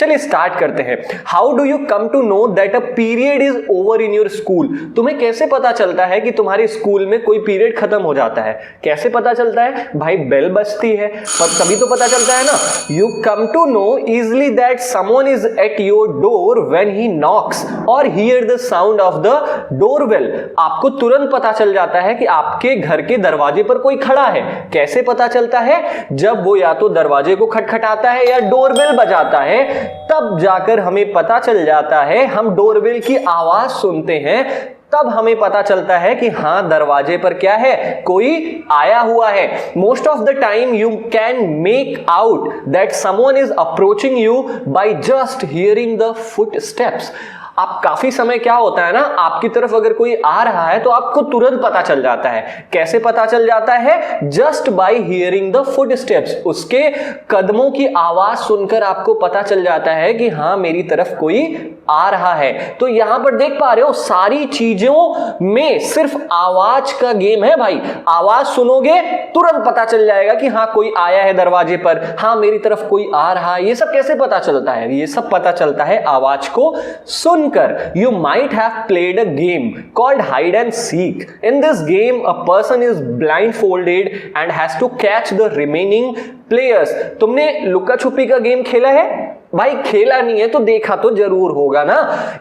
चलिए स्टार्ट करते हैं। How do you come to know that a period is over in your school? तुम्हें कैसे पता चलता है कि तुम्हारे स्कूल में कोई पीरियड खत्म हो जाता है? कैसे पता चलता है? भाई बेल बजती है, पर तभी तो पता चलता है ना। You come to know easily that someone is at your door when he knocks or hear the sound of the doorbell. आपको तुरंत पता चल जाता है कि आपके घर के दरवाजे पर कोई खड़ा है। कैसे पता चलता है? जब वो या तो दरवाजे को खटखटाता है या डोरबेल बजाता है, तब जाकर हमें पता चल जाता है। हम डोरबेल की आवाज सुनते हैं, तब हमें पता चलता है कि हाँ दरवाजे पर क्या है, कोई आया हुआ है। Most of the time you can make out that someone is approaching you by just hearing the foot steps. आप काफी समय क्या होता है ना, आपकी तरफ अगर कोई आ रहा है तो आपको तुरंत पता चल जाता है। कैसे पता चल जाता है? Just by hearing the foot steps. उसके कदमों की आवाज सुनकर आपको पता चल जाता है कि हाँ मेरी तरफ कोई आ रहा है। तो यहां पर देख पा रहे हो, सारी चीजों में सिर्फ आवाज का गेम है भाई। आवाज सुनोगे तुरंत पता चल जाएगा कि हाँ कोई आया है दरवाजे पर, हाँ मेरी तरफ कोई आ रहा है। ये सब कैसे पता चलता है? ये सब पता चलता है आवाज को सुनकर। You might have played a game called hide and seek. In this game, a person is blindfolded and has to catch the remaining players. तुमने लुका छुपी का गेम खेला है? भाई खेला नहीं है तो देखा तो जरूर होगा ना।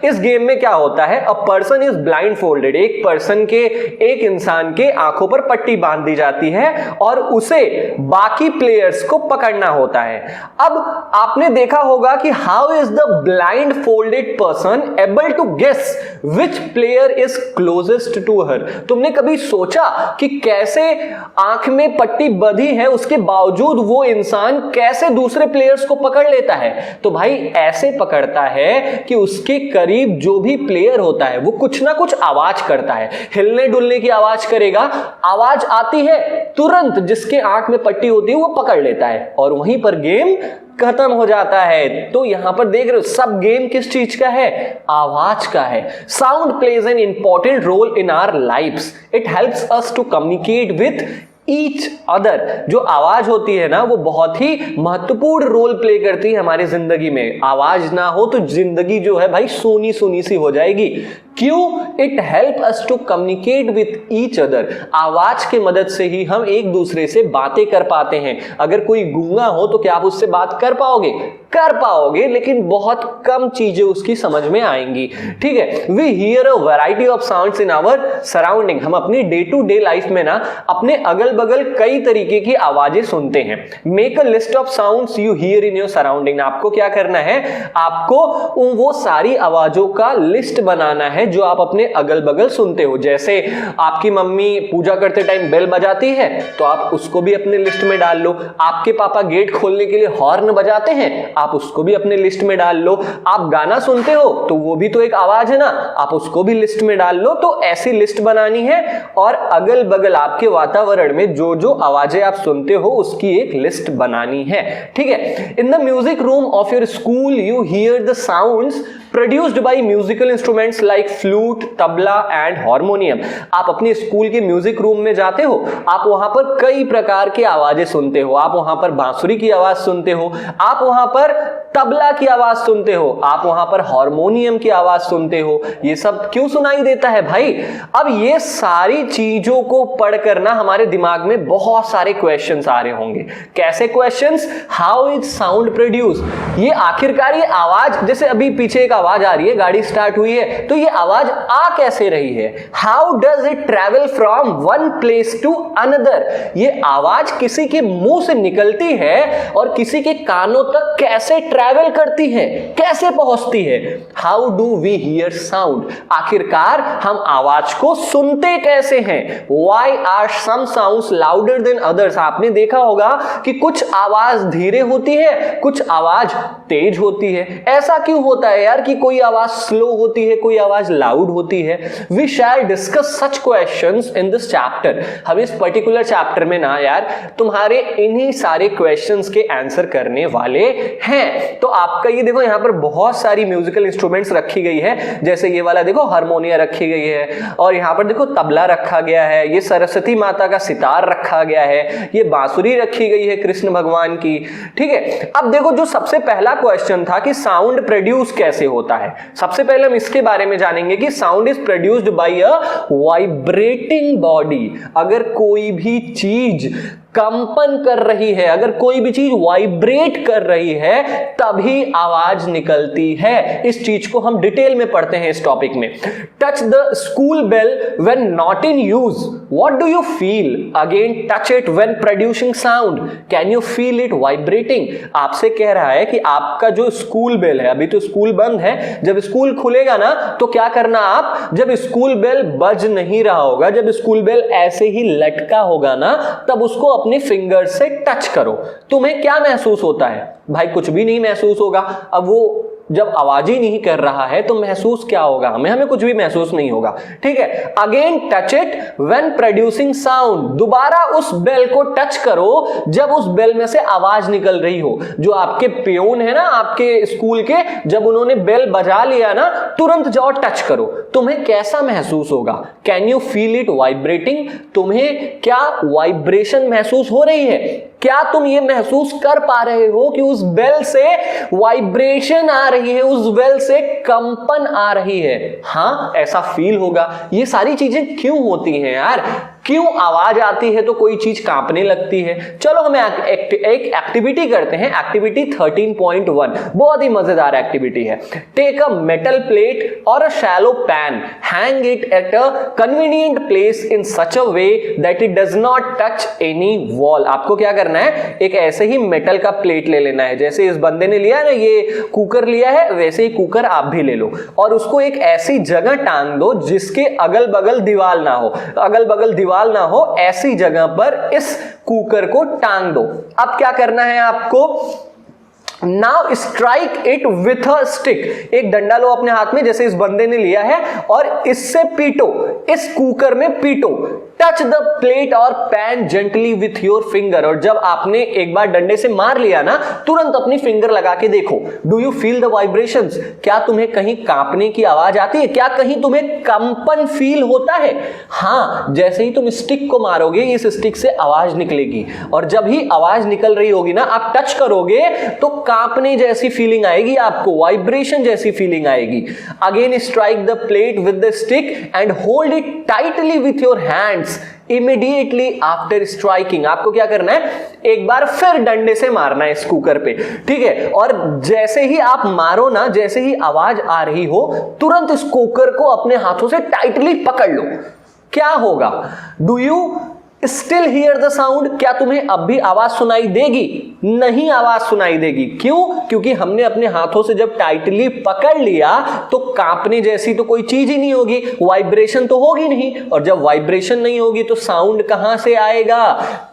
इस गेम में क्या होता है? A person is blind folded. एक इंसान के आंखों पर पट्टी बांध दी जाती है और उसे बाकी प्लेयर्स को पकड़ना होता है। अब आपने देखा होगा कि how is the blindfolded person able to guess which player is closest to her? तुमने कभी सोचा कि कैसे आंख में पट्टी बंधी है उसके बावजूद वो इंसान कैसे दूसरे प्लेयर्स को पकड़ लेता है? तो भाई ऐसे पकड़ता है कि उसके करीब जो भी प्लेयर होता है वो कुछ ना कुछ आवाज करता है, हिलने डुलने की आवाज करेगा। आवाज आती है, तुरंत जिसके आंख में पट्टी होती है वो पकड़ लेता है और वहीं पर गेम खत्म हो जाता है। तो यहां पर देख रहे हो सब गेम किस चीज का है? आवाज का है। Sound plays an important role in our lifes. It helps us to communicate with each other. जो आवाज होती है ना वो बहुत ही महत्वपूर्ण रोल प्ले करती है हमारी जिंदगी में। आवाज ना हो तो जिंदगी जो है भाई सूनी सूनी सी हो जाएगी। क्यों? It help us to communicate with each other. आवाज के मदद से ही हम एक दूसरे से बातें कर पाते हैं। अगर कोई गूंगा हो तो क्या आप उससे बात कर पाओगे? कर पाओगे, लेकिन बहुत कम चीजें उसकी समझ में आएंगी। ठीक है। We hear a variety of sounds in our surrounding. हम अपनी डे टू डे लाइफ में ना अपने अगल बगल कई तरीके की आवाजें सुनते हैं। Make a list of sounds you here in your surrounding. आपको क्या करना है? आपको वो सारी आवाजों का लिस्ट बनाना है जो आप अपने अगल बगल सुनते हो। जैसे आपकी मम्मी पूजा करते टाइम बेल बजाती है तो आप उसको भी अपने लिस्ट में डाल लो। आपके पापा गेट खोलने के लिए हॉर्न बजाते हैं, आप उसको भी अपने लिस्ट में डाल लो। आप गाना सुनते हो तो वो भी तो एक आवाज है ना, आप उसको भी लिस्ट में डाल लो। तो ऐसी लिस्ट बनानी है और अगल बगल आपके वातावरण में जो जो आवाजें आप सुनते हो उसकी एक लिस्ट बनानी है। ठीक है। In the music room of your school you hear the sounds produced by musical instruments like flute, tabla and harmonium. आप अपने स्कूल के म्यूजिक रूम में जाते हो, आप वहां पर कई प्रकार की आवाजें सुनते हो। आप वहां पर बांसुरी की आवाज सुनते हो, आप वहां पर तबला की आवाज सुनते हो, आप वहां पर हारमोनियम की आवाज सुनते हो। ये सब क्यों सुनाई देता है भाई? अब ये सारी चीजों को पढ़कर ना हमारे दिमाग में बहुत सारे क्वेश्चंस आ रहे होंगे। कैसे questions? How is sound produce? ये आखिरकार ये आवाज, जैसे अभी पीछे एक आवाज आ रही है, गाड़ी स्टार्ट हुई है, तो ये आवाज आ कैसे रही है? How does it travel from one place to another? ये आवाज किसी के मुंह से निकलती है और किसी के कानों तक कैसे ट्रैवल करती है, कैसे पहुंचती है? How do we hear sound? आखिरकार हम आवाज को सुनते कैसे हैं? Why are some sounds louder than others? आपने देखा होगा कि कुछ आवाज धीरे होती है, कुछ आवाज तेज होती है। ऐसा क्यों होता है यार कि कि कोई आवाज स्लो होती है, कोई आवाज लाउड होती है। We shall discuss such questions in this chapter. हम इस पर्टिकुलर चैप्टर में ना यार तुम्हारे इन्हीं सारे क्वेश्चंस के आंसर करने वाले हैं। तो आपका ये देखो, यहां पर बहुत सारी म्यूजिकल इंस्ट्रूमेंट्स रखी गई है, जैसे ये वाला देखो हारमोनिया रखी गई है, और यहां पर देखो तबला रखा गया है, ये सरस्वती माता का सितार रखा गया है, ये बांसुरी रखी गई है कृष्ण भगवान की। ठीक है, अब देखो जो सबसे पहला क्वेश्चन था कि साउंड प्रोड्यूस कैसे होता है, सबसे पहले हम इसके बारे में जानेंगे कि sound is produced by a vibrating body. अगर कोई भी चीज कंपन कर रही है, अगर कोई भी चीज वाइब्रेट कर रही है, तभी आवाज निकलती है। इस चीज को हम डिटेल में पढ़ते हैं इस टॉपिक में। Touch the school bell when not in use, what do you feel? Again touch it when producing sound, can you feel it vibrating? आपसे कह रहा है कि आपका जो स्कूल बेल है, अभी तो स्कूल बंद है, जब स्कूल खुलेगा ना तो क्या करना आप, जब स्कूल बेल बज नहीं रहा होगा, जब स्कूल बेल ऐसे ही लटका होगा ना, तब उसको अपने फिंगर से टच करो। तुम्हें क्या महसूस होता है? भाई कुछ भी नहीं महसूस होगा। अब वो जब आवाज ही नहीं कर रहा है तो महसूस क्या होगा? हमें कुछ भी महसूस नहीं होगा। ठीक है, again touch it when producing sound, दोबारा उस बेल को टच करो जब उस बेल में से आवाज निकल रही हो। जो आपके पियोन है ना आपके स्कूल के, जब उन्होंने बेल बजा लिया ना, तुरंत जाओ टच करो। तुम्हें कैसा महसूस होगा? Can you feel it vibrating? तुम्हें क्या वाइब्रेशन महसूस हो रही है? क्या तुम ये महसूस कर पा रहे हो कि उस बेल से वाइब्रेशन आ रही है, उस बेल से कंपन आ रही है? हाँ, ऐसा फील होगा। ये सारी चीजें क्यों होती हैं यार? क्यों आवाज आती है तो कोई चीज कांपने लगती है? चलो हम एक एक्टिविटी करते हैं, एक्टिविटी 13.1, बहुत ही मजेदार एक्टिविटी है। टेक अ मेटल प्लेट और a shallow pan, hang it at a convenient place in such a way that it does not touch any wall. आपको क्या करना है, एक ऐसे ही मेटल का प्लेट ले लेना है, जैसे इस बंदे ने लिया ना, ये कुकर लिया है, वैसे ही कुकर आप भी ले लो, और उसको एक ऐसी जगह टांग दो जिसके अगल बगल दीवार ना हो, अगल बगल दीवार ना हो, ऐसी जगह पर इस कुकर को टांग दो। अब क्या करना है आपको, now strike it with a stick, एक डंडा लो अपने हाथ में जैसे इस बंदे ने लिया है, और इससे पीटो, इस कुकर में पीटो। टच द प्लेट और pan gently with your finger, और जब आपने एक बार डंडे से मार लिया ना, तुरंत अपनी फिंगर लगा के देखो। Do you feel the vibrations? क्या तुम्हें कहीं कांपने की आवाज आती है? क्या कहीं तुम्हें कंपन फील होता है? हाँ, जैसे ही तुम स्टिक को मारोगे, इस स्टिक से आवाज निकलेगी, और जब ही आवाज निकल रही होगी ना, आप टच करोगे तो कांपने जैसी फीलिंग आएगी आपको, वाइब्रेशन जैसी फीलिंग आएगी। Again strike the plate with the stick and hold it tightly with your hands immediately after striking. आपको क्या करना है, एक बार फिर डंडे से मारना है इस कुकर पे। ठीक है, और जैसे ही आप मारो ना, जैसे ही आवाज आ रही हो, तुरंत इस कुकर को अपने हाथों से टाइटली पकड़ लो। क्या होगा? Do you still here the sound? क्या तुम्हें अब भी आवाज सुनाई देगी? नहीं, आवाज सुनाई देगी। क्यों? क्योंकि हमने अपने हाथों से जब टाइटली पकड़ लिया तो कांपने जैसी तो कोई चीज ही नहीं होगी, वाइब्रेशन तो होगी नहीं, और जब वाइब्रेशन नहीं होगी तो साउंड कहां से आएगा?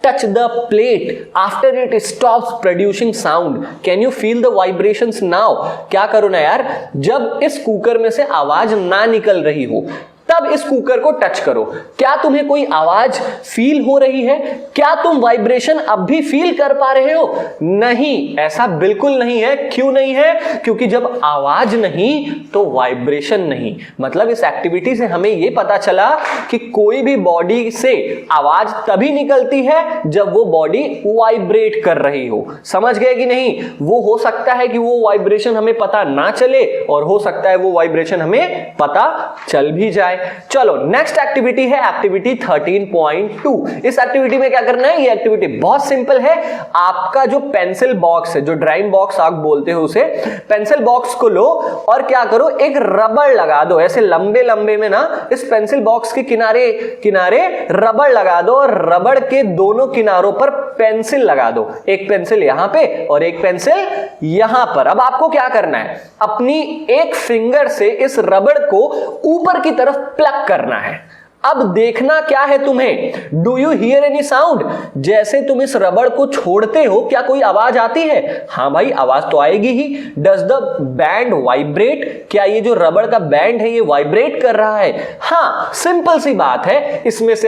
Touch the plate after it stops producing sound, can you feel the vibrations now? क्या करो ना यार, जब इस कुकर में से आवाज ना निकल रही हो, तब इस कुकर को टच करो। क्या तुम्हें कोई आवाज फील हो रही है? क्या तुम वाइब्रेशन अब भी फील कर पा रहे हो? नहीं, ऐसा बिल्कुल नहीं है। क्यों नहीं है? क्योंकि जब आवाज नहीं तो वाइब्रेशन नहीं। मतलब इस एक्टिविटी से हमें यह पता चला कि कोई भी बॉडी से आवाज तभी निकलती है जब वो बॉडी वाइब्रेट कर रही हो। समझ गए कि नहीं? वो हो सकता है कि वो वाइब्रेशन हमें पता ना चले, और हो सकता है वो वाइब्रेशन हमें पता चल भी जाए। चलो नेक्स्ट एक्टिविटी है एक्टिविटी 13.2। इस एक्टिविटी में क्या करना है? ये एक्टिविटी बहुत सिंपल है। आपका जो पेंसिल बॉक्स है, जो ड्राइंग बॉक्स आप बोलते हो उसे, पेंसिल बॉक्स को लो और क्या करो, एक रबड़ लगा दो ऐसे लंबे लंबे में ना, इस पेंसिल बॉक्स के किनारे किनारे रबड़ लगा दो, और रबड़ के दोनों किनारों पर पेंसिल लगा दो। एक पेंसिल यहां पे और एक पेंसिल यहां पर। अब आपको क्या करना है, अपनी एक फिंगर से इस रबड़ को ऊपर की तरफ प्लग करना है। अब देखना क्या है तुम्हें, do you here any sound, जैसे तुम इस रबड़ को छोड़ते हो क्या कोई आवाज आती है? हाँ भाई आवाज तो आएगी ही। डज द बैंड वाइब्रेट, क्या ये जो रबड़ का बैंड है ये वाइब्रेट कर रहा है? हाँ, सिंपल सी बात है, इसमें से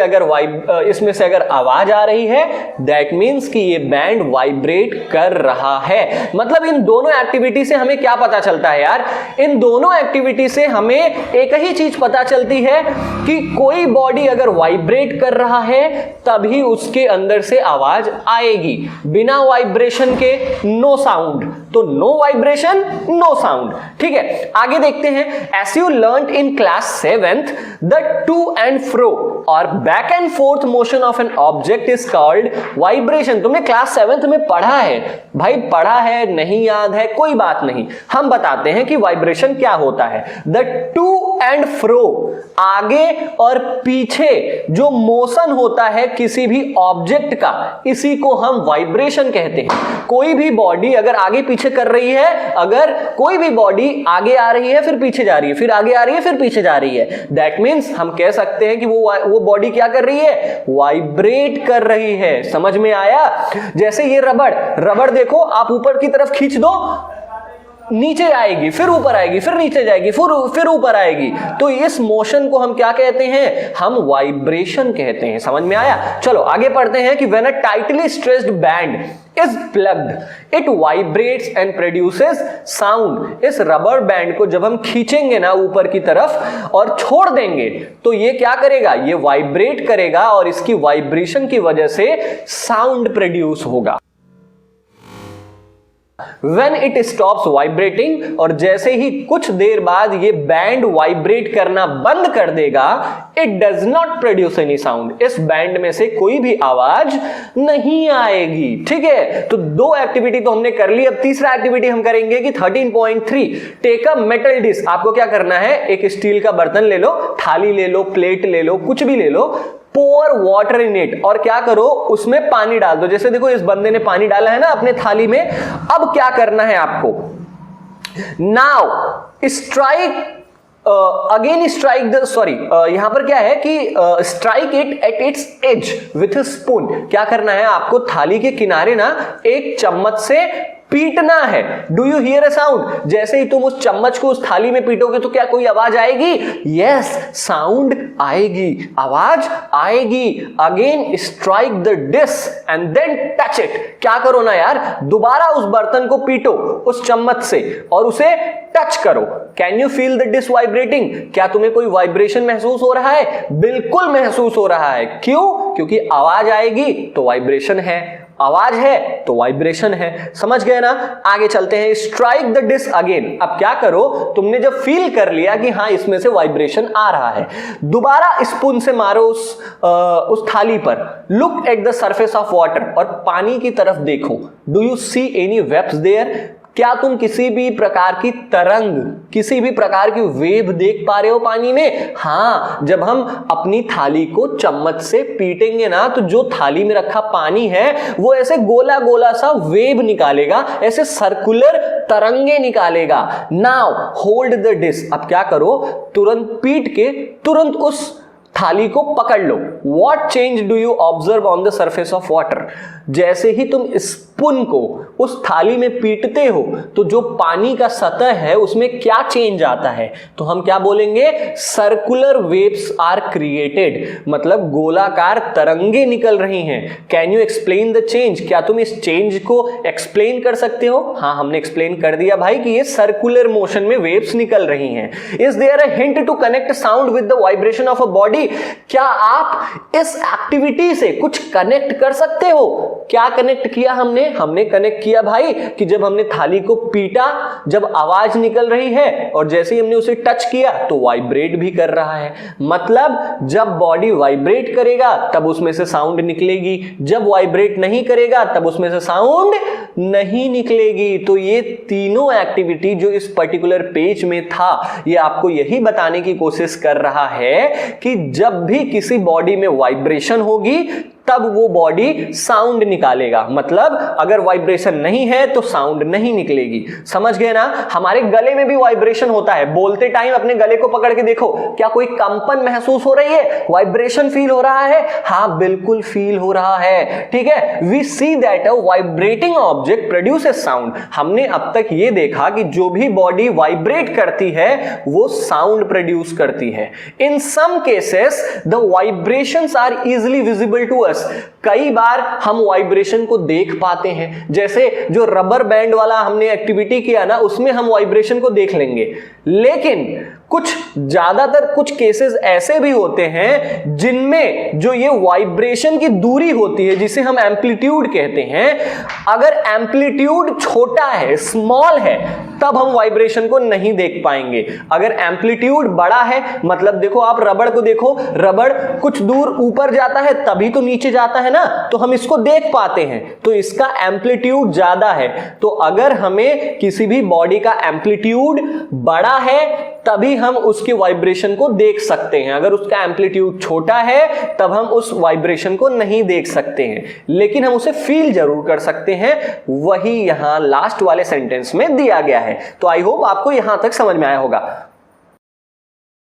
अगर आवाज आ रही है दैट मीन्स कि ये बैंड वाइब्रेट कर रहा है। मतलब इन दोनों एक्टिविटी से हमें क्या पता चलता है यार? इन दोनों एक्टिविटी से हमें एक ही चीज पता चलती है कि कोई बॉडी अगर वाइब्रेट कर रहा है तभी उसके अंदर से आवाज आएगी। बिना वाइब्रेशन के नो साउंड, तो नो वाइब्रेशन नो साउंड। ठीक है, आगे देखते हैं। As you learn in class 7th the to and fro or back and forth motion of an object is called vibration. तुमने क्लास 7th में पढ़ा है भाई, पढ़ा है, नहीं याद है, कोई बात नहीं, हम बताते हैं कि वाइब्रेशन क्या होता है। द टू एंड फ्रो, आगे और पीछे जो मोशन होता है किसी भी ऑब्जेक्ट का, इसी को हम वाइब्रेशन कहते हैं। कोई भी बॉडी अगर आगे पीछे कर रही है, अगर कोई भी बॉडी आगे आ रही है फिर पीछे जा रही है, फिर आगे आ रही है फिर पीछे जा रही है, दैट मीन्स हम कह सकते हैं कि वो बॉडी क्या कर रही है? वाइब्रेट कर रही है। समझ में आया? जैसे ये रबड़ देखो, आप ऊपर की तरफ खींच दो, नीचे आएगी, फिर ऊपर आएगी, फिर नीचे जाएगी, फिर ऊपर आएगी, तो इस मोशन को हम क्या कहते हैं? हम वाइब्रेशन कहते हैं। समझ में आया? चलो आगे पढ़ते हैं कि when a tightly stretched band is plugged it vibrates and produces sound. इस रबर बैंड को जब हम खींचेंगे ना ऊपर की तरफ और छोड़ देंगे तो ये क्या करेगा? ये वाइब्रेट करेगा और इसकी वाइब्रेशन की वजह से साउंड प्रोड्यूस होगा। When it stops vibrating, और जैसे ही कुछ देर बाद ये बैंड वाइब्रेट करना बंद कर देगा, it does not produce any sound, इस बैंड में से कोई भी आवाज नहीं आएगी। ठीक है, तो दो एक्टिविटी तो हमने कर ली। अब तीसरा एक्टिविटी हम करेंगे कि 13.3 टेक अ मेटल डिश। आपको क्या करना है? एक स्टील का बर्तन ले लो, थाली ले लो, प्लेट ले लो, कुछ भी ले लो, पोर वाटर इन इट, और क्या करो? उसमें पानी डाल दो। जैसे देखो इस बंदे ने पानी डाला है ना अपने थाली में। अब क्या करना है आपको? Now strike again strike the यहां पर क्या है कि strike it at its edge with a spoon. क्या करना है आपको? थाली के किनारे ना एक चम्मच से पीटना है। Do you here a sound? जैसे ही तुम उस चम्मच को उस थाली में पीटोगे तो क्या कोई आवाज आएगी? यस, साउंड आएगी, आवाज आएगी। Again strike the dish and then touch it. क्या करो ना यार, दोबारा उस बर्तन को पीटो उस चम्मच से और उसे टच करो। Can you feel the dish vibrating? क्या तुम्हें कोई वाइब्रेशन महसूस हो रहा है? बिल्कुल महसूस हो रहा है। क्यों? क्योंकि आवाज आएगी तो वाइब्रेशन है, आवाज है तो वाइब्रेशन है। समझ गए ना? आगे चलते हैं। Strike the dish again. अब क्या करो? तुमने जब फील कर लिया कि हाँ इसमें से वाइब्रेशन आ रहा है, दोबारा स्पून से मारो उस थाली पर। Look at the surface of water, और पानी की तरफ देखो। Do you see any waves there? क्या तुम किसी भी प्रकार की तरंग, किसी भी प्रकार की वेव देख पा रहे हो पानी में? हाँ, जब हम अपनी थाली को चम्मच से पीटेंगे ना तो जो थाली में रखा पानी है वो ऐसे गोला गोला सा वेव निकालेगा, ऐसे सर्कुलर तरंगे निकालेगा। Now hold the dish. अब क्या करो? तुरंत पीट के तुरंत उस थाली को पकड़ लो। What change do you observe on the surface of water? जैसे ही तुम स्पून को उस थाली में पीटते हो तो जो पानी का सतह है उसमें क्या चेंज आता है? तो हम क्या बोलेंगे? सर्कुलर वेव्स आर क्रिएटेड, मतलब गोलाकार तरंगे निकल रही हैं। Can you explain the change? क्या तुम इस चेंज को एक्सप्लेन कर सकते हो? हाँ, हमने एक्सप्लेन कर दिया भाई कि ये सर्कुलर मोशन में वेव्स निकल रही हैं। Is there a hint to connect sound with the vibration of a body? क्या आप इस एक्टिविटी से कुछ कनेक्ट कर सकते हो? क्या कनेक्ट किया हमने? हमने कनेक्ट किया भाई कि जब हमने थाली को पीटा, जब आवाज निकल रही है और जैसे ही हमने उसे टच किया तो वाइब्रेट भी कर रहा है। मतलब जब बॉडी वाइब्रेट करेगा तब उसमें से साउंड निकलेगी, जब वाइब्रेट नहीं करेगा तब उसमें से साउंड नहीं निकलेगी। तो ये तीनों एक्टिविटी जो इस पर्टिकुलर पेज में था, ये आपको यही बताने की कोशिश कर रहा है कि जब भी किसी बॉडी में वाइब्रेशन होगी तब वो बॉडी साउंड निकालेगा। मतलब अगर वाइब्रेशन नहीं है तो साउंड नहीं निकलेगी। समझ गए ना? हमारे गले में भी वाइब्रेशन होता है। बोलते टाइम अपने गले को पकड़ के देखो, क्या कोई कंपन महसूस हो रही है? वाइब्रेशन फील हो रहा है? हाँ, बिल्कुल फील हो रहा है। ठीक है, we see that a vibrating object produces sound. हमने अब तक ये देखा कि जो भी बॉडी वाइब्रेट करती है वो साउंड प्रोड्यूस करती है। In some cases the vibrations are easily visible to us. कई बार हम वाइब्रेशन को देख पाते हैं, जैसे जो रबर बैंड वाला हमने एक्टिविटी किया ना, उसमें हम वाइब्रेशन को देख लेंगे। लेकिन ज्यादातर कुछ केसेस ऐसे भी होते हैं जिनमें जो ये वाइब्रेशन की दूरी होती है, जिसे हम एम्पलीट्यूड कहते हैं, अगर एम्पलीट्यूड छोटा है, स्मॉल है, तब हम वाइब्रेशन को नहीं देख पाएंगे। अगर एम्पलीट्यूड बड़ा है, मतलब देखो आप रबड़ को देखो, रबड़ कुछ दूर ऊपर जाता है तभी तो नीचे जाता है ना, तो हम इसको देख पाते हैं, तो इसका एम्पलीट्यूड ज्यादा है। तो अगर हमें किसी भी बॉडी का एम्पलीट्यूड बड़ा है तभी हम उसके वाइब्रेशन को देख सकते हैं। अगर उसका एम्पलीट्यूड छोटा है तब हम उस वाइब्रेशन को नहीं देख सकते हैं, लेकिन हम उसे फील जरूर कर सकते हैं। वही यहां लास्ट वाले सेंटेंस में दिया गया है। तो आई होप आपको यहां तक समझ में आया होगा।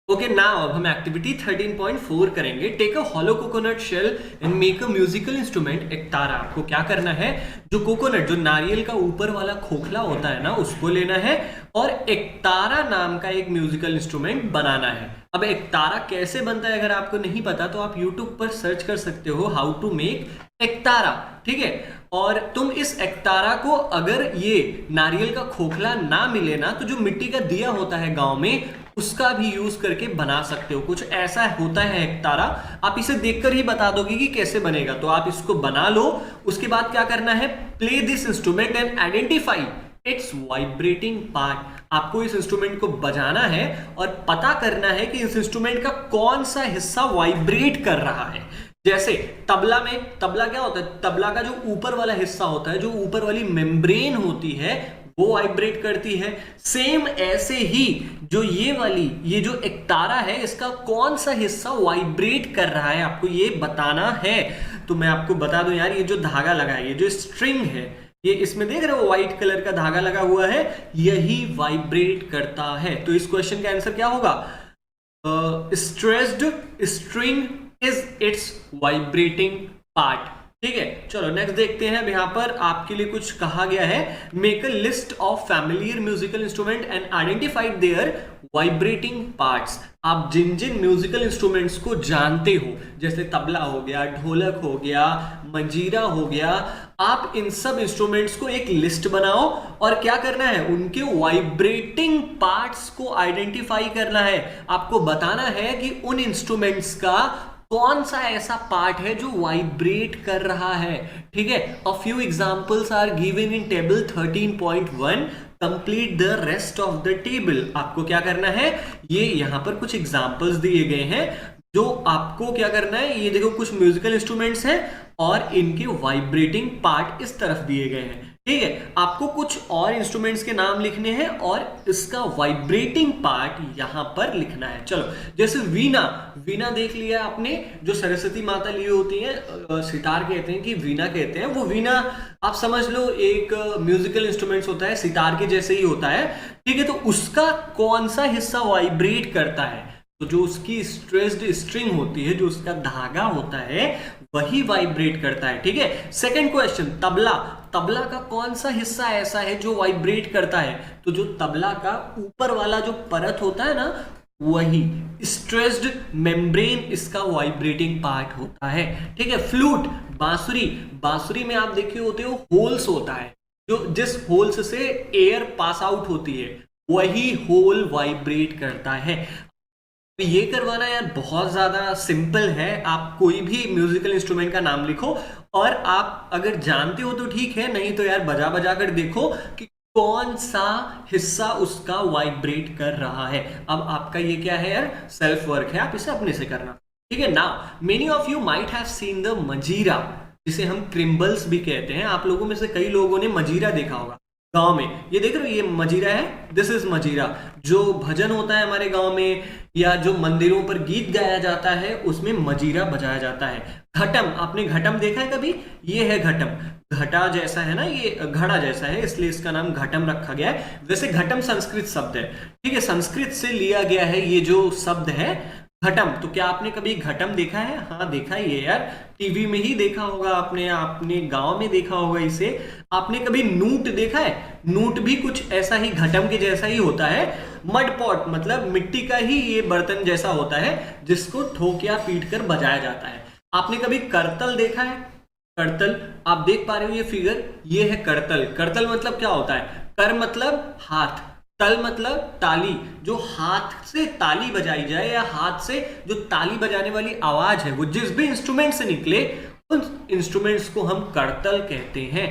ओके, नाउ अब हम एक्टिविटी 13.4 करेंगे। Take a hollow coconut shell and make a musical instrument. एक तारा। आपको क्या करना है, जो कोकोनट, जो नारियल का ऊपर वाला खोखला होता है ना, उसको लेना है और एक तारा नाम का एक म्यूजिकल इंस्ट्रूमेंट बनाना है। अब एक तारा कैसे बनता है अगर आपको नहीं पता तो आप YouTube पर सर्च कर सकते हो, हाउ टू मेक एक तारा। ठीक है, और तुम इस एकतारा को, अगर ये नारियल का खोखला ना मिले ना, तो जो मिट्टी का दिया होता है गांव में, उसका भी यूज करके बना सकते हो। कुछ ऐसा होता है एकतारा, आप इसे देखकर ही बता दोगे कि कैसे बनेगा। तो आप इसको बना लो। उसके बाद क्या करना है, play this instrument and identify it's vibrating part. आपको इस इंस्ट्रूमेंट को बजाना है और पता करना है कि इस इंस्ट्रूमेंट का कौन सा हिस्सा वाइब्रेट कर रहा है। जैसे तबला में, तबला क्या होता है, तबला का जो ऊपर वाला हिस्सा होता है, जो ऊपर वाली मेम्ब्रेन होती है, वो वाइब्रेट करती है। सेम ऐसे ही जो ये जो एक तारा है, इसका कौन सा हिस्सा वाइब्रेट कर रहा है, आपको ये बताना है। तो मैं आपको बता दूं यार, ये जो धागा लगा है, ये जो स्ट्रिंग है, ये इसमें देख रहे हो व्हाइट कलर का धागा लगा हुआ है, यही वाइब्रेट करता है। तो इस क्वेश्चन का आंसर क्या होगा, stressed string is it's vibrating part. ठीक है, चलो नेक्स्ट देखते हैं। अब यहां पर आपके लिए कुछ कहा गया है, make a list of familiar musical instrument and identified their vibrating parts. आप जिन जिन म्यूजिकल इंस्ट्रूमेंट्स को जानते हो, जैसे तबला हो गया, ढोलक हो गया, मंजीरा हो गया, आप इन सब इंस्ट्रूमेंट्स को एक लिस्ट बनाओ और क्या करना है, उनके वाइब्रेटिंग पार्ट्स को आइडेंटिफाई करना है। आपको बताना है कि उन इंस्ट्रूमेंट्स का कौन सा ऐसा पार्ट है जो वाइब्रेट कर रहा है। ठीक है, a few examples are given in table 13.1, complete the rest of the table. आपको क्या करना है, ये यहां पर कुछ एग्जांपल्स दिए गए हैं जो आपको क्या करना है। ये देखो कुछ म्यूजिकल इंस्ट्रूमेंट्स हैं और इनके वाइब्रेटिंग पार्ट इस तरफ दिए गए हैं। ठीक है, आपको कुछ और इंस्ट्रूमेंट्स के नाम लिखने हैं और इसका वाइब्रेटिंग पार्ट यहां पर लिखना है। चलो, जैसे वीणा, वीणा देख लिया आपने, जो सरस्वती माता ली होती है, सितार कहते हैं कि वीणा कहते हैं, वो वीणा आप समझ लो एक म्यूजिकल इंस्ट्रूमेंट्स होता है, सितार के जैसे ही होता है। ठीक है, तो उसका कौन सा हिस्सा वाइब्रेट करता है, तो जो उसकी स्ट्रेस्ड स्ट्रिंग होती है, जो उसका धागा होता है, वही वाइब्रेट करता है। ठीक है, सेकंड क्वेश्चन, तबला, तबला का कौन सा हिस्सा ऐसा है जो वाइब्रेट करता है, तो जो तबला का ऊपर वाला जो परत होता है ना, वही स्ट्रेस्ड मेम्ब्रेन इसका वाइब्रेटिंग पार्ट होता है। ठीक है, फ्लूट, बांसुरी, बांसुरी में आप देखे होते हो होल्स होता है, जो जिस होल्स से एयर पास आउट होती है, वही होल वाइब्रेट करता है। तो ये करवाना यार बहुत ज्यादा सिंपल है। आप कोई भी म्यूजिकल इंस्ट्रूमेंट का नाम लिखो और आप अगर जानते हो तो ठीक है, नहीं तो यार बजा बजा कर देखो कि कौन सा हिस्सा उसका वाइब्रेट कर रहा है। अब आपका ये क्या है यार, सेल्फ वर्क है, आप इसे अपने से करना। ठीक है, now many of you might have seen the मंजीरा, जिसे हम क्रिम्बल्स भी कहते हैं। आप लोगों में से कई लोगों ने मंजीरा देखा होगा। गांव में। ये देख रहे हो, ये मजीरा है, दिस इज मजीरा। जो भजन होता है हमारे गांव में या जो मंदिरों पर गीत गाया जाता है उसमें मजीरा बजाया जाता है। घटम, आपने घटम देखा है कभी? ये है घटम, घटा जैसा है ना, ये घड़ा जैसा है, इसलिए इसका नाम घटम रखा गया है। वैसे घटम संस्कृत शब्द है, ठीक है, संस्कृत से लिया गया है ये जो शब्द है घटम। तो क्या आपने कभी घटम देखा है? हाँ देखा ही है यार, टीवी में ही देखा होगा आपने, आपने गांव में देखा होगा इसे। आपने कभी नूट देखा है? नूट भी कुछ ऐसा ही घटम के जैसा ही होता है। मड पॉट मतलब मिट्टी का ही ये बर्तन जैसा होता है जिसको ठोक या पीट कर बजाया जाता है। आपने कभी करतल देखा है? करतल, आप देख पा रहे हो ये फिगर, ये है करतल। करतल मतलब क्या होता है? कर मतलब हाथ, तल मतलब ताली। जो हाथ से ताली बजाई जाए या हाथ से जो ताली बजाने वाली आवाज है वो जिस भी इंस्ट्रूमेंट से निकले उन इंस्ट्रूमेंट्स को हम करतल कहते हैं।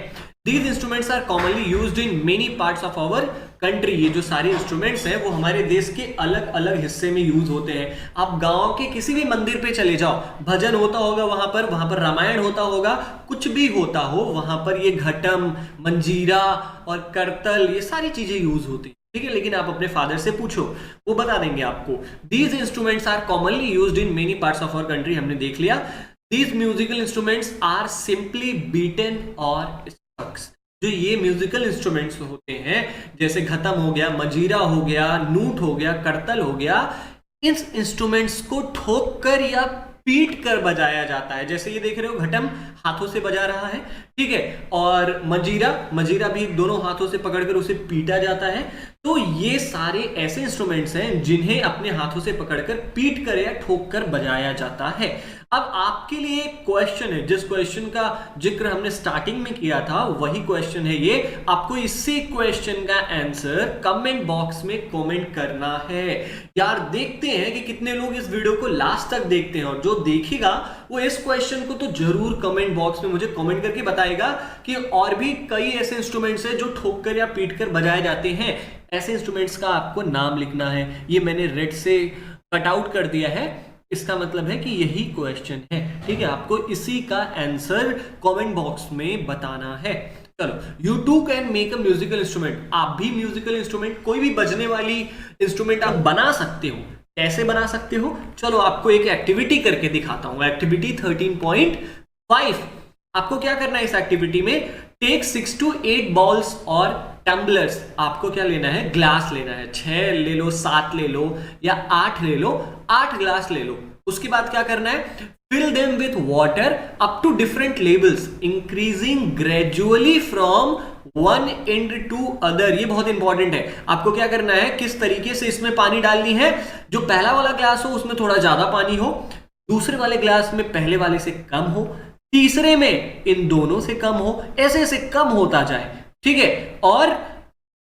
These instruments are commonly used in many parts of our country। ये जो सारे इंस्ट्रूमेंट्स हैं वो हमारे देश के अलग अलग हिस्से में यूज होते हैं। आप गांव के किसी भी मंदिर पे चले जाओ, भजन होता होगा वहां पर रामायण होता होगा, कुछ भी होता हो वहां पर ये घटम, मंजीरा और करतल ये सारी चीजें यूज होती हैं, ठीक है। लेकिन आप अपने फादर से पूछो, वो बता देंगे आपको। These instruments are commonly used in many parts of our country, हमने देख लिया। These musical instruments are simply beaten or जो ये म्यूजिकल इंस्ट्रूमेंट्स होते हैं जैसे घटम हो गया, मजीरा हो गया, नूट हो गया, करतल हो गया, इन इंस्ट्रूमेंट्स को ठोक कर या पीट कर बजाया जाता है। जैसे ये देख रहे हो घटम हाथों से बजा रहा है, ठीक है, और मजीरा भी दोनों हाथों से पकड़कर उसे पीटा जाता है। तो ये सारे ऐसे इंस्ट्रूमेंट्स हैं जिन्हें अपने हाथों से पकड़कर पीट कर या ठोक कर बजाया जाता है। अब आपके लिए एक क्वेश्चन है, जिस क्वेश्चन का जिक्र हमने स्टार्टिंग में किया था वही क्वेश्चन है ये। आपको इसी क्वेश्चन का आंसर कमेंट बॉक्स में कमेंट करना है। यार देखते हैं कि कितने लोग इस वीडियो को लास्ट तक देखते हैं, और जो देखेगा वो इस क्वेश्चन को तो जरूर कमेंट बॉक्स में मुझे कमेंट करके बताएगा कि और भी कई ऐसे इंस्ट्रूमेंट्स हैं जो ठोक कर या पीट कर बजाए जाते हैं। ऐसे इंस्ट्रूमेंट्स का आपको नाम लिखना है। ये मैंने रेड से कट आउट कर दिया है, इसका मतलब है कि यही क्वेश्चन है, ठीक है। आपको इसी का आंसर कमेंट बॉक्स में बताना है। चलो, you too can make a musical instrument. आप भी म्यूजिकल इंस्ट्रूमेंट, कोई भी बजने वाली इंस्ट्रूमेंट आप बना सकते हो। कैसे बना सकते हो? चलो आपको एक एक्टिविटी करके दिखाता हूं। एक्टिविटी 13.5। आपको क्या करना है इस एक्टिविटी में? टेक 6 to 8 बॉल्स और टम्बलर्स। आपको क्या लेना है? ग्लास लेना है। 6 ले लो, 7 ले लो या 8 ले लो, 8 ग्लास ले लो। उसके बाद क्या करना है? Fill them with water up to different levels increasing gradually from one end to other. ये बहुत इंपॉर्टेंट है। आपको क्या करना है, किस तरीके से इसमें पानी डालनी है? जो पहला वाला ग्लास हो उसमें थोड़ा ज्यादा पानी हो, दूसरे वाले ग्लास में पहले वाले से कम हो, तीसरे में इन दोनों से कम हो, ऐसे ऐसे कम होता जाए, ठीक है। और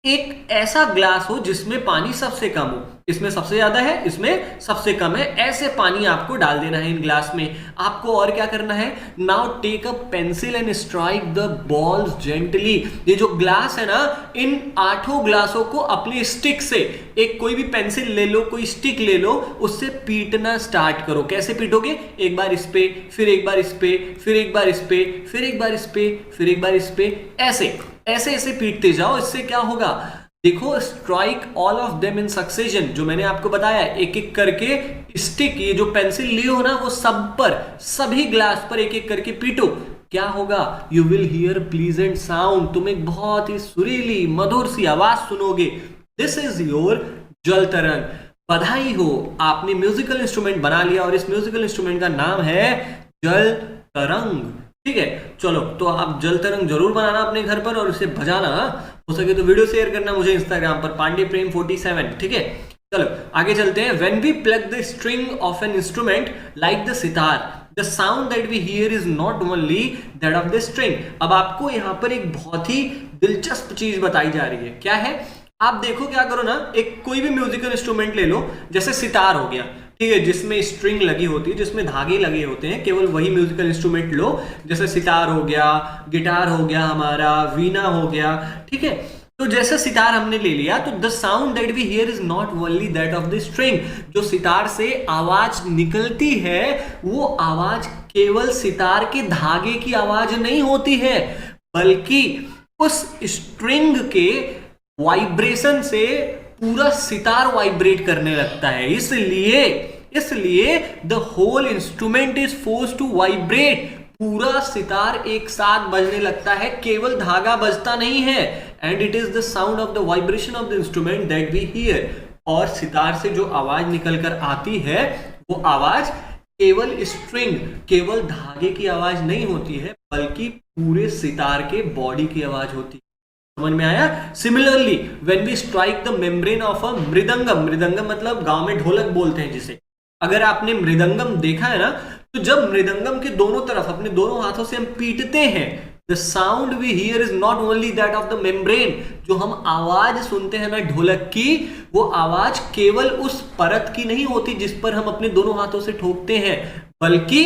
एक ऐसा ग्लास हो जिसमें पानी सबसे कम हो, इसमें सबसे ज्यादा है, इसमें सबसे कम है, ऐसे पानी आपको डाल देना है इन ग्लास में। आपको और क्या करना है? Now take a pencil and strike the bowls gently. ये जो ग्लास है ना, इन 8 ग्लासों को अपनी स्टिक से, एक कोई भी पेंसिल ले लो, कोई स्टिक ले लो, उससे पीटना स्टार्ट करो। कैसे पीटोगे? एक बार इस पे, फिर एक बार इस पे, फिर एक बार इस पे, फिर एक बार इस पे, फिर एक बार इस पे, ऐसे ऐसे ऐसे पीटते जाओ। इससे क्या होगा? देखो, strike all of them in succession. जो मैंने आपको बताया, एक एक करके स्टिक, ये जो पेंसिल लिए हो ना, वो सब पर, सभी ग्लास पर एक एक करके पीटो। क्या होगा? You will hear pleasant sound. तुम एक बहुत ही सुरीली मधुर सी आवाज सुनोगे। दिस इज योर जल तरंग। बधाई हो, आपने म्यूजिकल इंस्ट्रूमेंट बना लिया और इस म्यूजिकल इंस्ट्रूमेंट का नाम है जल तरंग, ठीक है। चलो, तो आप जल तरंग जरूर बनाना अपने घर पर और उसे बजाना। हो सके तो वीडियो शेयर करना मुझे इंस्टाग्राम पर पांडेप्रेम47, ठीक है। चलो आगे चलते हैं। When we plug the string of an instrument like the sitar, the sound that we hear is not only that of the string. अब आपको यहां पर एक बहुत ही दिलचस्प चीज बताई जा रही है। क्या है? आप देखो, क्या करो ना, एक कोई भी म्यूजिकल इंस्ट्रूमेंट ले लो, जैसे सितार हो गया, ठीक है, जिसमें स्ट्रिंग लगी होती है, जिसमें धागे लगे होते हैं, केवल वही म्यूजिकल इंस्ट्रूमेंट लो। जैसे सितार हो गया, गिटार हो गया, हमारा वीणा हो गया, ठीक है। तो जैसे सितार हमने ले लिया, तो the sound that we hear is not only that of the string. जो सितार से आवाज निकलती है वो आवाज केवल सितार के धागे की आवाज नहीं होती है, बल्कि उस स्ट्रिंग के वाइब्रेशन से पूरा सितार वाइब्रेट करने लगता है, इसलिए the whole instrument is force to vibrate. पूरा सितार एक साथ बजने लगता है, केवल धागा बजता नहीं है। And it is the sound of the vibration of the instrument that we hear. और सितार से जो आवाज निकल कर आती है वो आवाज केवल स्ट्रिंग, केवल धागे की आवाज नहीं होती है, बल्कि पूरे सितार के बॉडी की आवाज होती है। समझ में आया? Similarly when we strike the membrane of a mridangam, mridangam मतलब गांव में ढोलक बोलते हैं जिसे, अगर आपने मृदंगम देखा है ना, तो जब मृदंगम के दोनों तरफ अपने दोनों हाथों से हम पीटते हैं, the sound we hear is not only that of the membrane. जो हम आवाज सुनते हैं ना ढोलक की, वो आवाज केवल उस परत की नहीं होती जिस पर हम अपने दोनों हाथों से ठोकते हैं, बल्कि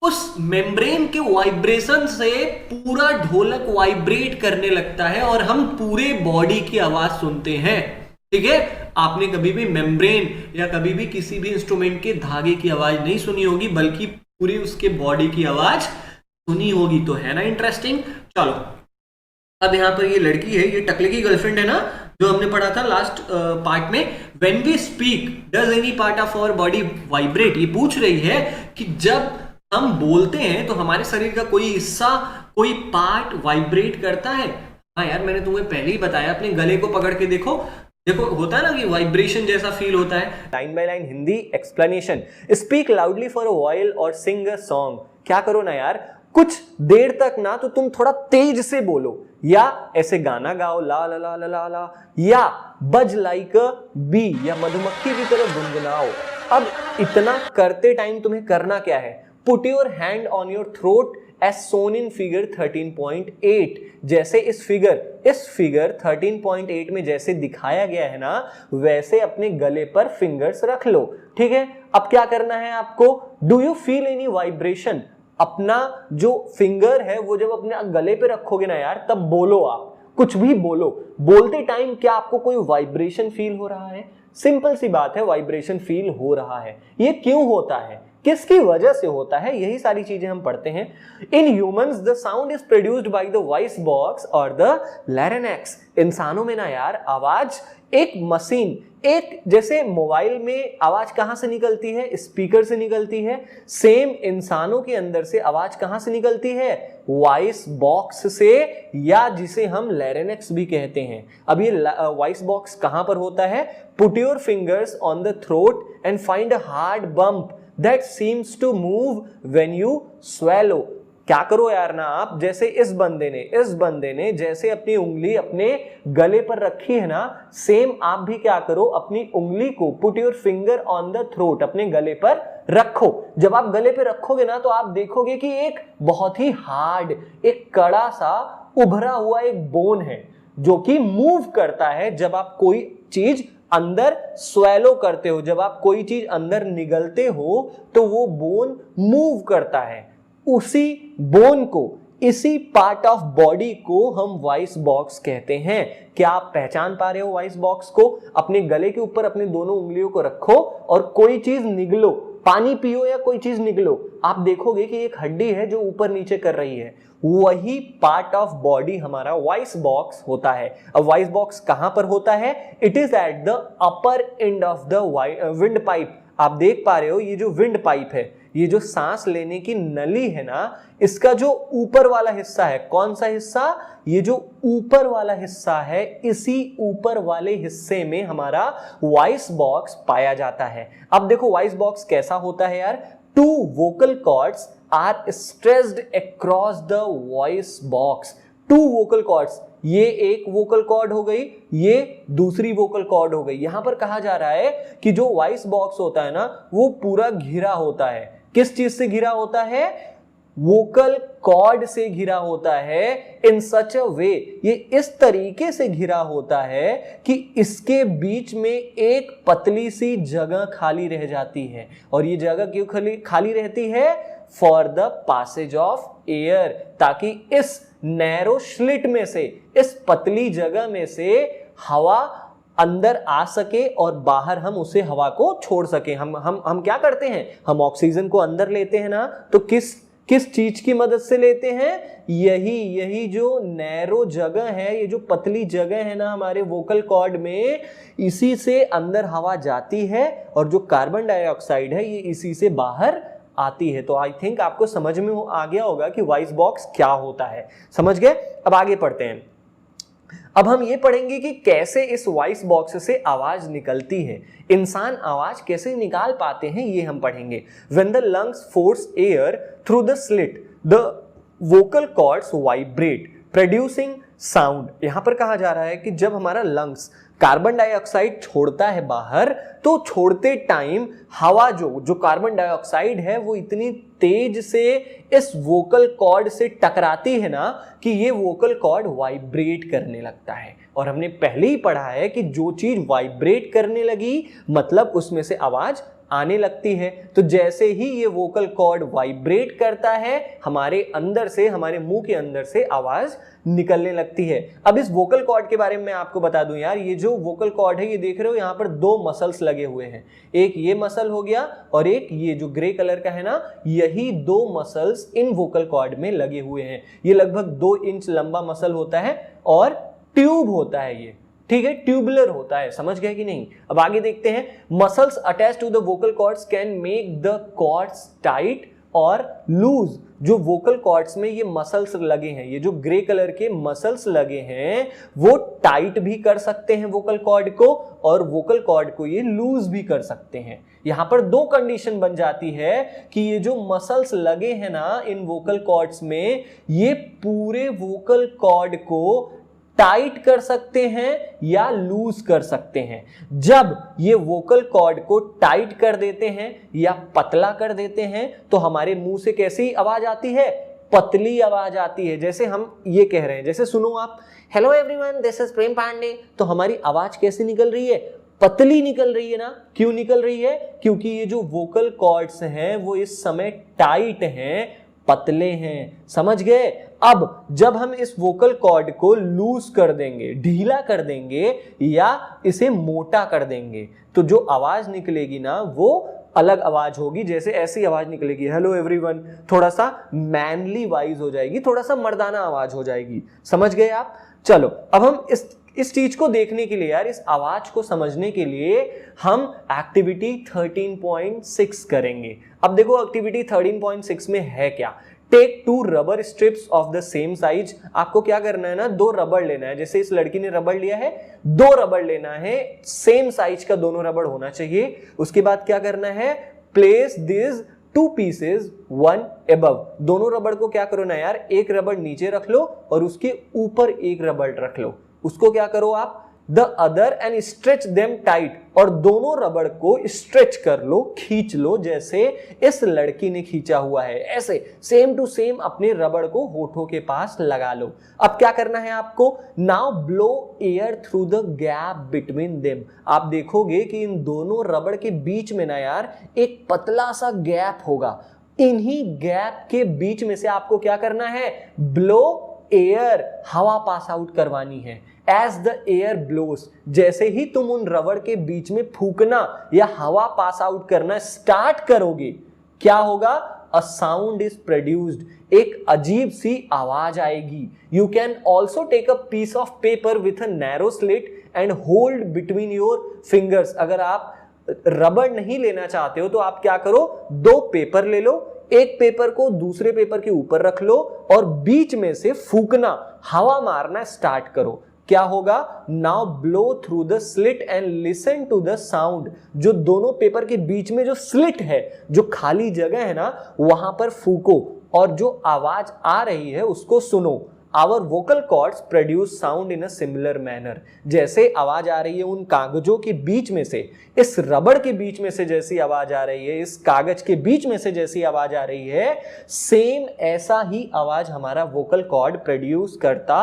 उस मेम्ब्रेन के वाइब्रेशन से पूरा ढोलक वाइब्रेट करने लगता है और हम पूरे बॉडी की आवाज सुनते हैं। ठीक है? आपने कभी भी मेम्ब्रेन या कभी भी किसी भी इंस्ट्रूमेंट के धागे की आवाज नहीं सुनी होगी, बल्कि पूरी उसके बॉडी की आवाज सुनी होगी। तो है ना इंटरेस्टिंग? चलो अब यहां पर ये लड़की है, ये टकले की गर्लफ्रेंड है ना, जो हमने पढ़ा था लास्ट पार्ट में। When we speak does any part of our body vibrate? ये पूछ रही है कि जब हम बोलते हैं तो हमारे शरीर का कोई हिस्सा, कोई पार्ट वाइब्रेट करता है? हाँ यार, मैंने तुम्हें पहले ही बताया, अपने गले को पकड़ के देखो, होता है ना कि वाइब्रेशन जैसा फील होता है। Line by line Hindi explanation. Speak loudly for a while और सिंग अ सॉन्ग। क्या करो ना यार, कुछ देर तक ना तो तुम थोड़ा तेज से बोलो, या ऐसे गाना गाओ, ला ला ला ला ला ला, या बज लाइक अ बी, या मधुमक्खी की तरह गुनगुनाओ। अब इतना करते टाइम तुम्हें करना क्या है? Put your hand on your throat as shown in figure 13.8। जैसे इस फिगर 13.8 में जैसे दिखाया गया है ना, वैसे अपने गले पर फिंगर्स रख लो। ठीक है? अब क्या करना है आपको? Do you feel any vibration? अपना जो फिंगर है वो जब अपने गले पे रखोगे ना यार, तब बोलो, आप कुछ भी बोलो। बोलते टाइम क्या आपको कोई वाइब्रेशन फील हो रहा है? सिंपल सी बात है, वाइब्रेशन फील हो रहा है। ये क्यों होता है, किसकी वजह से होता है, यही सारी चीजें हम पढ़ते हैं। In humans the sound is produced by the voice box और द लैरिंक्स। इंसानों में ना यार आवाज एक मशीन, एक जैसे मोबाइल में आवाज कहां से निकलती है? स्पीकर से निकलती है। सेम इंसानों के अंदर से आवाज कहां से निकलती है? वॉइस बॉक्स से, या जिसे हम लैरिंक्स भी कहते हैं। अब ये वॉइस बॉक्स कहां पर होता है? Put your fingers on the throat and find a hard bump that seems to move when you swallow। क्या करो यार ना आप, जैसे इस बंदे ने जैसे अपनी उंगली अपने गले पर रखी है ना, सेम आप भी क्या करो, अपनी उंगली को put your finger on the throat, अपने गले पर रखो। जब आप गले पे रखोगे ना तो आप देखोगे कि एक बहुत ही हार्ड, एक कड़ा सा उभरा हुआ एक बोन है जो कि मूव करता है। जब आप कोई चीज अंदर स्वेलो करते हो, जब आप कोई चीज अंदर निगलते हो, तो वो बोन मूव करता है। उसी बोन को, इसी पार्ट ऑफ बॉडी को हम वॉइस बॉक्स कहते हैं। क्या आप पहचान पा रहे हो वॉइस बॉक्स को? अपने गले के ऊपर अपने दोनों उंगलियों को रखो और कोई चीज निगलो, पानी पियो या कोई चीज निगलो, आप देखोगे कि एक हड्डी है जो ऊपर नीचे कर रही है। वही पार्ट ऑफ बॉडी हमारा वॉइस बॉक्स होता है। अब वॉइस बॉक्स कहां पर होता है? It is at the upper and of the wind pipe. आप देख पा रहे हो ये जो विंड पाइप है, ये जो सांस लेने की नली है ना, इसका जो ऊपर वाला हिस्सा है, कौन सा हिस्सा? ये जो ऊपर वाला हिस्सा है, इसी ऊपर वाले हिस्से में हमारा वॉइस बॉक्स पाया जाता है। अब देखो वॉइस बॉक्स कैसा होता है यार। Two vocal cords are stretched across the voice box. Two vocal cords, ये एक वोकल कॉर्ड हो गई, ये दूसरी वोकल कॉर्ड हो गई। यहां पर कहा जा रहा है कि जो वॉइस बॉक्स होता है ना, वो पूरा घिरा होता है। किस चीज से घिरा होता है? वोकल कॉर्ड से घिरा होता है। इन सच अ वे, ये इस तरीके से घिरा होता है कि इसके बीच में एक पतली सी जगह खाली रह जाती है। और ये जगह क्यों खाली रहती है? For the passage of air, ताकि इस नैरो स्लिट में से, इस पतली जगह में से हवा अंदर आ सके और बाहर हम उसे हवा को छोड़ सके। हम क्या करते हैं? हम ऑक्सीजन को अंदर लेते हैं ना, तो किस चीज की मदद से लेते हैं? यही जो नैरो जगह है, ये जो पतली जगह है ना हमारे वोकल कॉर्ड में, इसी से अंदर हवा जाती है और जो कार्बन डाइऑक्साइड है ये इसी से बाहर आती है। तो आई थिंक आपको समझ में आ गया होगा कि वॉइस बॉक्स क्या होता है। समझ गए? अब आगे पढ़ते हैं। अब हम ये पढ़ेंगे कि कैसे इस वॉइस बॉक्स से आवाज निकलती है, इंसान आवाज कैसे निकाल पाते हैं, ये हम पढ़ेंगे। When the lungs force air through the slit, the vocal cords vibrate, producing sound। यहां पर कहा जा रहा है कि जब हमारा लंग्स कार्बन डाइऑक्साइड छोड़ता है बाहर, तो छोड़ते टाइम हवा जो कार्बन डाइऑक्साइड है वो इतनी तेज से इस वोकल कॉर्ड से टकराती है ना कि ये वोकल कॉर्ड वाइब्रेट करने लगता है। और हमने पहले ही पढ़ा है कि जो चीज वाइब्रेट करने लगी मतलब उसमें से आवाज आने लगती है। तो जैसे ही ये वोकल कॉर्ड वाइब्रेट करता है, हमारे अंदर से, हमारे मुंह के अंदर से आवाज निकलने लगती है। अब इस वोकल कॉर्ड के बारे में मैं आपको बता दूं यार, ये जो वोकल कॉर्ड है ये देख रहे हो यहाँ पर दो मसल्स लगे हुए हैं, एक ये मसल हो गया और एक ये जो ग्रे कलर का है ना, यही दो मसल्स इन वोकल कॉर्ड में लगे हुए हैं। ये लगभग 2 इंच लंबा मसल होता है और ट्यूब होता है ये, ठीक है, ट्यूबुलर होता है। समझ गए कि नहीं? अब आगे देखते हैं। Muscles attach to the vocal cords can make the cords tight और लूज। जो वोकल कॉर्ड्स में ये मसल्स लगे हैं, ये जो ग्रे कलर के मसल्स लगे हैं, वो टाइट भी कर सकते हैं वोकल कॉर्ड को और वोकल कॉर्ड को ये लूज भी कर सकते हैं। यहां पर 2 कंडीशन बन जाती है कि ये जो मसल्स लगे हैं ना इन वोकल कॉर्ड्स में, ये पूरे वोकल कॉर्ड को टाइट कर सकते हैं या लूज कर सकते हैं। जब ये वोकल कॉर्ड को टाइट कर देते हैं या पतला कर देते हैं तो हमारे मुंह से कैसी आवाज आती है? पतली आवाज आती है। जैसे हम ये कह रहे हैं, जैसे सुनो आप, hello everyone this is Prem Pandey, तो हमारी आवाज कैसी निकल रही है? पतली निकल रही है ना। क्यों निकल रही है? क्योंकि ये जो वोकल कॉर्ड्स हैं वो इस समय टाइट हैं, पतले हैं। समझ गए? अब जब हम इस वोकल कॉर्ड को लूज कर देंगे, ढीला कर देंगे या इसे मोटा कर देंगे, तो जो आवाज निकलेगी ना वो अलग आवाज होगी। जैसे ऐसी आवाज निकलेगी, हेलो एवरीवन, थोड़ा सा मैनली वाइज हो जाएगी, थोड़ा सा मर्दाना आवाज हो जाएगी। समझ गए आप? चलो अब हम इस चीज को देखने के लिए यार, इस आवाज को समझने के लिए हम एक्टिविटी 13.6 करेंगे। अब देखो एक्टिविटी 13.6 में है क्या? Take 2 rubber strips of the same size. आपको क्या करना है ना, 2 रबड़ लेना है। जैसे इस लड़की ने रबड़ लिया है, 2 रबड़ लेना है, सेम साइज का दोनों रबड़ होना चाहिए। उसके बाद क्या करना है, प्लेस दिस 2 pieces 1 above। दोनों रबड़ को क्या करो ना यार, एक रबड़ नीचे रख लो और उसके ऊपर एक रबड़ रख लो। उसको क्या करो आप, the other and stretch them tight, और दोनों रबड़ को स्ट्रेच कर लो, खींच लो, जैसे इस लड़की ने खींचा हुआ है। ऐसे सेम टू सेम अपने रबड़ को होठों के पास लगा लो। अब क्या करना है आपको, now blow air through the gap between them. आप देखोगे कि इन दोनों रबड़ के बीच में ना यार एक पतला सा गैप होगा। इन्हीं गैप के बीच में से आपको क्या करना है, ब्लो एयर, हवा पास आउट करवानी है। एज द एयर ब्लोस, जैसे ही तुम उन रबड़ के बीच में फूकना या हवा पास आउट करना स्टार्ट करोगे, क्या होगा, अ साउंड इज प्रोड्यूस्ड, एक अजीब सी आवाज आएगी। You can also take a piece of paper with a narrow slit and hold between your fingers. अगर आप रबड़ नहीं लेना चाहते हो तो आप क्या करो, 2 पेपर ले लो, एक पेपर को दूसरे पेपर के ऊपर रख लो और बीच में से फूकना, हवा मारना स्टार्ट करो। क्या होगा, now blow through the slit and listen to the sound. जो दोनों पेपर के बीच में जो स्लिट है, जो खाली जगह है ना, वहां पर फूको और जो आवाज आ रही है उसको सुनो। Our vocal cords produce sound in a similar manner. जैसे आवाज आ रही है उन कागजों के बीच में से, इस रबड़ के बीच में से जैसी आवाज आ रही है, इस कागज के बीच में से जैसी आवाज आ रही है, सेम ऐसा ही आवाज हमारा वोकल कॉर्ड प्रोड्यूस करता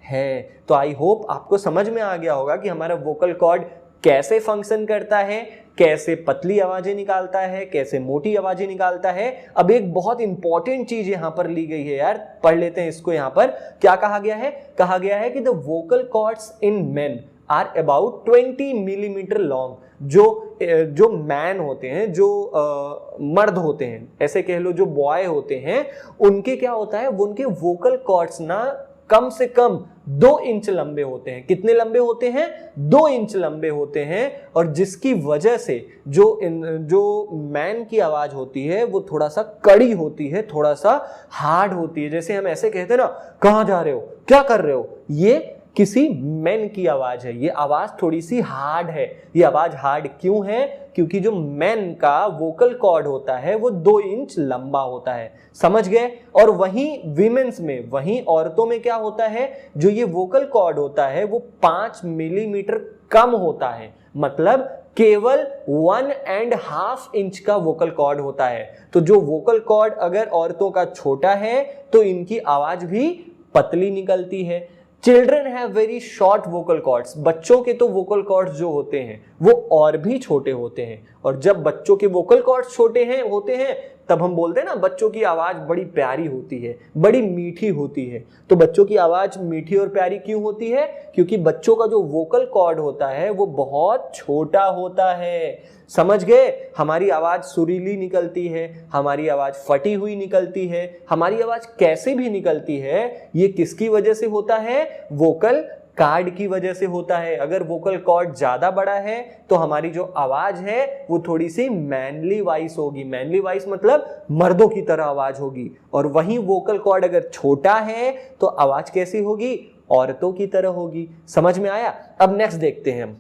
है। तो आई होप आपको समझ में आ गया होगा कि हमारा वोकल कॉर्ड कैसे फंक्शन करता है, कैसे पतली आवाजें निकालता है, कैसे मोटी आवाजें निकालता है। अब एक बहुत इंपॉर्टेंट चीज यहां पर ली गई है यार, पढ़ लेते हैं इसको। यहां पर क्या कहा गया है, कहा गया है कि the vocal cords in men are about 20 millimetre long. जो मैन होते हैं, जो मर्द होते हैं, ऐसे कह लो जो बॉय होते हैं, उनके क्या होता है, उनके वोकल कॉर्ड्स ना कम से कम 2 इंच लंबे होते हैं। कितने लंबे होते हैं? 2 इंच लंबे होते हैं। और जिसकी वजह से जो मैन की आवाज होती है वो थोड़ा सा कड़ी होती है, थोड़ा सा हार्ड होती है। जैसे हम ऐसे कहते हैं ना, कहाँ जा रहे हो, क्या कर रहे हो, ये किसी मैन की आवाज है। ये आवाज थोड़ी सी हार्ड है। ये आवाज हार्ड क्यों है? क्योंकि जो मैन का वोकल कॉर्ड होता है वो 2 इंच लंबा होता है। समझ गए? और वहीं विमेंस में, वहीं औरतों में क्या होता है, जो ये वोकल कॉर्ड होता है वो 5 मिलीमीटर कम होता है। मतलब केवल 1.5 इंच का वोकल कॉर्ड होता है। तो जो वोकल कॉर्ड अगर औरतों का छोटा है तो इनकी आवाज भी पतली निकलती है। Children have very short vocal cords. बच्चों के तो वोकल कॉर्ड्स जो होते हैं वो और भी छोटे होते हैं। और जब बच्चों के वोकल कॉर्ड्स छोटे होते हैं तब हम बोलते हैं ना, बच्चों की आवाज बड़ी प्यारी होती है, बड़ी मीठी होती है। तो बच्चों की आवाज मीठी और प्यारी क्यों होती है? क्योंकि बच्चों का जो वोकल कॉर्ड होता है वो बहुत छोटा होता है। समझ गए? हमारी आवाज सुरीली निकलती है, हमारी आवाज फटी हुई निकलती है, हमारी आवाज कैसे भी निकलती है, ये किसकी वजह से होता है? वोकल कॉर्ड की वजह से होता है। अगर वोकल कॉर्ड ज्यादा बड़ा है तो हमारी जो आवाज है वो थोड़ी सी मैनली वॉइस होगी। मैनली वॉइस मतलब मर्दों की तरह आवाज होगी। और वहीं वोकल कॉर्ड अगर छोटा है तो आवाज कैसी होगी? औरतों की तरह होगी। समझ में आया? अब नेक्स्ट देखते हैं हम।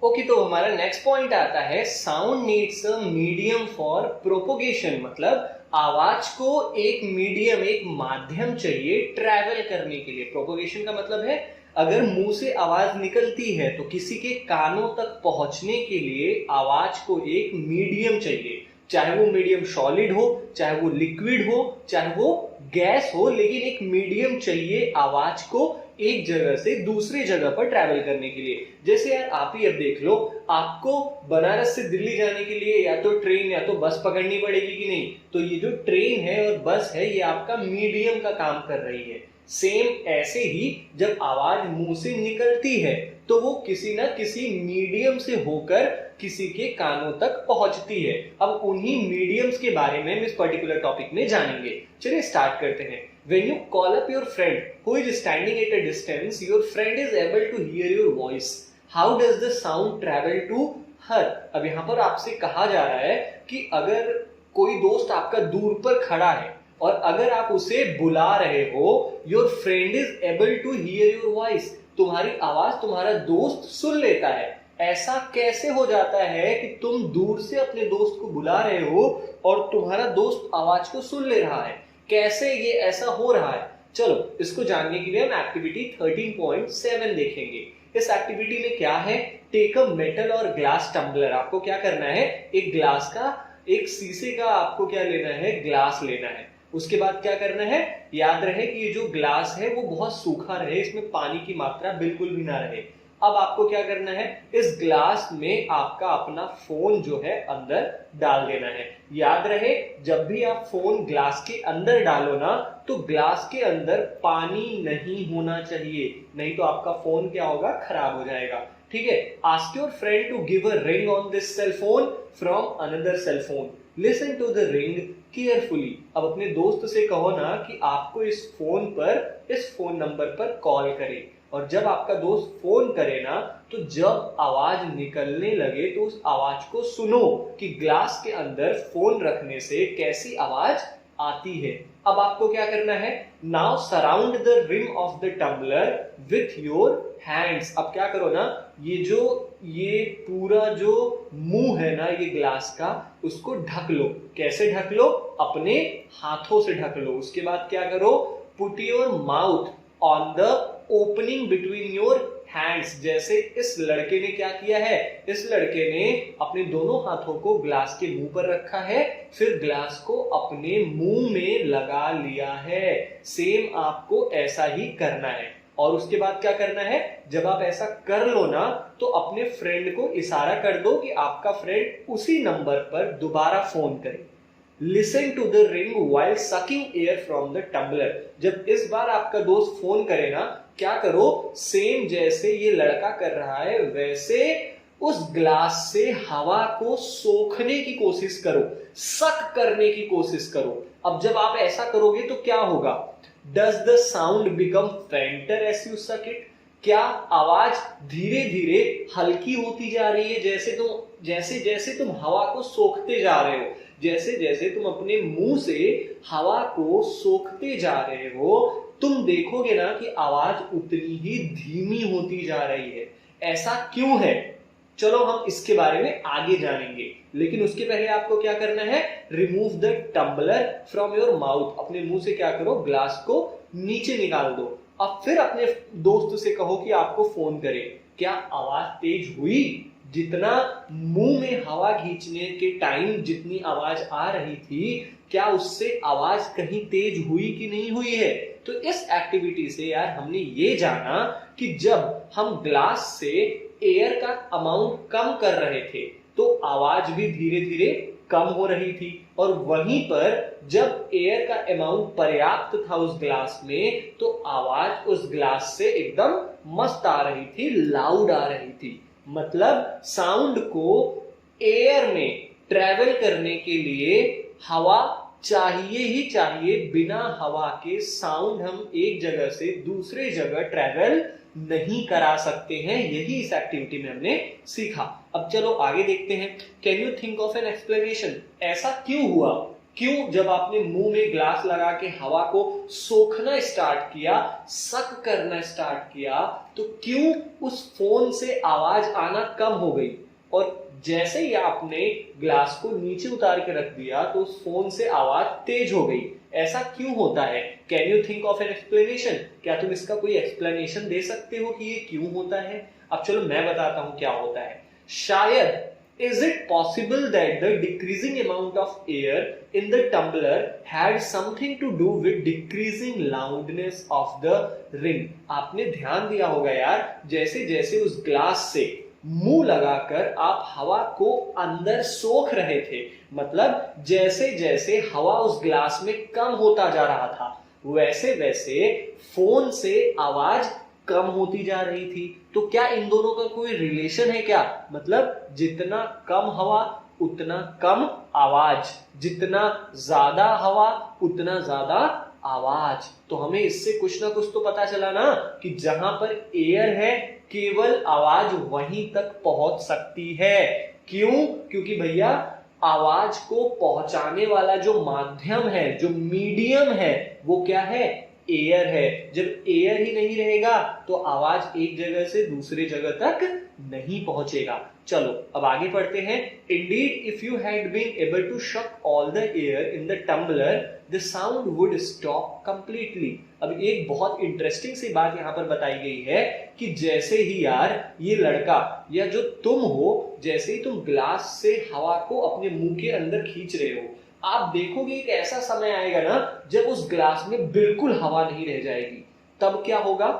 ओके, तो हमारा नेक्स्ट पॉइंट आता है, sound needs a medium for propagation. मतलब आवाज को एक मीडियम, एक माध्यम चाहिए ट्रैवल करने के लिए। प्रोपोगेशन का मतलब है अगर मुंह से आवाज निकलती है तो किसी के कानों तक पहुंचने के लिए आवाज को एक मीडियम चाहिए। चाहे वो मीडियम सॉलिड हो, चाहे वो लिक्विड हो, चाहे वो गैस हो, लेकिन एक मीडियम चाहिए आवाज को एक जगह से दूसरी जगह पर ट्रैवल करने के लिए। जैसे यार आप ही अब देख लो, आपको बनारस से दिल्ली जाने के लिए या तो ट्रेन या तो बस पकड़नी पड़ेगी कि नहीं? तो ये जो ट्रेन है और बस है ये आपका मीडियम का काम कर रही है। सेम ऐसे ही जब आवाज मुंह से निकलती है तो वो किसी ना किसी मीडियम से होकर किसी के कानों तक पहुंचती है। अब उन्हीं मीडियम्स के बारे में हम इस पर्टिकुलर टॉपिक में जानेंगे। चलिए स्टार्ट करते हैं। When you call up your friend who is standing at a distance, your friend is able to hear your voice. How does the sound travel to her? अब यहाँ पर आपसे कहा जा रहा है कि अगर कोई दोस्त आपका दूर पर खड़ा है और अगर आप उसे बुला रहे हो, your friend is able to hear your voice. तुम्हारी आवाज तुम्हारा दोस्त सुन लेता है। ऐसा कैसे हो जाता है कि तुम दूर से अपने दोस्त को बुला रहे हो और तुम्हारा दोस्त आवाज को सुन ले रहा है? कैसे ये ऐसा हो रहा है? चलो इसको जानने के लिए हम एक्टिविटी 13.7 देखेंगे। इस एक्टिविटी में क्या है? टेक अ मेटल और ग्लास टम्बलर। आपको क्या करना है? एक ग्लास का, एक शीशे का आपको क्या लेना है? ग्लास लेना है। उसके बाद क्या करना है? याद रहे कि ये जो ग्लास है वो बहुत सूखा रहे, इसमें पानी की मात्रा बिल्कुल भी ना रहे। अब आपको क्या करना है? इस ग्लास में आपका अपना फोन जो है अंदर डाल देना है। याद रहे जब भी आप फोन ग्लास के अंदर डालो ना तो ग्लास के अंदर पानी नहीं होना चाहिए, नहीं तो आपका फोन क्या होगा? खराब हो जाएगा। ठीक है? Ask your friend to give a ring on this cell phone from another cell phone. Listen to the ring carefully. अब अपने दोस्त से कहो ना कि आपको इस फोन पर, इस फोन नंबर पर कॉल करे। और जब आपका दोस्त फोन करे ना तो जब आवाज निकलने लगे तो उस आवाज को सुनो कि ग्लास के अंदर फोन रखने से कैसी आवाज आती है। अब आपको क्या करना है? Now surround the rim of the tumbler with your hands. अब क्या करो ना, ये पूरा जो मुंह है ना ये ग्लास का, उसको ढक लो। कैसे ढक लो? अपने हाथों से ढक लो। उसके बाद क्या करो? Put your mouth on the opening between your hands. जैसे इस लड़के ने क्या किया है? इस लड़के ने अपने दोनों हाथों को ग्लास के मुंह पर रखा है, फिर ग्लास को अपने मुंह में लगा लिया है। सेम आपको ऐसा ही करना है। और उसके बाद क्या करना है? जब आप ऐसा कर लो ना तो अपने फ्रेंड को इशारा कर दो कि आपका फ्रेंड उसी नंबर पर दोबारा फोन करे। Listen to the ring while sucking air from the tumbler. जब इस बार आपका दोस्त फोन करे ना क्या करो, सेम जैसे ये लड़का कर रहा है वैसे उस ग्लास से हवा को सोखने की कोशिश करो, सक करने की कोशिश करो। अब जब आप ऐसा करोगे तो क्या होगा, does the sound become fainter as you suck it? क्या आवाज धीरे धीरे हल्की होती जा रही है जैसे जैसे तुम हवा को सोखते जा रहे हो, जैसे जैसे तुम अपने मुंह से हवा को सोखते जा रहे हो, तुम देखोगे ना कि आवाज उतनी ही धीमी होती जा रही है। ऐसा क्यों है, चलो हम इसके बारे में आगे जानेंगे, लेकिन उसके पहले आपको क्या करना है, remove the tumbler from your mouth. अपने मुंह से क्या करो, ग्लास को नीचे निकाल दो। अब फिर अपने दोस्त से कहो कि आपको फोन करे। क्या आवाज तेज हुई? जितना मुंह में हवा खींचने के टाइम जितनी आवाज आ रही थी, क्या उससे आवाज कहीं तेज हुई कि नहीं हुई है? तो इस एक्टिविटी से यार हमने ये जाना कि जब हम ग्लास से एयर का अमाउंट कम कर रहे थे तो आवाज भी धीरे धीरे कम हो रही थी, और वहीं पर जब एयर का अमाउंट पर्याप्त था उस ग्लास में तो आवाज उस ग्लास से एकदम मस्त आ रही थी, लाउड आ रही थी। मतलब साउंड को एयर में ट्रेवल करने के लिए हवा चाहिए ही चाहिए। बिना हवा के साउंड हम एक जगह से दूसरे जगह ट्रेवल नहीं करा सकते हैं। यही इस एक्टिविटी में हमने सीखा। अब चलो आगे देखते हैं। Can you think of an explanation? ऐसा क्यों हुआ? क्यों जब आपने मुंह में ग्लास लगा के हवा को सोखना स्टार्ट किया, सक करना स्टार्ट किया, तो क्यों उस फोन से आवाज आना कम हो गई? और जैसे ही आपने ग्लास को नीचे उतार के रख दिया तो उस फोन से आवाज तेज हो गई। ऐसा क्यों होता है? Can you think of an explanation? क्या तुम इसका कोई एक्सप्लेनेशन दे सकते हो कि ये क्यों होता है? अब चलो मैं बताता हूं क्या होता है। शायद is it possible that the decreasing amount of air in the tumbler had something to do with decreasing loudness of the ring? आपने ध्यान दिया होगा यार, जैसे जैसे उस ग्लास से मुंह लगाकर आप हवा को अंदर सोख रहे थे, मतलब जैसे जैसे हवा उस ग्लास में कम होता जा रहा था वैसे वैसे फोन से आवाज कम होती जा रही थी। तो क्या इन दोनों का कोई रिलेशन है क्या? मतलब जितना कम हवा उतना कम आवाज, जितना ज्यादा हवा उतना ज्यादा आवाज। तो हमें इससे कुछ ना कुछ तो पता चला ना कि जहां पर एयर है केवल आवाज वहीं तक पहुंच सकती है। क्यों? क्योंकि भैया आवाज को पहुंचाने वाला जो माध्यम है, जो मीडियम है, वो क्या है? एयर है। जब एयर ही नहीं रहेगा तो आवाज एक जगह से दूसरी जगह तक नहीं पहुंचेगा। चलो अब आगे पढ़ते हैं। Indeed, if you had been able to suck all the air in the tumbler, the sound would stop completely. अब एक बहुत इंटरेस्टिंग सी बात यहाँ पर बताई गई है कि जैसे ही यार ये लड़का या जो तुम हो, जैसे ही तुम ग्लास से हवा को अपने मुंह के अंदर खींच रहे हो, आप देखोगे एक ऐसा समय आएगा ना जब उस ग्लास में बिल्कुल हवा नहीं रह जाएगी। तब क्या होगा?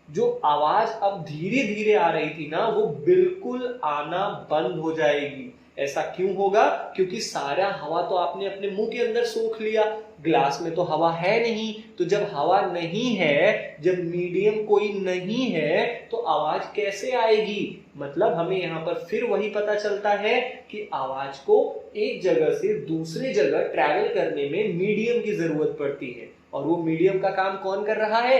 जो आवाज अब धीरे धीरे आ रही थी ना वो बिल्कुल आना बंद हो जाएगी। ऐसा क्यों होगा? क्योंकि सारा हवा तो आपने अपने मुंह के अंदर सोख लिया, ग्लास में तो हवा है नहीं। तो जब हवा नहीं है, जब मीडियम कोई नहीं है, तो आवाज कैसे आएगी? मतलब हमें यहाँ पर फिर वही पता चलता है कि आवाज को एक जगह से दूसरी जगह ट्रैवल करने में मीडियम की जरूरत पड़ती है, और वो मीडियम का काम कौन कर रहा है?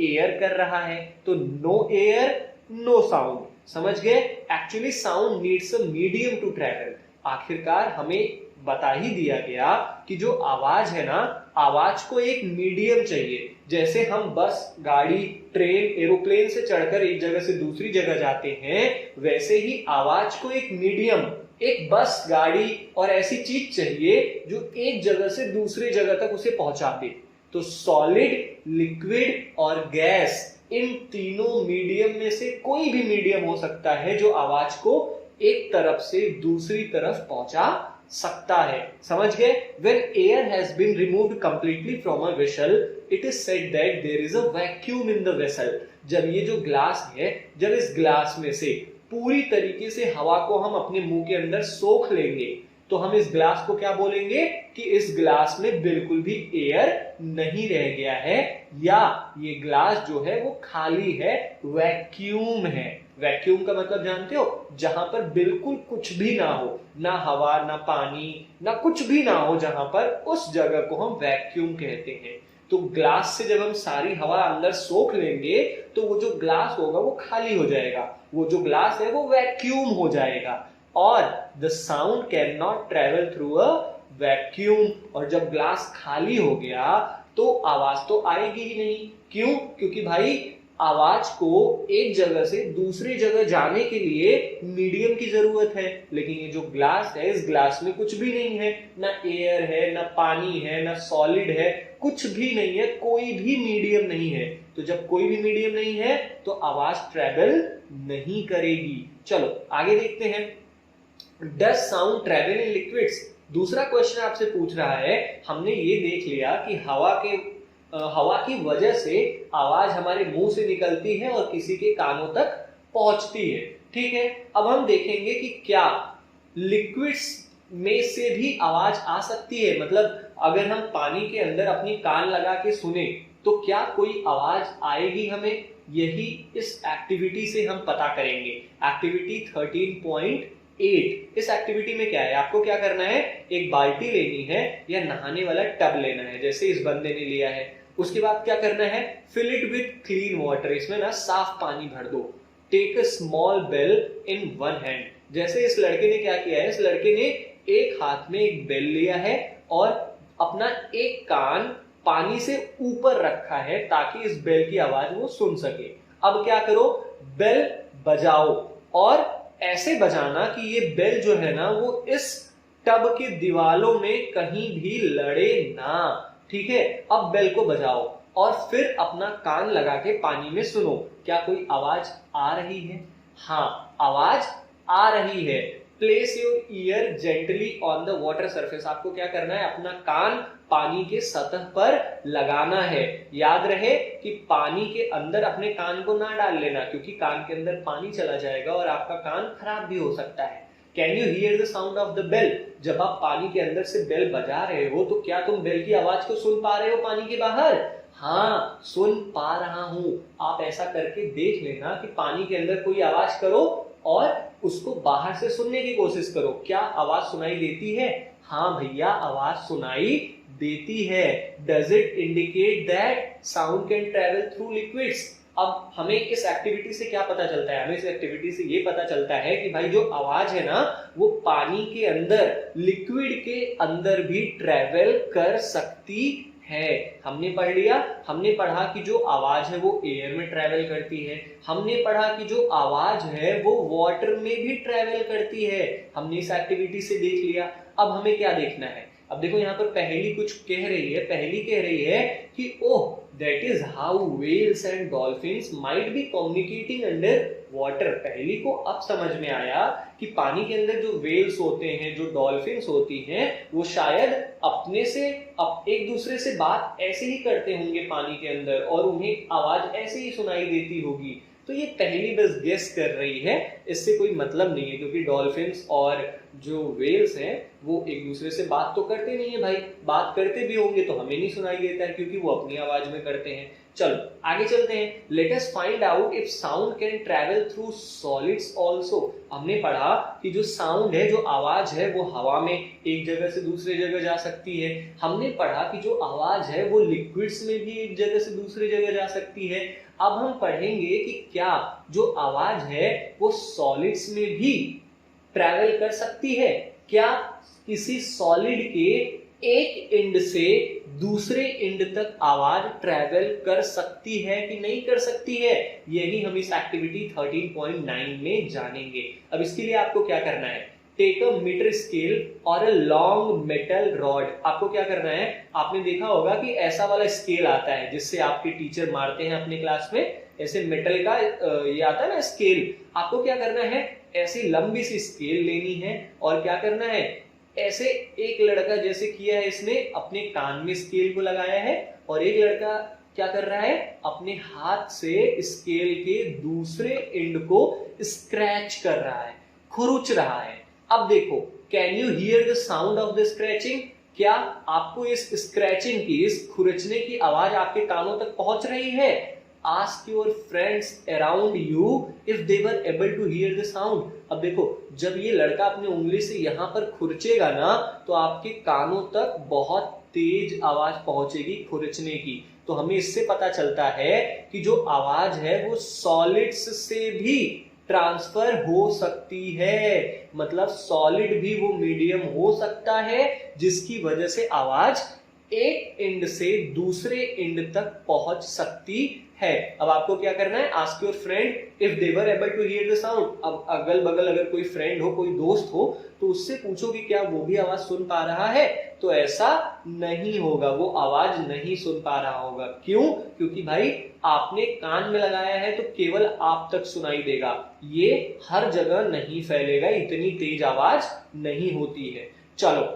एयर कर रहा है। तो नो एयर नो साउंड। समझ गए? Actually sound needs a medium to travel. आखिरकार हमें बता ही दिया गया कि जो आवाज है ना, आवाज को एक मीडियम चाहिए। जैसे हम बस, गाड़ी, ट्रेन, एरोप्लेन से चढ़कर एक जगह से दूसरी जगह जाते हैं, वैसे ही आवाज को एक मीडियम, एक बस, गाड़ी और ऐसी चीज चाहिए जो एक जगह से दूसरी जगह तक उसे पहुंचा दे। तो सॉलिड, लिक्विड और गैस, इन तीनों मीडियम में से कोई भी मीडियम हो सकता है जो आवाज को एक तरफ से दूसरी तरफ पहुंचा सकता है। समझ गए? When air has been removed completely from a vessel, it is said that there is a vacuum in the vessel. जब ये जो ग्लास है, जब इस ग्लास में से पूरी तरीके से हवा को हम अपने मुंह के अंदर सोख लेंगे, तो हम इस ग्लास को क्या बोलेंगे कि इस ग्लास में बिल्कुल भी एयर नहीं रह गया है, या ये ग्लास जो है वो खाली है, वैक्यूम है। वैक्यूम का मतलब जानते हो, जहां पर बिल्कुल कुछ भी ना हो, ना हवा ना पानी ना कुछ भी ना हो, जहां पर उस जगह को हम वैक्यूम कहते हैं। तो ग्लास से जब हम सारी हवा अंदर सोख लेंगे तो वो जो ग्लास होगा वो खाली हो जाएगा, वो जो ग्लास है वो वैक्यूम हो जाएगा। और the sound can not travel through a vacuum, और जब ग्लास खाली हो गया तो आवाज तो आएगी ही नहीं। क्यों? क्योंकि भाई आवाज को एक जगह से दूसरी जगह जाने के लिए मीडियम की जरूरत है, लेकिन ये जो ग्लास है इस ग्लास में कुछ भी नहीं है, ना एयर है ना पानी है ना सॉलिड है, कुछ भी नहीं है, कोई भी मीडियम नहीं है। तो जब कोई भी मीडियम नहीं है तो आवाज ट्रेवल नहीं करेगी। चलो आगे देखते हैं, does sound travel in liquids? दूसरा क्वेश्चन आपसे पूछ रहा है, हमने ये देख लिया कि हवा की वजह से आवाज हमारे मुंह से निकलती है और किसी के कानों तक पहुंचती है, ठीक है। अब हम देखेंगे कि क्या लिक्विड्स में से भी आवाज आ सकती है, मतलब अगर हम पानी के अंदर अपनी कान लगा के सुने तो क्या कोई आवाज आएगी हमें? यही इस एक्टिविटी से हम पता करेंगे। एक्टिविटी 13.8। इस एक्टिविटी में क्या है, आपको क्या करना है, एक बाल्टी लेनी है या नहाने वाला टब लेना है, जैसे इस बंदे ने लिया है। उसके बाद क्या करना है, fill it with clean water, इसमें ना साफ पानी भर दो। Take a small bell in one hand, जैसे इस लड़के ने क्या किया है, इस लड़के ने एक हाथ में एक बेल लिया है और अपना एक कान पानी से ऊपर रखा है ताकि इस बेल की आवाज वो सुन सके। अब क्या करो, बेल बजाओ और ऐसे बजाना कि ये बेल जो है ना वो इस टब की दीवालों में कहीं भी लड़े ना, ठीक है। अब बेल को बजाओ और फिर अपना कान लगा के पानी में सुनो, क्या कोई आवाज आ रही है? हाँ, आवाज आ रही है। Place your year gently on the water surface, आपको क्या करना है, अपना कान पानी के सतह पर लगाना है। याद रहे कि पानी के अंदर अपने कान को ना डाल लेना, क्योंकि कान के अंदर पानी चला जाएगा और आपका कान खराब भी हो सकता है। Can you hear the sound of the bell? जब आप पानी के अंदर से बेल बजा रहे हो तो क्या तुम बेल की आवाज को सुन पा रहे हो पानी के बाहर? हाँ, सुन पा रहा हूं। आप ऐसा करके देख लेना कि पानी के अंदर कोई आवाज करो और उसको बाहर से सुनने की कोशिश करो। क्या आवाज सुनाई देती है? हाँ भैया, आवाज सुनाई देती है। Does it indicate that sound can travel through liquids? अब हमें इस एक्टिविटी से क्या पता चलता है, हमें इस एक्टिविटी से ये पता चलता है कि भाई जो आवाज है ना वो पानी के अंदर, लिक्विड के अंदर भी ट्रेवल कर सकती है। हमने पढ़ लिया, हमने पढ़ा कि जो आवाज है वो एयर में ट्रेवल करती है, हमने पढ़ा कि जो आवाज है वो वाटर में भी ट्रेवल करती है, हमने इस एक्टिविटी से देख लिया। अब हमें क्या देखना है, अब देखो यहाँ पर पहेली कुछ कह रही है, पहेली कह रही है कि oh that is how whales and dolphins might be communicating under water. पहेली को अब समझ में आया कि पानी के अंदर जो व्हेल्स होते हैं, जो डॉल्फिन्स होती हैं, वो शायद अपने से एक दूसरे से बात ऐसे ही करते होंगे पानी के अंदर और उन्हें आवाज ऐसे ही सुनाई देती होगी। तो ये पहली बस गेस कर रही है, इससे कोई मतलब नहीं है, क्योंकि डॉल्फिन्स और जो वेल्स हैं वो एक दूसरे से बात तो करते नहीं है भाई, बात करते भी होंगे तो हमें नहीं सुनाई देता है क्योंकि वो अपनी आवाज में करते हैं। चलो आगे चलते हैं, let us find out if sound can travel through solids also. हमने पढ़ा कि जो साउंड है, जो आवाज है, वो हवा में एक जगह से दूसरी जगह जा सकती है। हमने पढ़ा कि जो आवाज है वो लिक्विड्स में भी एक जगह से दूसरी जगह जा सकती है। अब हम पढ़ेंगे कि क्या जो आवाज है वो सॉलिड्स में भी ट्रैवल कर सकती है। क्या किसी सॉलिड के एक एंड से दूसरे एंड तक आवाज ट्रैवल कर सकती है कि नहीं कर सकती है, यही हम इस एक्टिविटी 13.9 में जानेंगे। अब इसके लिए आपको क्या करना है, टेक अ मीटर स्केल और अ लॉन्ग मेटल रॉड। आपको क्या करना है, आपने देखा होगा कि ऐसा वाला स्केल आता है जिससे आपके टीचर मारते हैं अपने क्लास में, ऐसे मेटल का ये आता है ना स्केल। आपको क्या करना है, ऐसी लंबी सी स्केल लेनी है और क्या करना है, ऐसे एक लड़का जैसे किया है इसने अपने कान में स्केल को लगाया है और एक लड़का क्या कर रहा है, अपने हाथ से स्केल के दूसरे एंड को स्क्रैच कर रहा है, खुरुच रहा है। अब देखो can you hear the sound of the scratching? क्या आपको इस स्क्रैचिंग की, इस खुरचने की आवाज आपके कानों तक पहुंच रही है? Ask your friends around you if they were able to hear the sound. अब देखो, जब ये लड़का अपनी उंगली से यहाँ पर खुरचेगा ना, तो आपके कानों तक बहुत तेज आवाज पहुंचेगी खुरचने की। तो हमें इससे पता चलता है कि जो आवाज है वो सॉलिड्स से भी ट्रांसफर हो सकती है, मतलब सॉलिड भी वो मीडियम हो सकता है जिसकी वजह से आवाज एक एंड से दूसरे एंड तक पहुंच सकती है। अब आपको क्या करना है? Ask your friend if they were able to hear the sound. अब अगल बगल अगर कोई फ्रेंड हो, कोई दोस्त हो, तो उससे पूछो कि क्या वो भी आवाज सुन पा रहा है? तो ऐसा नहीं होगा, वो आवाज नहीं सुन पा रहा होगा। क्यों? क्योंकि भाई आपने कान में लगाया है तो केवल आप तक सुनाई देगा, ये हर जगह नहीं फैलेगा, इतनी तेज आवाज नहीं होती है। चलो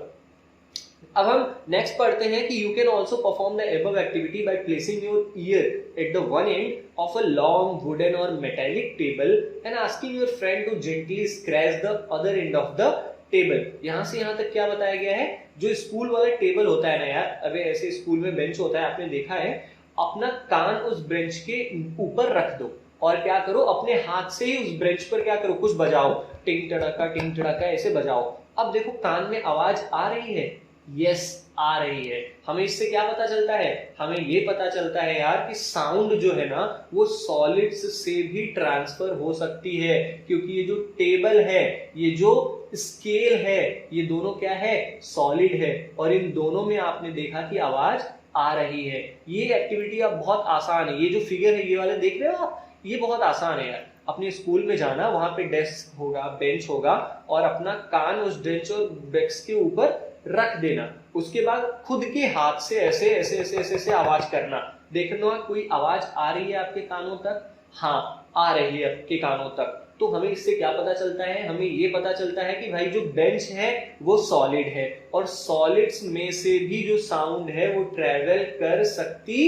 अब हम नेक्स्ट पढ़ते हैं कि you can also perform the above activity by placing your ear at the one end of a long wooden or metallic table and asking your friend to gently scratch the other end of the table. यहां से यहां तक क्या बताया गया है? जो school वाला टेबल होता है ना यार, अबे ऐसे स्कूल में बेंच होता है, आपने देखा है, अपना कान उस बेंच के ऊपर रख दो और क्या करो, अपने हाथ से ही उस बेंच पर क्या करो, कुछ बजाओ, टिंग टड़ाका ऐसे बजाओ। अब देखो कान में आवाज आ रही है, यस आ रही है। हमें इससे क्या पता चलता है? हमें ये पता चलता है यार कि साउंड जो है ना वो सॉलिड्स से भी ट्रांसफर हो सकती है, क्योंकि ये जो टेबल है, ये जो स्केल है, ये दोनों क्या है? सॉलिड है, और इन दोनों में आपने देखा कि आवाज आ रही है। ये एक्टिविटी अब बहुत आसान है। ये जो फिगर है, ये वाले देख रहे हो आप, ये बहुत आसान है यार। अपने स्कूल में जाना, वहां पे डेस्क होगा, बेंच होगा, और अपना कान उस बेंच और डेस्क के ऊपर रख देना। उसके बाद खुद के हाथ से ऐसे ऐसे ऐसे ऐसे ऐसे आवाज करना, देखना कोई आवाज आ रही है आपके कानों तक? हाँ आ रही है आपके कानों तक। तो हमें इससे क्या पता चलता है? हमें ये पता चलता है कि भाई जो बेंच है वो सॉलिड है, और सॉलिड्स में से भी जो साउंड है वो ट्रेवल कर सकती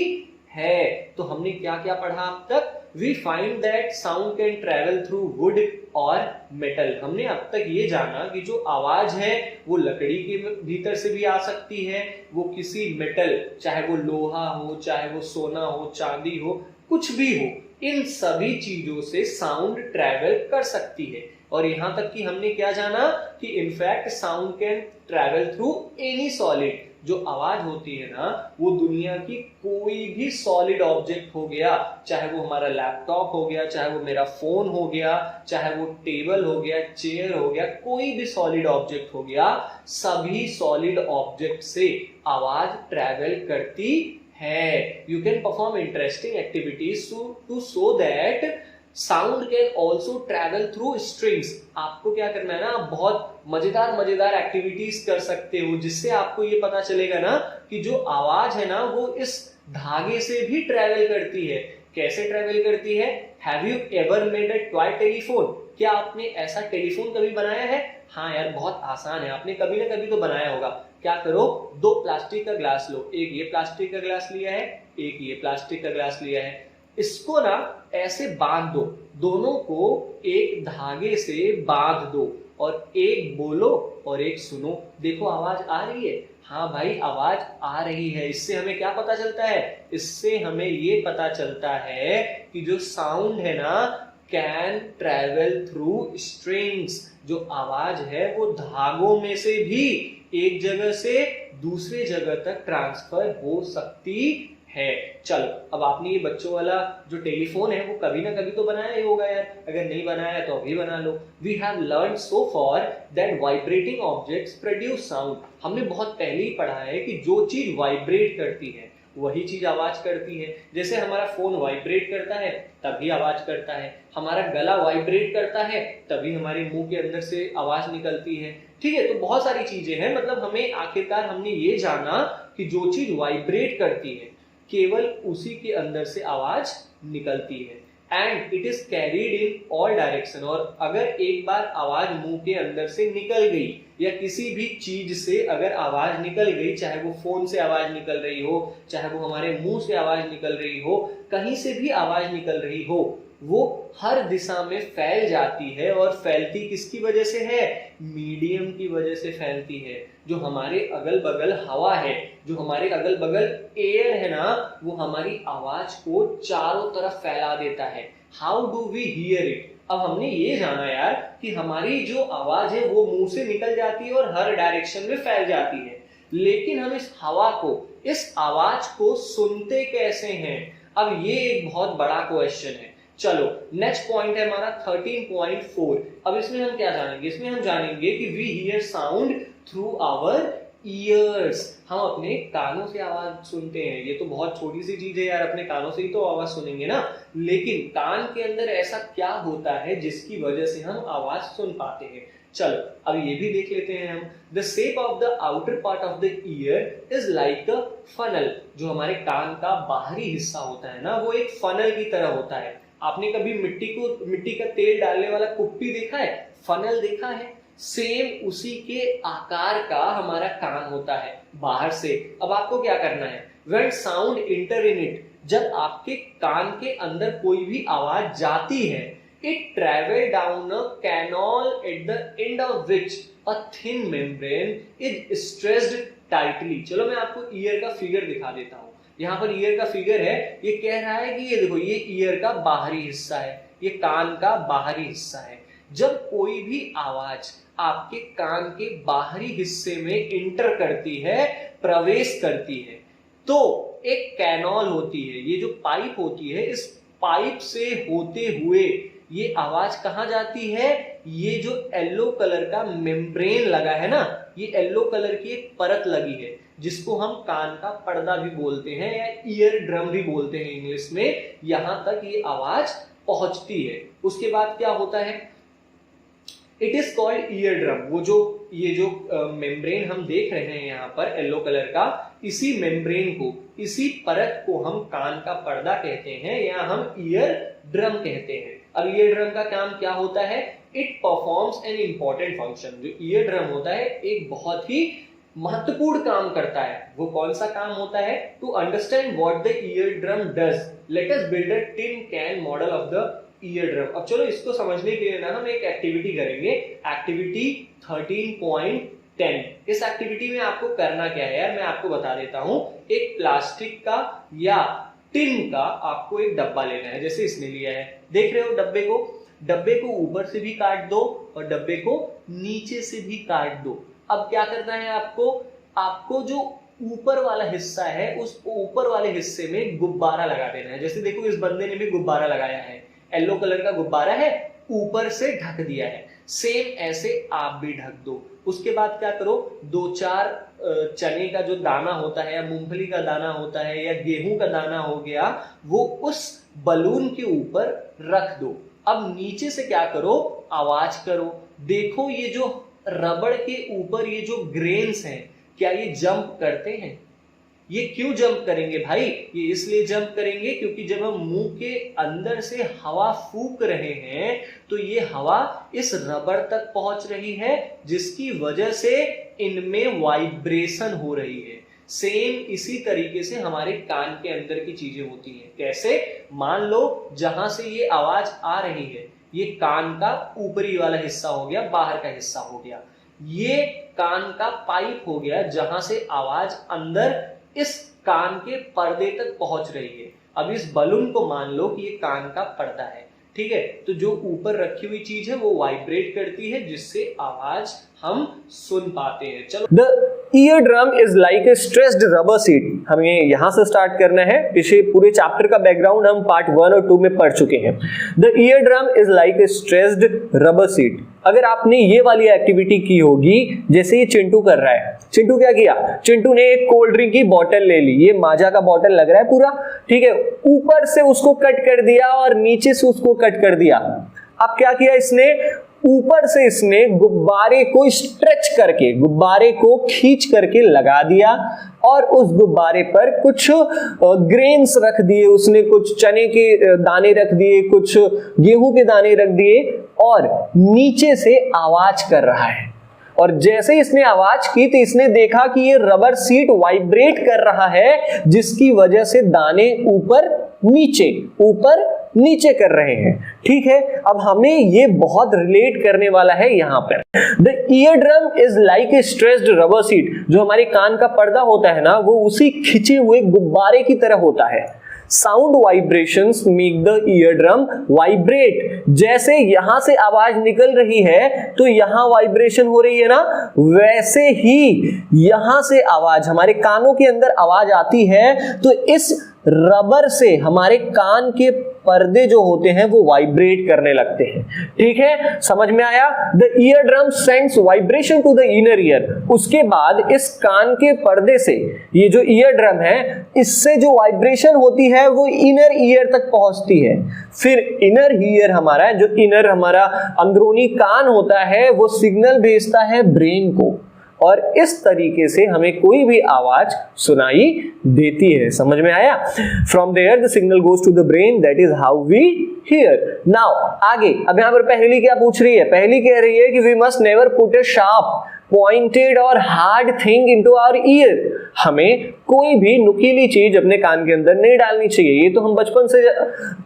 है। तो हमने क्या क्या पढ़ा अब तक? We find that sound can travel through wood और metal। हमने अब तक ये जाना कि जो आवाज है वो लकड़ी के भीतर से भी आ सकती है, वो किसी मेटल, चाहे वो लोहा हो, चाहे वो सोना हो, चांदी हो, कुछ भी हो, इन सभी चीजों से साउंड ट्रैवल कर सकती है। और यहां तक कि हमने क्या जाना कि in fact sound can travel through any solid. जो आवाज होती है ना वो दुनिया की कोई भी सॉलिड ऑब्जेक्ट हो गया, चाहे वो हमारा लैपटॉप हो गया, चाहे वो मेरा फोन हो गया, चाहे वो टेबल हो गया, चेयर हो गया, कोई भी सॉलिड ऑब्जेक्ट हो गया, सभी सॉलिड ऑब्जेक्ट से आवाज ट्रैवल करती है। You can perform interesting activities to show that sound can also travel through strings. आपको क्या करना है ना, आप बहुत मजेदार एक्टिविटीज कर सकते हो, जिससे आपको ये पता चलेगा ना कि जो आवाज है ना वो इस धागे से भी ट्रैवल करती है। कैसे ट्रैवल करती है? Have you ever made a toy telephone? क्या आपने ऐसा टेलीफोन कभी बनाया है? हाँ यार बहुत आसान है, आपने कभी ना कभी तो बनाया होगा। क्या करो, दो प्लास्टिक का ग्लास लो, एक ये प्लास्टिक का ग्लास लिया है, एक ये प्लास्टिक का ग्लास लिया है, इसको ना ऐसे बांध दो, दोनों को एक धागे से बांध दो, और एक बोलो और एक सुनो, देखो आवाज आ रही है। हाँ भाई आवाज आ रही है। इससे हमें क्या पता चलता है? इससे हमें ये पता चलता है कि जो साउंड है ना कैन ट्रैवल थ्रू स्ट्रिंग्स। जो आवाज है वो धागों में से भी एक जगह से दूसरे जगह तक ट्रांसफर हो सकती है। चलो अब आपने ये बच्चों वाला जो टेलीफोन है वो कभी ना कभी तो बनाया ही होगा यार, अगर नहीं बनाया तो अभी बना लो। We have learned so far that vibrating objects produce sound. हमने बहुत पहले ही पढ़ा है कि जो चीज वाइब्रेट करती है वही चीज आवाज करती है। जैसे हमारा फोन वाइब्रेट करता है तभी आवाज करता है, हमारा गला वाइब्रेट करता है तभी हमारे मुंह के अंदर से आवाज निकलती है। ठीक है, तो बहुत सारी चीजें हैं, मतलब हमें आखिरकार हमने ये जाना कि जो चीज वाइब्रेट करती है केवल उसी के अंदर से आवाज निकलती है, and it is carried in all direction. और अगर एक बार आवाज मुंह के अंदर से निकल गई या किसी भी चीज से अगर आवाज निकल गई, चाहे वो फोन से आवाज निकल रही हो, चाहे वो हमारे मुंह से आवाज निकल रही हो, कहीं से भी आवाज निकल रही हो, वो हर दिशा में फैल जाती है, और फैलती किसकी वजह से है? मीडियम की वजह से फैलती है। जो हमारे अगल बगल हवा है, जो हमारे अगल बगल एयर है ना, वो हमारी आवाज को चारों तरफ फैला देता है। How do we hear it? अब हमने ये जाना यार कि हमारी जो आवाज है वो मुंह से निकल जाती है और हर डायरेक्शन में फैल जाती है, लेकिन हम इस हवा को, इस आवाज को सुनते कैसे हैं? अब ये एक बहुत बड़ा क्वेश्चन है। चलो नेक्स्ट पॉइंट है हमारा 13.4। अब इसमें हम क्या जानेंगे? इसमें हम जानेंगे कि we hear sound through our ears. हम अपने कानों से आवाज सुनते हैं। ये तो बहुत छोटी सी चीज है यार, अपने कानों से ही तो आवाज सुनेंगे ना, लेकिन कान के अंदर ऐसा क्या होता है जिसकी वजह से हम आवाज सुन पाते हैं? चलो अब ये भी देख लेते हैं हम। The shape of the outer part of the year is like a funnel. जो हमारे कान का बाहरी हिस्सा होता है ना, वो एक फनल की तरह होता है। आपने कभी मिट्टी का तेल डालने वाला कुप्पी देखा है? फनल देखा है? सेम उसी के आकार का हमारा कान होता है बाहर से। अब आपको क्या करना है? When sound inter in it, जब आपके कान के अंदर कोई भी आवाज जाती है, it travel down a canal at the end of which a thin membrane is stretched tightly. चलो मैं आपको ईयर का फिगर दिखा देता हूं। यहाँ पर ईयर का फिगर है, ये कह रहा है कि ये देखो, ये ईयर का बाहरी हिस्सा है, ये कान का बाहरी हिस्सा है। जब कोई भी आवाज आपके कान के बाहरी हिस्से में इंटर करती है, प्रवेश करती है, तो एक कैनल होती है, ये जो पाइप होती है, इस पाइप से होते हुए ये आवाज कहाँ जाती है? ये जो येलो कलर का मेम्ब्रेन लगा है ना, ये येलो कलर की एक परत लगी है, जिसको हम कान का पर्दा भी बोलते हैं या ईयर ड्रम भी बोलते हैं इंग्लिश में। यहां तक ये आवाज पहुंचती है। उसके बाद क्या होता है? It is called ear drum. ये जो मेम्ब्रेन हम देख रहे हैं यहाँ पर येलो कलर का, इसी मेम्ब्रेन को, इसी परत को हम कान का पर्दा कहते हैं या हम ईयर ड्रम कहते हैं। अब ईयर ड्रम का काम क्या होता है? It performs an important function. जो ईयर ड्रम होता है एक बहुत ही महत्वपूर्ण काम करता है। वो कौन सा काम होता है? To understand what the eardrum does, let us build a tin can model of the eardrum. अब चलो इसको समझने के लिए ना हम एक एक्टिविटी करेंगे, एक्टिविटी 13.10। इस एक्टिविटी में आपको करना क्या है यार, मैं आपको बता देता हूं। एक प्लास्टिक का या टिन का आपको एक डब्बा लेना है, जैसे इसने लिया है, देख रहे हो डब्बे को? डब्बे को ऊपर से भी काट दो और डब्बे को नीचे से भी काट दो। अब क्या करना है आपको जो ऊपर वाला हिस्सा है, उस ऊपर वाले हिस्से में गुब्बारा लगा देना है। जैसे देखो इस बंदे ने भी गुब्बारा लगाया है, येलो कलर का गुब्बारा है, ऊपर से ढक दिया है। सेम ऐसे आप भी ढक दो। उसके बाद क्या करो, 2-4 चने का जो दाना होता है या मूंगफली का दाना होता है या गेहूं का दाना हो गया, वो उस बलून के ऊपर रख दो। अब नीचे से क्या करो, आवाज करो। देखो ये जो रबड़ के ऊपर ये जो ग्रेन्स हैं, क्या ये जंप करते हैं? ये क्यों जंप करेंगे भाई? ये इसलिए जंप करेंगे क्योंकि जब हम मुंह के अंदर से हवा फूंक रहे हैं तो ये हवा इस रबड़ तक पहुंच रही है, जिसकी वजह से इनमें वाइब्रेशन हो रही है। सेम इसी तरीके से हमारे कान के अंदर की चीजें होती हैं। कैसे? मान लो जहां से ये आवाज आ रही है, ये कान का ऊपरी वाला हिस्सा हो गया, बाहर का हिस्सा हो गया। ये कान का पाइप हो गया जहां से आवाज अंदर इस कान के पर्दे तक पहुंच रही है। अब इस बलून को मान लो कि ये कान का पर्दा है, ठीक है? तो जो ऊपर रखी हुई चीज है वो वाइब्रेट करती है, जिससे आवाज हम सुन पाते हैं। चलो, the ear drum is like a stressed rubber seat. हमें यहां से स्टार्ट करना है। पिछले पूरे चैप्टर का बैकग्राउंड हम पार्ट 1 और 2 में पढ़ चुके हैं। The ear drum is like a stressed rubber seat. अगर आपने ये वाली एक्टिविटी की होगी, जैसे ये चिंटू कर रहा है। चिंटू क्या किया? चिंटू ने एक कोल्ड ड्रिंक की बोतल ले ली, ये माजा का बोतल लग रहा है पूरा, ठीक है? ऊपर से उसको कट कर दिया और नीचे से उसको कट कर दिया। अब क्या किया इसने? ऊपर से इसने गुब्बारे को स्ट्रेच करके, गुब्बारे को खींच करके लगा दिया और उस गुब्बारे पर कुछ ग्रेन्स रख दिए, उसने कुछ चने के दाने रख दिए, कुछ गेहूं के दाने रख दिए और नीचे से आवाज कर रहा है। और जैसे इसने आवाज की तो इसने देखा कि ये रबर सीट वाइब्रेट कर रहा है, जिसकी वजह से दाने ऊपर नीचे, ऊपर नीचे कर रहे हैं। ठीक है, अब हमें ये बहुत रिलेट करने वाला है यहां पर। The ear drum is like a stressed rubber seat, जो हमारे कान का पर्दा होता है ना, वो उसी खिंचे हुए गुब्बारे की तरह होता है। Sound vibrations make the ear drum vibrate, जैसे यहां से आवाज निकल रही है तो यहां वाइब्रेशन हो रही है ना, वैसे ही यहां से आवाज, हमारे कानों के अंदर आवाज आती है तो इस रबर से हमारे कान के पर्दे जो होते हैं वो वाइब्रेट करने लगते हैं। ठीक है, समझ में आया? The eardrum sends vibration to the inner ear, उसके बाद इस कान के पर्दे से, ये जो ईयर ड्रम है, इससे जो वाइब्रेशन होती है वो इनर ईयर तक पहुंचती है। फिर इनर ईयर हमारा, जो इनर हमारा अंदरूनी कान होता है, वो सिग्नल भेजता है ब्रेन को, और इस तरीके से हमें कोई भी आवाज सुनाई देती है। समझ में आया? From there the signal goes to the brain, that is how we hear. Now आगे, अब यहां पर पहली क्या पूछ रही है? पहली कह रही है कि we must never put a sharp pointed or hard thing into our ear, हमें कोई भी नुकीली चीज अपने कान के अंदर नहीं डालनी चाहिए। ये तो हम बचपन से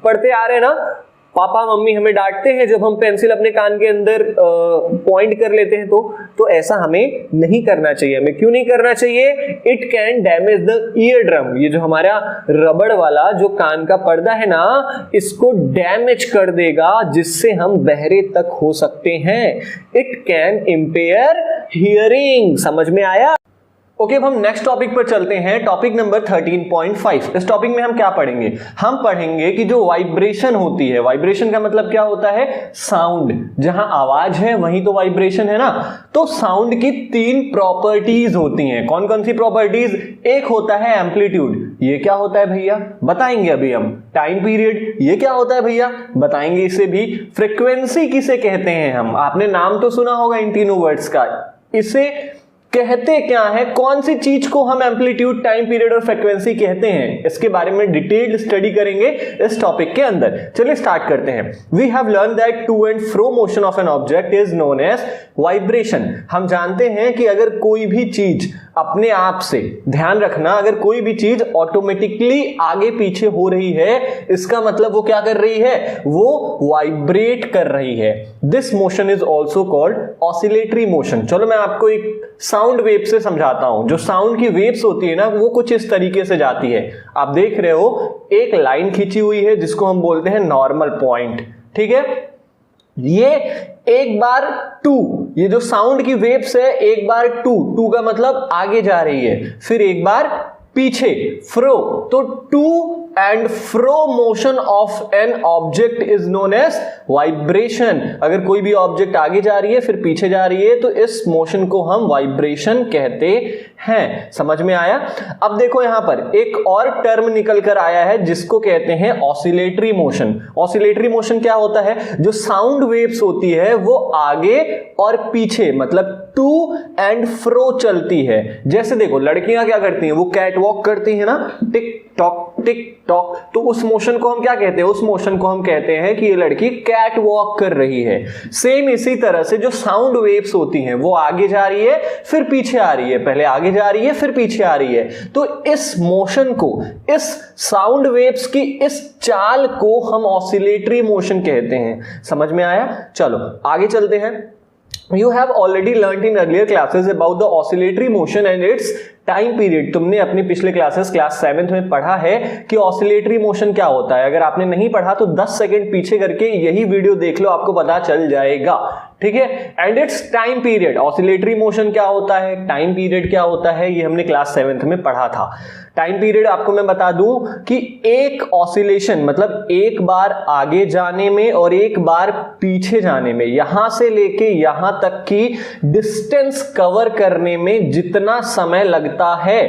पढ़ते आ रहे हैं ना, पापा मम्मी हमें डांटते हैं जब हम पेंसिल अपने कान के अंदर पॉइंट कर लेते हैं, तो ऐसा हमें नहीं करना चाहिए। हमें क्यों नहीं करना चाहिए? It can damage the ear drum, ये जो हमारा रबड़ वाला जो कान का पर्दा है ना, इसको डैमेज कर देगा, जिससे हम बहरे तक हो सकते हैं। It can impair hearing. समझ में आया? ओके, अब हम नेक्स्ट टॉपिक पर चलते हैं, टॉपिक नंबर 13.5। इस टॉपिक में हम क्या पढ़ेंगे? हम पढ़ेंगे कि जो वाइब्रेशन होती है, वाइब्रेशन का मतलब क्या होता है? साउंड। जहां आवाज है वहीं तो वाइब्रेशन है ना। तो साउंड की 3 प्रॉपर्टीज होती हैं। कौन कौन सी प्रॉपर्टीज? एक होता है एम्पलीट्यूड, ये क्या होता है भैया? बताएंगे अभी हम। टाइम पीरियड, ये क्या होता है भैया? बताएंगे इसे भी। फ्रीक्वेंसी किसे कहते हैं हम? आपने नाम तो सुना होगा इन तीनों वर्ड्स का। इसे कहते क्या है? कौन सी चीज को हम एम्पलीट्यूड, टाइम पीरियड और फ्रीक्वेंसी कहते हैं, इसके बारे में डिटेल्ड स्टडी करेंगे इस टॉपिक के अंदर। चलिए स्टार्ट करते हैं। We have learn that to and fro motion of an object is known as vibration. हम जानते हैं कि अगर कोई भी चीज अपने आप से, ध्यान रखना, अगर कोई भी चीज ऑटोमेटिकली आगे पीछे हो रही है, इसका मतलब वो क्या कर रही है? वो वाइब्रेट कर रही है। This motion is also called oscillatory motion. चलो मैं आपको एक साउंड वेव से समझाता हूं। जो साउंड की वेव्स होती है ना, वो कुछ इस तरीके से जाती है। आप देख रहे हो एक लाइन खींची हुई है जिसको हम बोलते हैं नॉर्मल पॉइंट। ठीक है, ये एक बार 2, ये जो साउंड की वेव्स है, एक बार 2 का मतलब आगे जा रही है, फिर एक बार पीछे, फ्रो। तो to and fro motion of an object is known as vibration. अगर कोई भी ऑब्जेक्ट आगे जा रही है फिर पीछे जा रही है, तो इस मोशन को हम वाइब्रेशन कहते हैं। समझ में आया? अब देखो यहां पर एक और टर्म निकल कर आया है जिसको कहते हैं ऑसिलेटरी मोशन। ऑसिलेटरी मोशन क्या होता है? जो साउंड वेव्स होती है वो आगे और पीछे, मतलब टू एंड फ्रो चलती है। जैसे देखो लड़कियां क्या करती हैं? वो कैट वॉक करती है ना, टिक टॉक। तो उस मोशन को हम क्या कहते हैं? उस मोशन को हम कहते हैं कि ये लड़की कैट वॉक कर रही है। सेम इसी तरह से जो साउंड वेव्स होती हैं वो आगे जा रही है फिर पीछे आ रही है, पहले आगे जा रही है फिर पीछे आ रही है। तो इस मोशन को, इस साउंड वेव्स की इस चाल को हम ऑसिलेटरी मोशन कहते हैं। समझ में आया? चलो आगे चलते हैं। You have already learnt in earlier classes about the oscillatory motion and its time period. तुमने अपने पिछले क्लासेस क्लास 7th में पढ़ा है कि ऑसिलेटरी मोशन क्या होता है। अगर आपने नहीं पढ़ा तो 10 सेकंड पीछे करके यही वीडियो देख लो, आपको पता चल जाएगा। ठीक है, and it's time period. Oscillatory motion क्या होता है, टाइम पीरियड क्या होता है, ये हमने क्लास 7th में पढ़ा था। टाइम पीरियड आपको मैं बता दूं कि एक ऑसिलेशन मतलब एक बार आगे जाने में और एक बार पीछे जाने में, यहां से लेके यहां तक की डिस्टेंस कवर करने में जितना समय लगता है,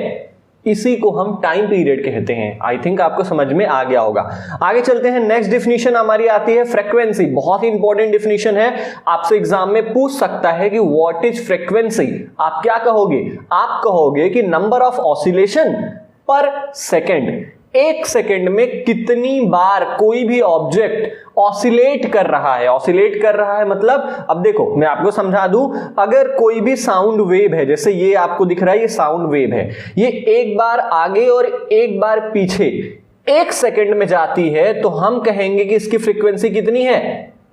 इसी को हम टाइम पीरियड कहते हैं। आई थिंक आपको समझ में आ गया होगा। आगे चलते हैं। नेक्स्ट डिफिनीशन हमारी आती है फ्रीक्वेंसी। बहुत ही इंपॉर्टेंट डिफिनीशन है, आपसे एग्जाम में पूछ सकता है कि व्हाट इज फ्रीक्वेंसी। आप क्या कहोगे? आप कहोगे कि number of oscillation per second, एक सेकेंड में कितनी बार कोई भी ऑब्जेक्ट ऑसिलेट कर रहा है। ऑसिलेट कर रहा है मतलब, अब देखो मैं आपको समझा दूं, अगर कोई भी साउंड वेव है, जैसे ये आपको दिख रहा है, ये साउंड वेव है, ये एक बार आगे और एक बार पीछे 1 सेकंड में जाती है तो हम कहेंगे कि इसकी फ्रीक्वेंसी कितनी है,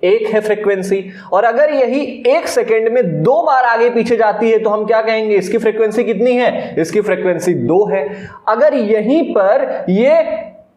1 है फ्रीक्वेंसी। और अगर यही 1 सेकंड में 2 बार आगे पीछे जाती है तो हम क्या कहेंगे, इसकी फ्रीक्वेंसी कितनी है, इसकी फ्रीक्वेंसी 2 है। अगर यहीं पर ये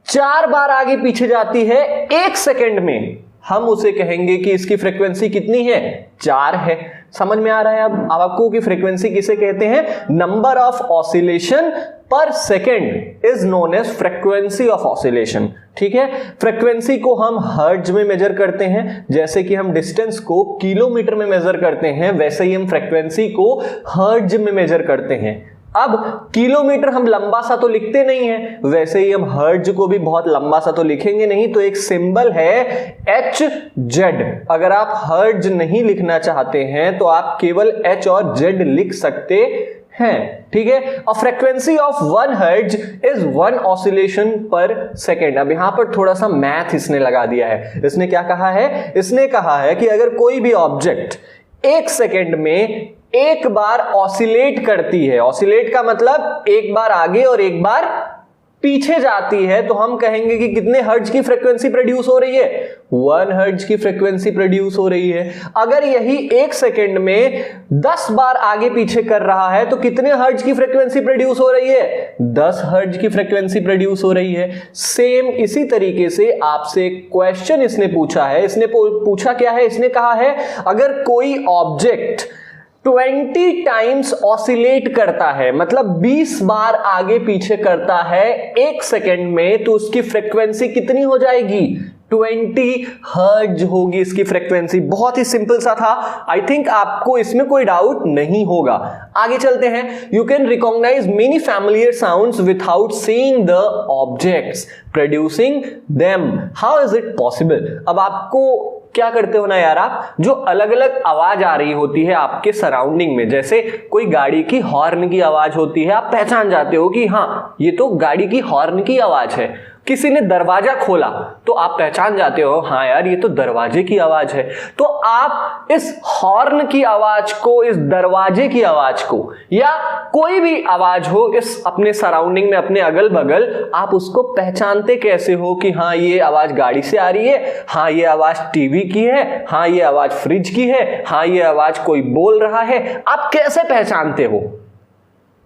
4 बार आगे पीछे जाती है 1 सेकंड में, हम उसे कहेंगे कि इसकी फ्रीक्वेंसी कितनी है, 4 है। समझ में आ रहा है अब आपको कि फ्रीक्वेंसी किसे कहते हैं, number of oscillation per second is known as frequency of oscillation. ठीक है, फ्रीक्वेंसी को हम हर्ट्ज में मेजर करते हैं, जैसे कि हम डिस्टेंस को किलोमीटर में मेजर करते हैं, वैसे ही हम फ्रीक्वेंसी को हर्ट्ज में मेजर करते हैं। अब किलोमीटर हम लंबा सा तो लिखते नहीं है, वैसे ही हम हर्ट्ज को भी बहुत लंबा सा तो लिखेंगे नहीं, तो एक सिंबल है HZ। अगर आप हर्ट्ज नहीं लिखना चाहते हैं तो आप केवल H और Z लिख सकते हैं। ठीक है, a frequency of 1 hertz is 1 oscillation per second. अब यहां पर थोड़ा सा मैथ इसने लगा दिया है। इसने क्या कहा है, इसने कहा है कि अगर कोई भी ऑब्जेक्ट 1 सेकेंड में 1 बार ऑसिलेट करती है, ऑसिलेट का मतलब 1 बार आगे और 1 बार पीछे जाती है, तो हम कहेंगे कि कितने हर्ट्ज की फ्रीक्वेंसी प्रोड्यूस हो रही है, 1 हर्ट्ज की फ्रीक्वेंसी प्रोड्यूस हो रही है। अगर यही 1 सेकेंड में 10 बार आगे पीछे कर रहा है तो कितने हर्ट्ज की फ्रीक्वेंसी प्रोड्यूस हो रही है, 10 हर्ट्ज की फ्रीक्वेंसी प्रोड्यूस हो रही है। सेम इसी तरीके से आपसे क्वेश्चन इसने पूछा है। इसने पूछा क्या है, इसने कहा है अगर कोई ऑब्जेक्ट 20 टाइम्स ऑसिलेट करता है, मतलब 20 बार आगे पीछे करता है 1 सेकेंड में, तो उसकी फ्रीक्वेंसी कितनी हो जाएगी, 20 हर्ट्ज होगी इसकी फ्रीक्वेंसी। बहुत ही सिंपल सा था, आई थिंक आपको इसमें कोई डाउट नहीं होगा। आगे चलते हैं। You can recognise many familiar sounds without seeing the objects producing them, how is it possible. अब आपको क्या करते हो ना यार, आप जो अलग अलग आवाज आ रही होती है आपके सराउंडिंग में, जैसे कोई गाड़ी की हॉर्न की आवाज होती है, आप पहचान जाते हो कि हाँ ये तो गाड़ी की हॉर्न की आवाज है। किसी ने दरवाजा खोला तो आप पहचान जाते हो, हाँ यार ये तो दरवाजे की आवाज है। तो आप इस हॉर्न की आवाज को, इस दरवाजे की आवाज को, या कोई भी आवाज हो इस अपने सराउंडिंग में, अपने अगल बगल, आप उसको पहचानते कैसे हो कि हाँ ये आवाज गाड़ी से आ रही है, हाँ ये आवाज टीवी की है, हाँ ये आवाज फ्रिज की है, हाँ ये आवाज कोई बोल रहा है। आप कैसे पहचानते हो,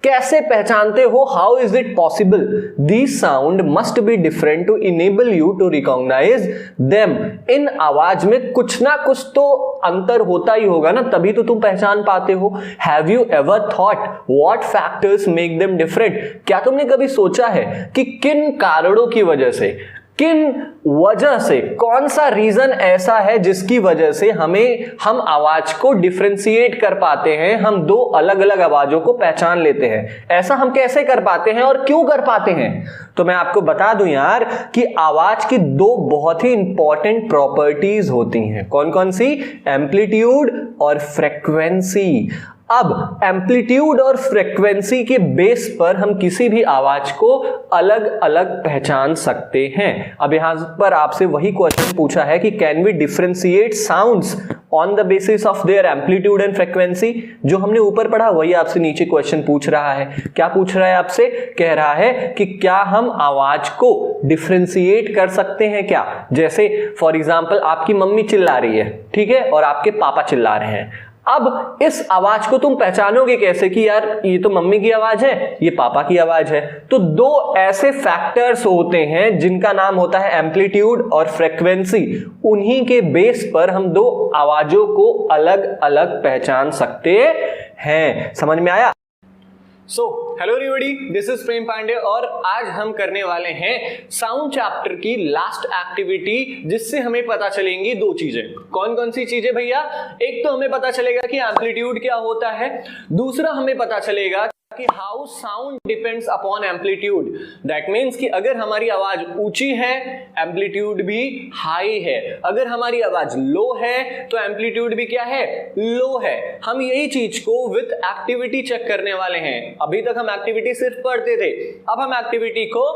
कैसे पहचानते हो, how is it possible. These sound must be different to enable you to recognise them. इन आवाज में कुछ ना कुछ तो अंतर होता ही होगा ना, तभी तो तुम पहचान पाते हो। Have you ever thought what factors make them different. क्या तुमने कभी सोचा है कि किन कारणों की वजह से, किन वजह से, कौन सा रीजन ऐसा है जिसकी वजह से हम आवाज को डिफरेंशिएट कर पाते हैं, हम 2 अलग अलग आवाजों को पहचान लेते हैं। ऐसा हम कैसे कर पाते हैं और क्यों कर पाते हैं। तो मैं आपको बता दूं यार कि आवाज की 2 बहुत ही इंपॉर्टेंट प्रॉपर्टीज होती हैं। कौन कौन सी, एम्पलीट्यूड और फ्रीक्वेंसी। अब एम्पलीट्यूड और फ्रीक्वेंसी के बेस पर हम किसी भी आवाज को अलग अलग पहचान सकते हैं। अब यहां पर आपसे वही क्वेश्चन पूछा है कि can we differentiate sounds on the basis of their amplitude and frequency. जो हमने ऊपर पढ़ा वही आपसे नीचे क्वेश्चन पूछ रहा है। क्या पूछ रहा है आपसे, कह रहा है कि क्या हम आवाज को डिफरेंशिएट कर सकते हैं क्या। जैसे फॉर एग्जांपल आपकी मम्मी चिल्ला रही है, ठीक है, और आपके पापा चिल्ला रहे हैं। अब इस आवाज को तुम पहचानोगे कैसे कि यार ये तो मम्मी की आवाज है, ये पापा की आवाज है। तो 2 ऐसे फैक्टर्स होते हैं जिनका नाम होता है एम्पलीट्यूड और फ्रीक्वेंसी। उन्हीं के बेस पर हम 2 आवाजों को अलग अलग पहचान सकते हैं। समझ में आया। So hello everybody, this is Prem Pandey और आज हम करने वाले हैं साउंड चैप्टर की लास्ट एक्टिविटी, जिससे हमें पता चलेंगी 2 चीजें। कौन कौन सी चीजें भैया, एक तो हमें पता चलेगा कि एम्पलीट्यूड क्या होता है, दूसरा हमें पता चलेगा कि how sound depends upon amplitude. That means कि अगर हमारी आवाज ऊंची है एम्पलीट्यूड भी हाई है, अगर हमारी आवाज लो है तो एम्पलीट्यूड भी क्या है, लो है। हम यही चीज को विद एक्टिविटी चेक करने वाले हैं। अभी तक हम एक्टिविटी सिर्फ पढ़ते थे, अब हम एक्टिविटी को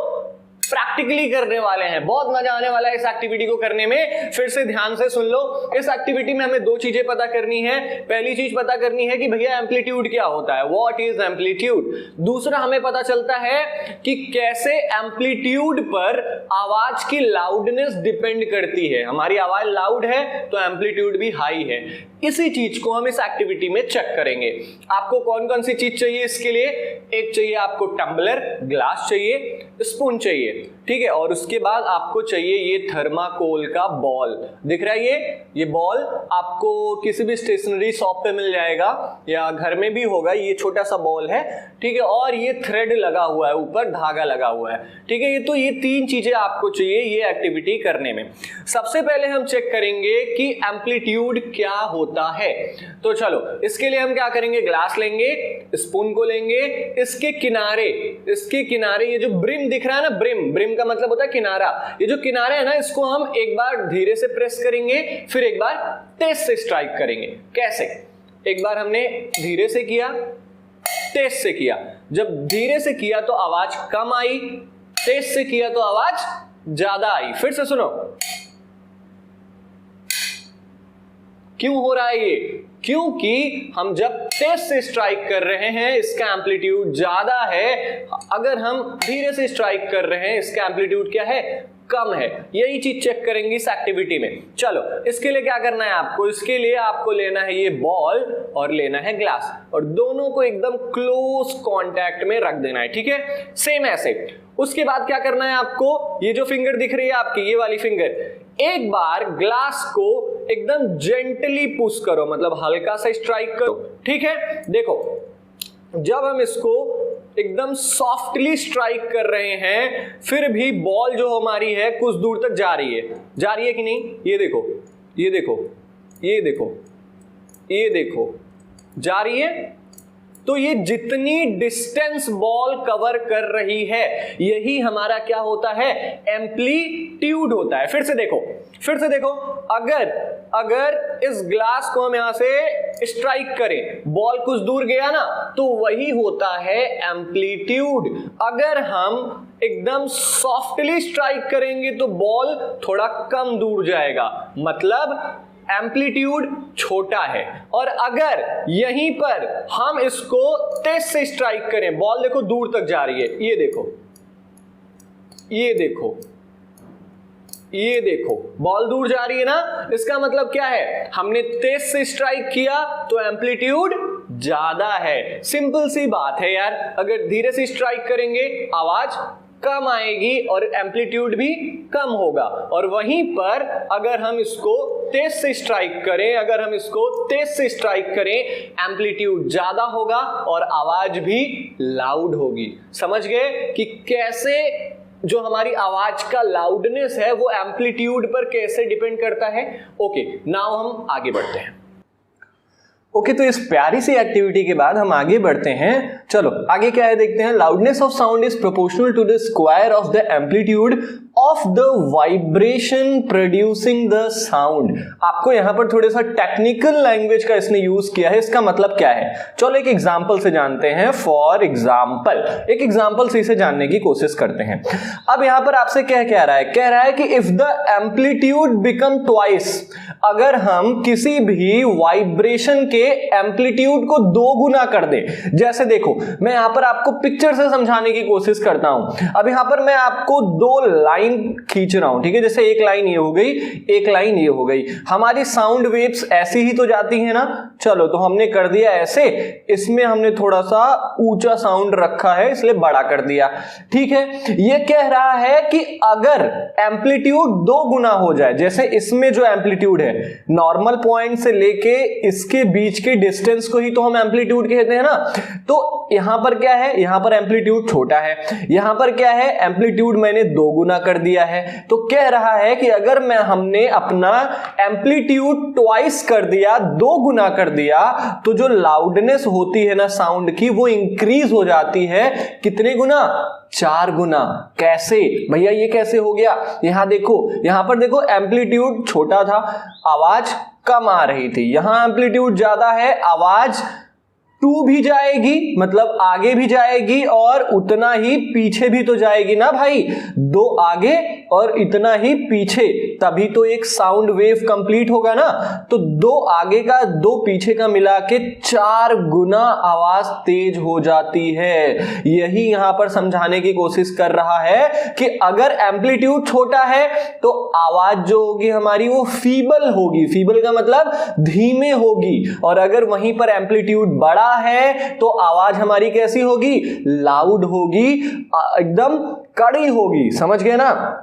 प्रैक्टिकली करने वाले हैं। बहुत मजा आने वाला है इस एक्टिविटी को करने में। फिर से ध्यान से सुन लो। इस एक्टिविटी में हमें दो चीजें पता करनी है। पहली चीज पता करनी है कि भैया एम्पलीट्यूड क्या होता है, व्हाट इज एम्पलीट्यूड। दूसरा हमें पता चलता है कि कैसे एम्पलीट्यूड पर आवाज की लाउडनेस डिपेंड करती है। हमारी आवाज लाउड है तो एम्पलीट्यूड भी हाई है। इसी चीज को हम इस एक्टिविटी में चेक करेंगे। आपको कौन कौन सी चीज चाहिए इसके लिए? एक चाहिए आपको टम्बलर, ग्लास चाहिए, स्पून चाहिए, ठीक है, और उसके बाद आपको चाहिए ये थर्माकोल का बॉल। दिख रहा है ये बॉल आपको किसी भी स्टेशनरी शॉप पे मिल जाएगा या घर में भी होगा। ये छोटा सा बॉल है, ठीक है, और ये थ्रेड लगा हुआ है, ऊपर धागा लगा हुआ है, ठीक है। ये तीन चीजें आपको चाहिए ये एक्टिविटी करने में। सबसे पहले हम चेक करेंगे कि एम्पलीट्यूड क्या होता है। तो चलो इसके लिए हम क्या करेंगे, ग्लास लेंगे, स्पून को लेंगे, इसके किनारे ये जो ब्रिम दिख रहा है ना, ब्रिम का मतलब होता है किनारा। ये जो किनारा है ना, इसको हम एक बार धीरे से प्रेस करेंगे, फिर एक बार तेज से स्ट्राइक करेंगे। कैसे? एक बार हमने धीरे से किया, तेज से किया। जब धीरे से किया तो आवाज कम आई, तेज से किया तो आवाज ज्यादा आई। फिर से सुनो, क्यों हो रहा है ये? क्योंकि हम जब तेज से स्ट्राइक कर रहे हैं इसका एम्पलीट्यूड ज्यादा है, अगर हम धीरे से स्ट्राइक कर रहे हैं इसका एम्पलीट्यूड क्या है, कम है। यही चीज चेक करेंगे इस एक्टिविटी में। चलो इसके लिए क्या करना है आपको, इसके लिए आपको लेना है ये बॉल और लेना है ग्लास, और दोनों को एकदम क्लोज कांटेक्ट में रख देना है, ठीक है, सेम ऐसे। उसके बाद क्या करना है आपको, ये जो फिंगर दिख रही है आपकी, ये वाली फिंगर, एक बार ग्लास को एकदम जेंटली पुश करो, मतलब हल्का सा स्ट्राइक करो, ठीक है। देखो जब हम इसको एकदम सॉफ्टली स्ट्राइक कर रहे हैं, फिर भी बॉल जो हमारी है कुछ दूर तक जा रही है कि नहीं? ये देखो, ये देखो, ये देखो, ये देखो, जा रही है। तो ये जितनी डिस्टेंस बॉल कवर कर रही है, यही हमारा क्या होता है, एम्पलीट्यूड होता है। फिर से देखो, अगर इस ग्लास को हम यहां से स्ट्राइक करें, बॉल कुछ दूर गया ना, तो वही होता है एम्पलीट्यूड। अगर हम एकदम सॉफ्टली स्ट्राइक करेंगे तो बॉल थोड़ा कम दूर जाएगा, मतलब एम्पलीट्यूड छोटा है। और अगर यहीं पर हम इसको तेज से स्ट्राइक करें, बॉल देखो दूर तक जा रही है, ये देखो, ये देखो, ये देखो, बॉल दूर जा रही है ना, इसका मतलब क्या है, हमने तेज से स्ट्राइक किया तो एम्पलीट्यूड ज्यादा है। सिंपल सी बात है यार, अगर धीरे से स्ट्राइक करेंगे आवाज कम आएगी और एम्पलीट्यूड भी कम होगा, और वहीं पर अगर हम इसको तेज से स्ट्राइक करें, एम्पलीट्यूड ज्यादा होगा और आवाज भी लाउड होगी। समझ गए कि कैसे जो हमारी आवाज का लाउडनेस है वो एम्पलीट्यूड पर कैसे डिपेंड करता है। ओके, नाउ हम आगे बढ़ते हैं। ओके, तो इस प्यारी सी एक्टिविटी के बाद हम आगे बढ़ते हैं। चलो आगे क्या है देखते हैं। Loudness of sound is proportional to the square of the amplitude of the vibration producing the sound. आपको यहां पर थोड़ा सा टेक्निकल लैंग्वेज का इसने यूज किया है, इसका मतलब क्या है, चलो एक एग्जांपल से जानते हैं। फॉर एग्जांपल, एक एग्जांपल से इसे जानने की कोशिश करते हैं। अब यहां पर आपसे क्या कह रहा है कि if the amplitude become twice, अगर हम किसी भी वाइब्रेशन के एम्पलीट्यूड को 2 गुना कर दे। जैसे देखो मैं यहां पर आपको पिक्चर से समझाने की कोशिश करता हूं। अब यहां पर मैं आपको 2 लाइन खींच रहा हूं, ठीक है, जैसे एक लाइन ये हो गई, एक लाइन ये हो गई। हमारी साउंड वेव्स ऐसी ही तो जाती है ना। चलो तो हमने कर दिया ऐसे, इसमें हमने थोड़ा सा ऊंचा साउंड रखा है इसलिए बड़ा कर दिया, ठीक है। ये कह रहा है कि अगर एम्पलीट्यूड 2 गुना हो जाए, जैसे इसमें जो एम्पलीट्यूड है नॉर्मल पॉइंट से लेके इसके बीच के डिस्टेंस को ही तो हम एम्पलीट्यूड कहते हैं ना। तो यहां पर क्या है, यहां पर एम्पलीट्यूड छोटा है, यहां पर क्या है, एम्पलीट्यूड मैंने 2 गुना कर दिया है। तो कह रहा है कि अगर हमने अपना एम्पलीट्यूड ट्वाइस कर दिया, 2 गुना कर दिया, तो जो लाउडनेस होती है ना साउंड की, वो इंक्रीज हो जाती है। कितने गुना? 4 गुना। कैसे भैया, ये कैसे हो गया? यहां देखो, यहां पर देखो एम्पलीट्यूड छोटा था, आवाज कम आ रही थी, यहां एम्पलीट्यूड ज्यादा है, आवाज 2 भी जाएगी, मतलब आगे भी जाएगी और उतना ही पीछे भी तो जाएगी ना भाई, 2 आगे और इतना ही पीछे, तभी तो एक साउंड वेव कंप्लीट होगा ना। तो 2 आगे का 2 पीछे का मिला के 4 गुना आवाज तेज हो जाती है। यही यहां पर समझाने की कोशिश कर रहा है कि अगर एम्पलीट्यूड छोटा है तो आवाज जो होगी हमारी वो फीबल होगी, फीबल का मतलब धीमे होगी, और अगर वहीं पर एम्पलीट्यूड बड़ा है तो आवाज हमारी कैसी होगी, लाउड होगी, एकदम कड़ी होगी। समझ गए ना।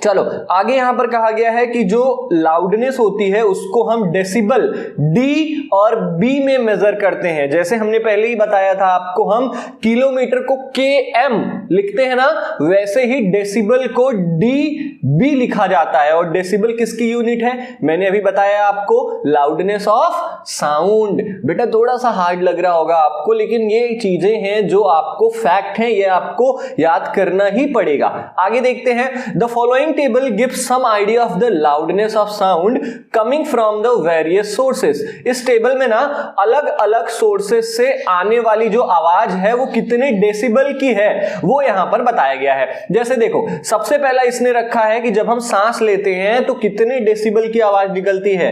चलो आगे यहां पर कहा गया है कि जो लाउडनेस होती है उसको हम डेसिबल डी और बी में मेजर करते हैं। जैसे हमने पहले ही बताया था आपको, हम किलोमीटर को केएम लिखते हैं ना, वैसे ही डेसिबल को डी बी लिखा जाता है। और डेसिबल किसकी यूनिट है, मैंने अभी बताया आपको, लाउडनेस ऑफ साउंड। बेटा थोड़ा सा हार्ड लग रहा होगा आपको, लेकिन ये चीजें हैं जो आपको फैक्ट हैं, ये आपको याद करना ही पड़ेगा। आगे देखते हैं, the following table gives some idea of the loudness of sound coming from the various sources। इस टेबल में ना अलग अलग सोर्सेस से आने वाली जो आवाज है वो कितने डेसिबल की है वो यहां पर बताया गया है। जैसे देखो, सबसे पहला इसने रखा है कि जब हम सांस लेते हैं तो कितने डेसिबल की आवाज निकलती है,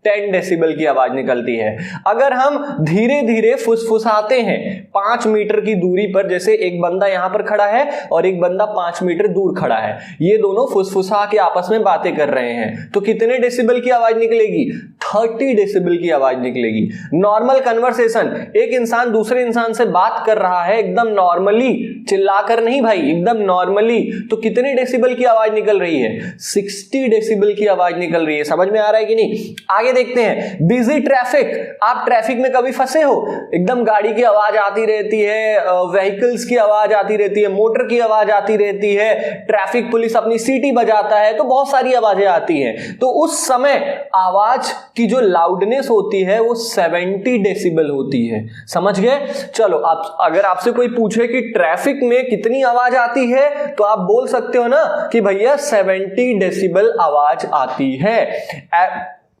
10 डेसिबल की आवाज निकलती है। अगर हम धीरे धीरे फुसफुसाते हैं 5 मीटर की दूरी पर, जैसे एक बंदा यहां पर खड़ा है और एक बंदा 5 मीटर दूर खड़ा है, ये दोनों फुसफुसा के आपस में बातें कर रहे हैं, तो कितने डेसिबल की आवाज निकलेगी, 30 डेसिबल की आवाज निकलेगी। नॉर्मल कन्वर्सेशन, एक इंसान दूसरे इंसान से बात कर रहा है एकदम नॉर्मली, चिल्लाकर नहीं भाई, एकदम नॉर्मली, तो कितने डेसिबल की आवाज निकल रही है, 60 डेसिबल की आवाज निकल रही है। समझ में आ रहा है कि नहीं। आगे देखते हैं, बिजी ट्रैफिक। आप ट्रैफिक में कभी फंसे हो, एकदम गाड़ी की आवाज आती रहती है, व्हीकल्स की आवाज आती रहती है, मोटर की आवाज आती रहती है, ट्रैफिक पुलिस अपनी सीटी बजाता है, तो बहुत सारी आवाजें आती हैं। तो उस समय आवाज की जो लाउडनेस होती है वो 70 डेसिबल होती है। समझ गए। चलो, आप अगर आपसे कोई पूछे कि ट्रैफिक में कितनी आवाज आती है तो आप बोल सकते हो ना कि भैया 70 डेसिबल आवाज आती है।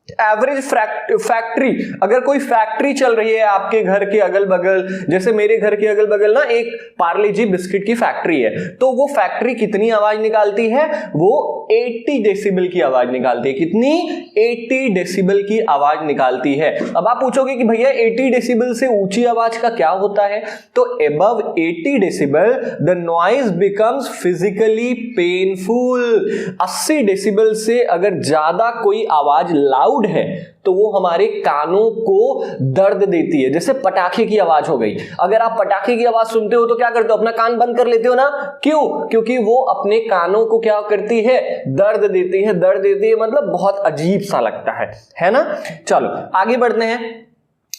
एवरेज फैक्ट्री, अगर कोई फैक्ट्री चल रही है आपके घर के अगल बगल, जैसे मेरे घर के अगल बगल ना एक पार्ले जी बिस्किट की फैक्ट्री है, तो वो फैक्ट्री कितनी आवाज निकालती है, वो 80 डेसिबल की आवाज निकालती है। कितनी, 80 डेसिबल की आवाज निकालती है। अब आप पूछोगे कि भैया 80 डेसिबल से ऊंची आवाज का क्या होता है, तो above 80 decibel the noise becomes physically painful. 80 decibel से अगर ज्यादा कोई आवाज लाउड है तो वो हमारे कानों को दर्द देती है। जैसे पटाखे की आवाज हो गई, अगर आप पटाखे की आवाज सुनते हो तो क्या करते हो, अपना कान बंद कर लेते हो ना, क्यों, क्योंकि वो अपने कानों को क्या करती है, दर्द देती है। दर्द देती है मतलब बहुत अजीब सा लगता है ना। चलो आगे बढ़ते हैं।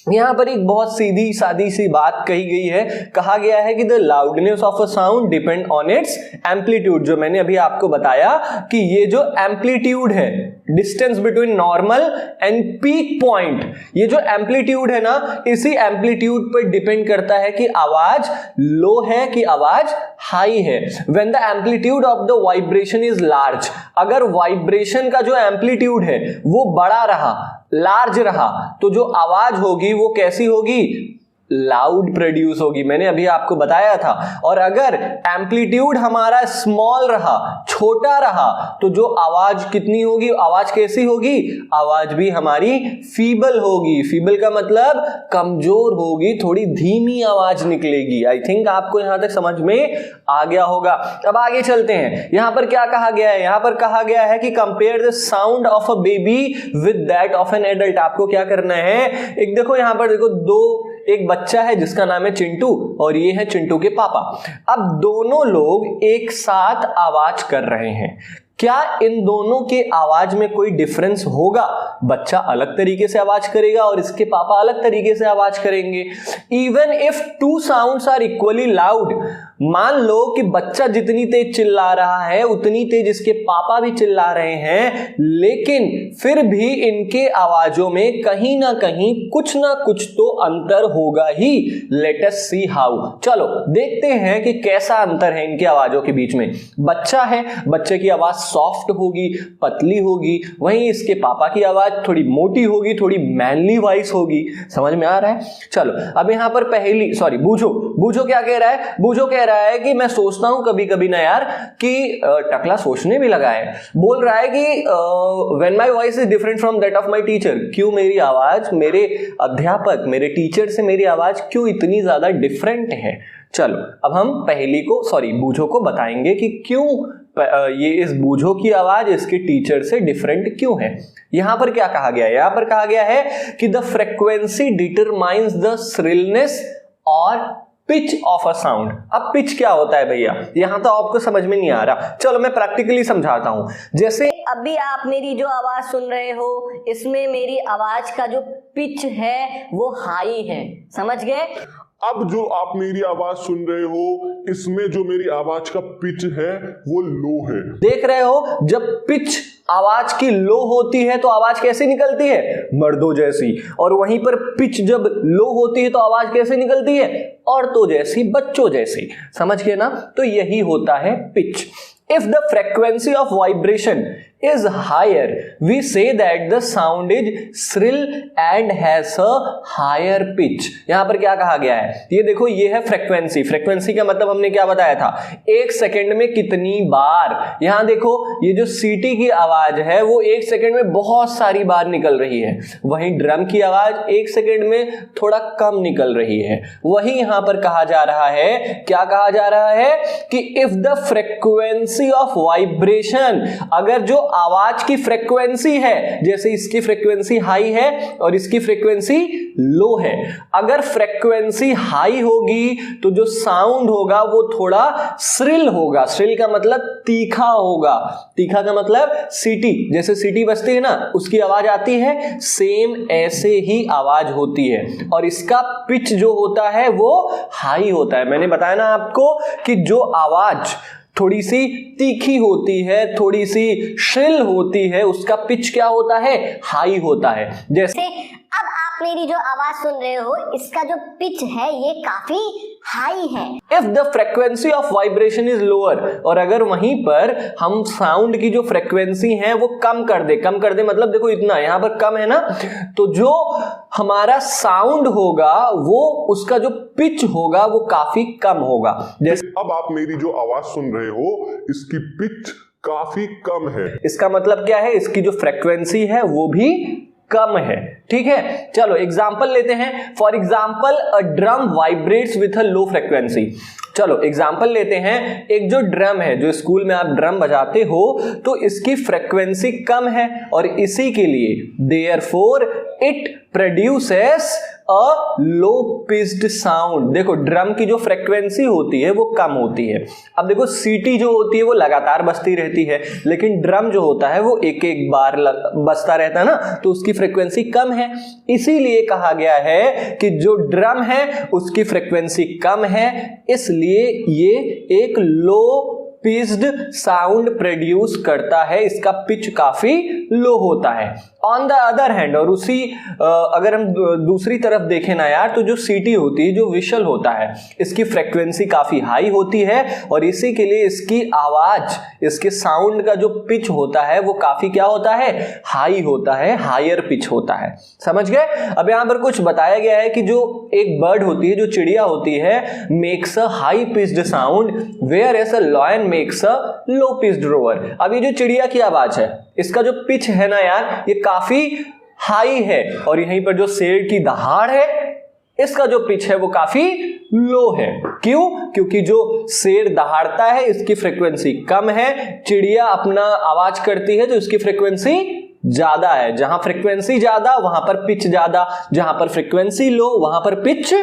यहां पर एक बहुत सीधी सादी सी बात कही गई है, कहा गया है कि the loudness of a sound depend on it's amplitude. जो मैंने अभी आपको बताया कि ये जो एम्पलीट्यूड है, distance between normal and peak point, ये जो एम्पलीट्यूड है ना, इसी एम्पलीट्यूड पर डिपेंड करता है कि आवाज लो है कि आवाज हाई है। When the amplitude of the vibration is large, अगर वाइब्रेशन का जो एम्पलीट्यूड है वो बड़ा रहा, लार्ज रहा, तो जो आवाज होगी वो कैसी होगी, लाउड प्रोड्यूस होगी। मैंने अभी आपको बताया था। और अगर एम्पलीट्यूड हमारा स्मॉल रहा, छोटा रहा, तो जो आवाज कितनी होगी, आवाज कैसी होगी, आवाज भी हमारी फीबल होगी। फीबल का मतलब कमजोर होगी, थोड़ी धीमी आवाज निकलेगी। आई थिंक आपको यहां तक समझ में आ गया होगा। अब आगे चलते हैं। यहां पर क्या कहा गया है, यहां पर कहा गया है कि compare the sound of a baby with that of an adult. आपको क्या करना है, एक देखो यहां पर देखो, एक बच्चा है जिसका नाम है चिंटू और ये है चिंटू के पापा। अब दोनों लोग एक साथ आवाज कर रहे हैं, क्या इन दोनों के आवाज में कोई डिफरेंस होगा? बच्चा अलग तरीके से आवाज करेगा और इसके पापा अलग तरीके से आवाज करेंगे। Even if two sounds are equally loud, मान लो कि बच्चा जितनी तेज चिल्ला रहा है उतनी तेज इसके पापा भी चिल्ला रहे हैं, लेकिन फिर भी इनके आवाजों में कहीं ना कुछ तो अंतर होगा ही। Let us see how. चलो देखते हैं कि कैसा अंतर है इनके आवाजों के बीच में। बच्चा है, बच्चे की आवाज सॉफ्ट होगी, पतली होगी, वहीं इसके पापा की आवाज थोड़ी मोटी होगी, थोड़ी मैनली वॉइस होगी। समझ में आ रहा है? चलो अब यहां पर बूझो क्या कह रहा है? बूझो कह रहा है कि मैं सोचता हूं कभी कभी ना यार कि टकला सोचने भी लगा है। बोल रहा है कि when my voice is different from that of my teacher, क्यों मेरी आवाज मेरे अध्यापक, मेरे टीचर से मेरी आवाज क्यों इतनी ज्यादा डिफरेंट है। चलो अब हम बूझो को बताएंगे कि क्यों ये इस बूझो की आवाज इसके टीचर से डिफरेंट क्यों है। यहां पर क्या कहा गया है? यहां पर कहा गया है कि the frequency determines the shrillness और पिच ऑफ अ साउंड। अब पिच क्या होता है भैया? यहां तो आपको समझ में नहीं आ रहा, चलो मैं प्रैक्टिकली समझाता हूं। जैसे अभी आप मेरी जो आवाज सुन रहे हो, इसमें मेरी आवाज का जो पिच है वो हाई है, समझ गए? अब जो आप मेरी आवाज सुन रहे हो, इसमें जो मेरी आवाज का पिच है वो लो है। देख रहे हो, जब पिच आवाज की लो होती है तो आवाज कैसे निकलती है? मर्दों जैसी। और वहीं पर पिच जब लो होती है तो आवाज कैसे निकलती है? औरतों जैसी, बच्चों जैसी। समझ गए ना? तो यही होता है pitch. If the frequency of vibration is higher, we say that the sound is shrill and has a higher pitch। यहां पर क्या कहा गया है? ये देखो, ये है फ्रीक्वेंसी। फ्रीक्वेंसी का मतलब हमने क्या बताया था? एक सेकंड में कितनी बार। यहां देखो, ये जो सीटी की आवाज है वो एक सेकंड में बहुत सारी बार निकल रही है, वहीं ड्रम की आवाज एक सेकंड में थोड़ा कम निकल रही है। वही यहां पर कहा जा रहा है, क्या कहा जा रहा है कि if the frequency of vibration, अगर जो आवाज की फ्रीक्वेंसी है, जैसे इसकी फ्रीक्वेंसी हाई है और इसकी फ्रीक्वेंसी लो है, अगर फ्रीक्वेंसी हाई होगी तो जो साउंड होगा वो थोड़ा श्रिल होगा। श्रिल का मतलब तीखा होगा। तीखा का मतलब सीटी, जैसे सीटी बजती है ना, उसकी आवाज आती है, सेम ऐसे ही आवाज होती है। और इसका पिच जो होता है वो हाई होता है। मैंने बताया ना आपको कि जो आवाज थोड़ी सी तीखी होती है, थोड़ी सी श्रिल होती है, उसका पिच क्या होता है? हाई होता है। जैसे अब आप मेरी जो आवाज सुन रहे हो, इसका जो पिच है ये काफी हाई है। If the frequency of vibration is lower, और अगर वहीं पर हम साउंड की जो फ्रीक्वेंसी है वो कम कर दे मतलब देखो इतना यहां पर कम है ना, तो जो हमारा साउंड होगा वो, उसका जो पिच होगा वो काफी कम होगा। जैसे अब आप मेरी जो आवाज सुन रहे हो, इसकी पिच काफी कम है। इसका मतलब क्या है? इसकी जो फ्रीक्वेंसी है वो भी कम है। ठीक है, चलो एग्जांपल लेते हैं। For example, a drum vibrates with a low frequency. चलो एग्जांपल लेते हैं। एक जो ड्रम है, जो स्कूल में आप ड्रम बजाते हो, तो इसकी फ्रीक्वेंसी कम है और इसी के लिए therefore it produces a low pitched sound. देखो, ड्रम की जो फ्रीक्वेंसी होती है वो कम होती है। अब देखो, सीटी जो होती है वो लगातार बजती रहती है, लेकिन ड्रम जो होता है वो एक एक बार बजता रहता है ना, तो उसकी फ्रीक्वेंसी कम है। इसीलिए कहा गया है कि जो ड्रम है उसकी फ्रीक्वेंसी कम है, इसलिए ये एक लो पिच्ड साउंड प्रोड्यूस करता है, इसका पिच काफी लो होता है। ऑन द अदर हैंड, और उसी अगर हम दूसरी तरफ देखें ना यार, तो जो सीटी होती है, जो विशल होता है, इसकी फ्रीक्वेंसी काफी हाई होती है और इसी के लिए इसकी आवाज, इसके साउंड का जो पिच होता है वो काफी क्या होता है? हाई होता है, हायर पिच होता है। समझ गए? अब यहां पर कुछ बताया गया है कि जो एक बर्ड होती है, जो चिड़िया होती है, makes a high pitched sound whereas a lion makes a low pitched roar. अब ये जो चिड़िया की आवाज है, इसका जो पिच है ना यार, ये काफी हाई है, और यहीं पर जो शेर की दहाड़ है, इसका जो पिच है वो काफी लो है। क्यों? क्योंकि जो शेर दहाड़ता है इसकी फ्रीक्वेंसी कम है, चिड़िया अपना आवाज करती है तो इसकी फ्रीक्वेंसी ज्यादा है। जहां फ्रीक्वेंसी ज्यादा वहां पर पिच ज्यादा, जहां पर फ्रीक्वेंसी लो वहां पर पिच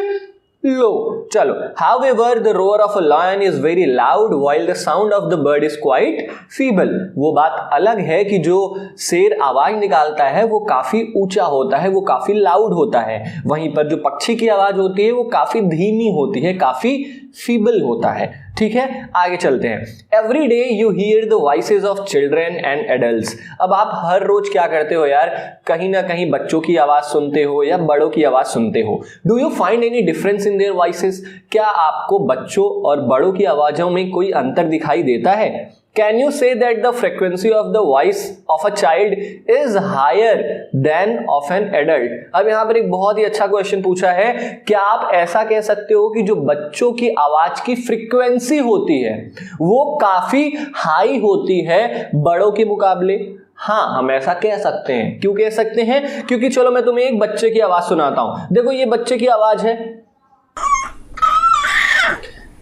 लो। चलो, however the roar of a lion is very loud while the sound of the bird is quite feeble। वो बात अलग है कि जो शेर आवाज निकालता है वो काफी ऊंचा होता है, वो काफी लाउड होता है, वहीं पर जो पक्षी की आवाज होती है वो काफी धीमी होती है, काफी फीबल होता है। ठीक है, आगे चलते हैं। Every day you hear the voices of children and adults. अब आप हर रोज क्या करते हो यार? कहीं ना कहीं बच्चों की आवाज सुनते हो या बड़ों की आवाज सुनते हो। Do you find any difference in their voices? क्या आपको बच्चों और बड़ों की आवाजों में कोई अंतर दिखाई देता है? Can you say that the frequency of the voice of a child is higher than of an adult? अब यहां पर एक बहुत ही अच्छा क्वेश्चन पूछा है, क्या आप ऐसा कह सकते हो कि जो बच्चों की आवाज की फ्रीक्वेंसी होती है वो काफी हाई होती है बड़ों के मुकाबले? हाँ, हम ऐसा कह सकते हैं। क्यों कह सकते हैं? क्योंकि चलो मैं तुम्हें एक बच्चे की आवाज सुनाता हूं। देखो ये बच्चे की आवाज है,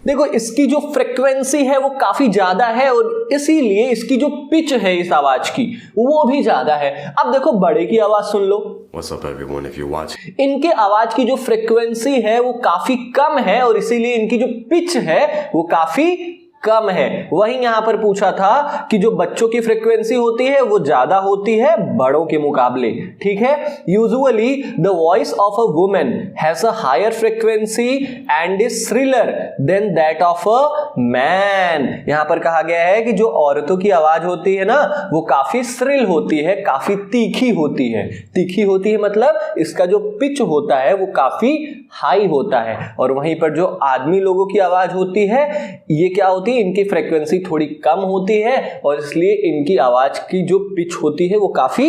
देखो इसकी जो फ्रीक्वेंसी है वो काफी ज्यादा है और इसीलिए इसकी जो पिच है इस आवाज की वो भी ज्यादा है। अब देखो बड़े की आवाज सुन लो। What's up everyone, if you watch? इनके आवाज की जो फ्रीक्वेंसी है वो काफी कम है और इसीलिए इनकी जो पिच है वो काफी कम है। वहीं यहां पर पूछा था कि जो बच्चों की फ्रीक्वेंसी होती है वो ज्यादा होती है बड़ों के मुकाबले। ठीक है, usually the voice of a woman has a higher frequency and is shriller than that of a man. यहां पर कहा गया है कि जो औरतों की आवाज होती है ना वो काफी श्रिल होती है, काफी तीखी होती है। तीखी होती है मतलब इसका जो पिच होता है वो काफी हाई होता है। और वहीं पर जो आदमी लोगों की आवाज होती है ये क्या होती है, इनकी फ्रीक्वेंसी थोड़ी कम होती है और इसलिए इनकी आवाज की जो पिच होती है वो काफी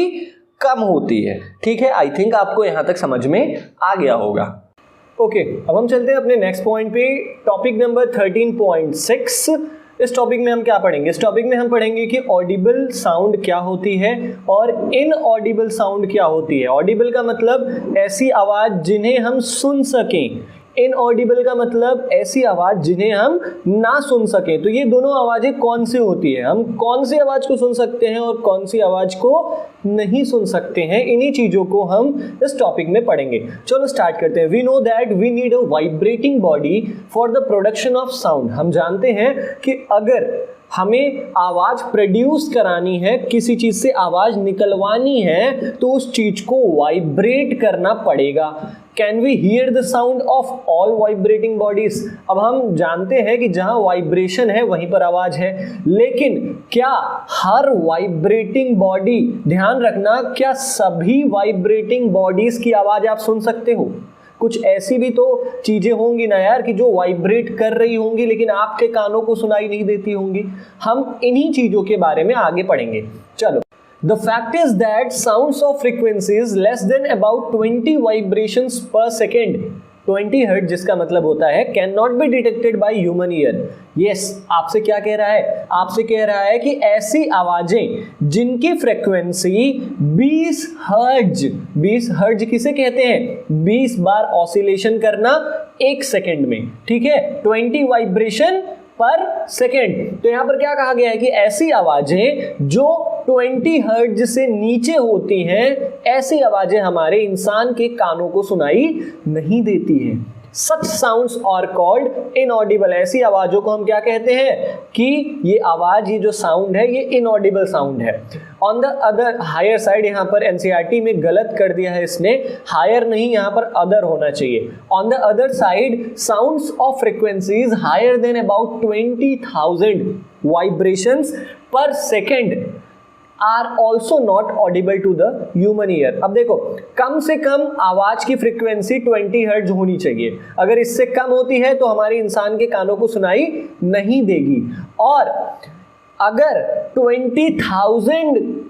कम होती है। ठीक है, आई थिंक आपको यहां तक समझ में आ गया होगा। ओके, अब हम चलते हैं अपने नेक्स्ट पॉइंट पे, टॉपिक नंबर 13.6। इस टॉपिक में हम क्या पढ़ेंगे? इस टॉपिक में हम पढ़ेंगे कि ऑडिबल साउंड क्या होती है और इनऑडिबल साउंड क्या होती है। ऑडिबल का मतलब ऐसी आवाज जिन्हें हम सुन सकें, इनऑडिबल का मतलब ऐसी आवाज जिन्हें हम ना सुन सकें। तो ये दोनों आवाजें कौन सी होती है, हम कौन सी आवाज को सुन सकते हैं और कौन सी आवाज को नहीं सुन सकते हैं, इन्हीं चीजों को हम इस टॉपिक में पढ़ेंगे। चलो स्टार्ट करते हैं। We know that we need a vibrating body for the production of sound. हम जानते हैं कि अगर हमें आवाज प्रोड्यूस करानी है, किसी चीज से आवाज निकलवानी है तो उस चीज को वाइब्रेट करना पड़ेगा। Can we hear the sound of all vibrating bodies? अब हम जानते हैं कि जहां वाइब्रेशन है वहीं पर आवाज है, लेकिन क्या हर वाइब्रेटिंग बॉडी, ध्यान रखना, क्या सभी वाइब्रेटिंग बॉडीज की आवाज आप सुन सकते हो? कुछ ऐसी भी तो चीजें होंगी ना यार कि जो वाइब्रेट कर रही होंगी लेकिन आपके कानों को सुनाई नहीं देती होंगी। हम इन्हीं चीजों के बारे में आगे पढ़ेंगे। चलो, the fact is that sounds of frequencies less than about 20 vibrations per second, 20 hertz, जिसका मतलब होता है can not be detected by human ear. Yes, आपसे क्या कह रहा है? आपसे कह रहा है कि ऐसी आवाजें जिनकी फ्रीक्वेंसी 20 हर्ट्ज, 20 हर्ट्ज किसे कहते हैं? 20 बार ऑसिलेशन करना एक सेकेंड में। ठीक है, 20 वाइब्रेशन पर सेकेंड। तो यहां पर क्या कहा गया है कि ऐसी आवाजें जो 20 हर्ट्ज से नीचे होती हैं, ऐसी आवाजें हमारे इंसान के कानों को सुनाई नहीं देती हैं। Such sounds are called inaudible। ऐसी आवाजों को हम क्या कहते हैं कि ये आवाज, ये जो साउंड है ये इनऑडिबल साउंड है। On the other higher side, यहाँ पर एनसीईआरटी में गलत कर दिया है इसने, हायर नहीं यहाँ पर अदर होना चाहिए। On the other side, sounds of frequencies higher than about 20,000 vibrations per second are also not audible to the human ear. अब देखो, कम से कम आवाज की फ्रीक्वेंसी 20 हर्ट्ज होनी चाहिए। अगर इससे कम होती है तो हमारे इंसान के कानों को सुनाई नहीं देगी। और अगर 20,000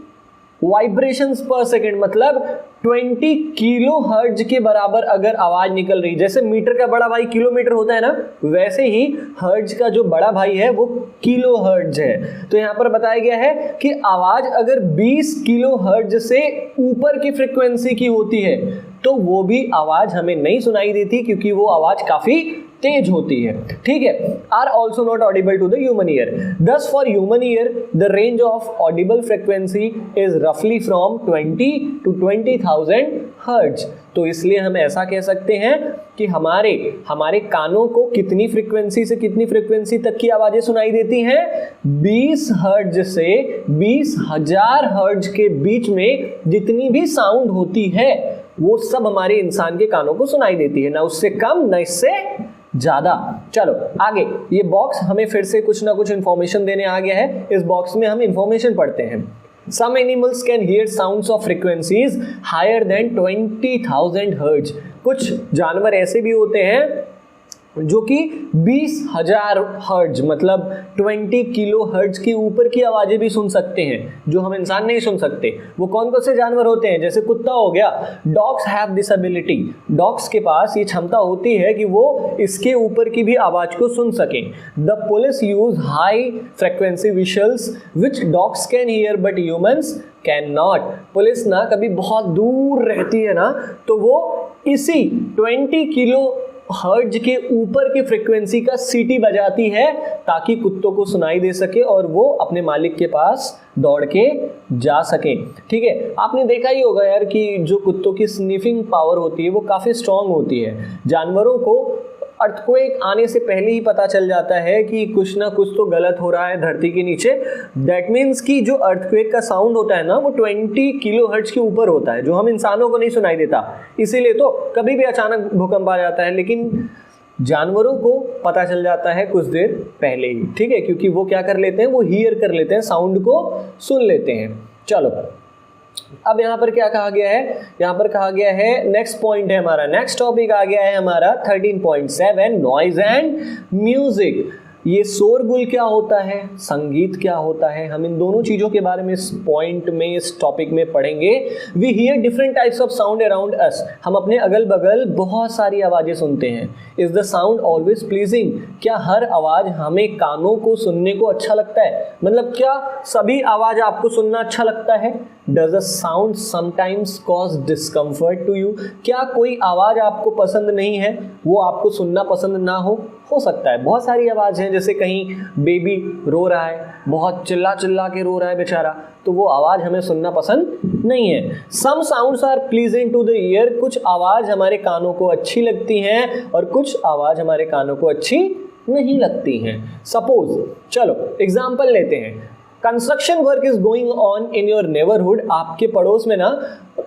वाइब्रेशंस पर सेकेंड मतलब 20 किलो हर्ट्ज के बराबर अगर आवाज निकल रही, जैसे मीटर का बड़ा भाई किलोमीटर होता है ना, वैसे ही हर्ट्ज का जो बड़ा भाई है वो किलो हर्ट्ज है। तो यहां पर बताया गया है कि आवाज अगर 20 किलो हर्ट्ज से ऊपर की फ्रीक्वेंसी की होती है तो वो भी आवाज हमें नहीं सुनाई देती, क्योंकि वो आवाज काफी तेज होती है। ठीक है, are also not audible to the human ear. Thus for human ear the range of audible frequency is रफली फ्रॉम 20 to 20,000 हर्ट्ज। तो इसलिए हम ऐसा कह सकते हैं कि हमारे कानों को कितनी फ्रीक्वेंसी से कितनी फ्रीक्वेंसी तक की आवाजें सुनाई देती हैं? 20 हर्ट्ज से 20,000 हर्ट्ज के बीच में जितनी भी साउंड होती है वो सब हमारे इंसान के कानों को सुनाई देती है, ना उससे कम ना इससे ज्यादा। चलो आगे, ये बॉक्स हमें फिर से कुछ ना कुछ इंफॉर्मेशन देने आ गया है। इस बॉक्स में हम इंफॉर्मेशन पढ़ते हैं। Some animals can hear sounds of frequencies higher than 20,000 hertz। कुछ जानवर ऐसे भी होते हैं जो कि 20,000 हर्ट्ज मतलब 20 किलो हर्ट्ज के ऊपर की आवाजें भी सुन सकते हैं, जो हम इंसान नहीं सुन सकते। वो कौन कौन से जानवर होते हैं? जैसे कुत्ता हो गया, dogs have this ability, dogs के पास ये क्षमता होती है कि वो इसके ऊपर की भी आवाज को सुन सकें। The police use high frequency whistles which dogs can hear but humans can not. Police ना कभी बहुत दूर रहती है ना, तो वो इसी 20 किलो हर्ट्ज के ऊपर की फ्रीक्वेंसी का सीटी बजाती है ताकि कुत्तों को सुनाई दे सके और वो अपने मालिक के पास दौड़ के जा सके। ठीक है, आपने देखा ही होगा यार कि जो कुत्तों की स्निफिंग पावर होती है वो काफ़ी स्ट्रांग होती है। जानवरों को अर्थक्वेक आने से पहले ही पता चल जाता है कि कुछ ना कुछ तो गलत हो रहा है धरती के नीचे। दैट मीन्स कि जो अर्थक्वेक का साउंड होता है ना वो 20 किलो हर्ट्ज के ऊपर होता है, जो हम इंसानों को नहीं सुनाई देता। इसीलिए तो कभी भी अचानक भूकंप आ जाता है, लेकिन जानवरों को पता चल जाता है कुछ देर पहले ही। ठीक है, क्योंकि वो क्या कर लेते हैं, वो हियर कर लेते हैं, साउंड को सुन लेते हैं। चलो अब यहाँ पर क्या कहा गया है? यहाँ पर कहा गया है, नेक्स्ट पॉइंट है हमारा, नेक्स्ट टॉपिक आ गया है हमारा 13.7 नॉइज एंड म्यूजिक। ये शोरगुल क्या होता है, संगीत क्या होता है, हम इन दोनों चीज़ों के बारे में इस पॉइंट में, इस टॉपिक में पढ़ेंगे। We hear different types of sound around us, हम अपने अगल बगल बहुत सारी आवाज़ें सुनते हैं। Is the sound always pleasing, क्या हर आवाज़ हमें कानों को सुनने को अच्छा लगता है? मतलब क्या सभी आवाज़ आपको सुनना अच्छा लगता है? Does a sound sometimes cause discomfort to you, क्या कोई आवाज़ आपको पसंद नहीं है, वो आपको सुनना पसंद ना हो सकता है। बहुत सारी आवाज़ हैं, जैसे कहीं बेबी रो रहा है, बहुत चिल्ला चिल्ला के रो रहा है बेचारा, तो वो आवाज़ हमें सुनना पसंद नहीं है। Some sounds are pleasant to the ear, कुछ आवाज़ हमारे कानों को अच्छी लगती हैं और कुछ आवाज़ हमारे कानों को अच्छी नहीं लगती हैं। सपोज, चलो एग्जाम्पल लेते हैं, construction work is going on in your neighbourhood, आपके पड़ोस में ना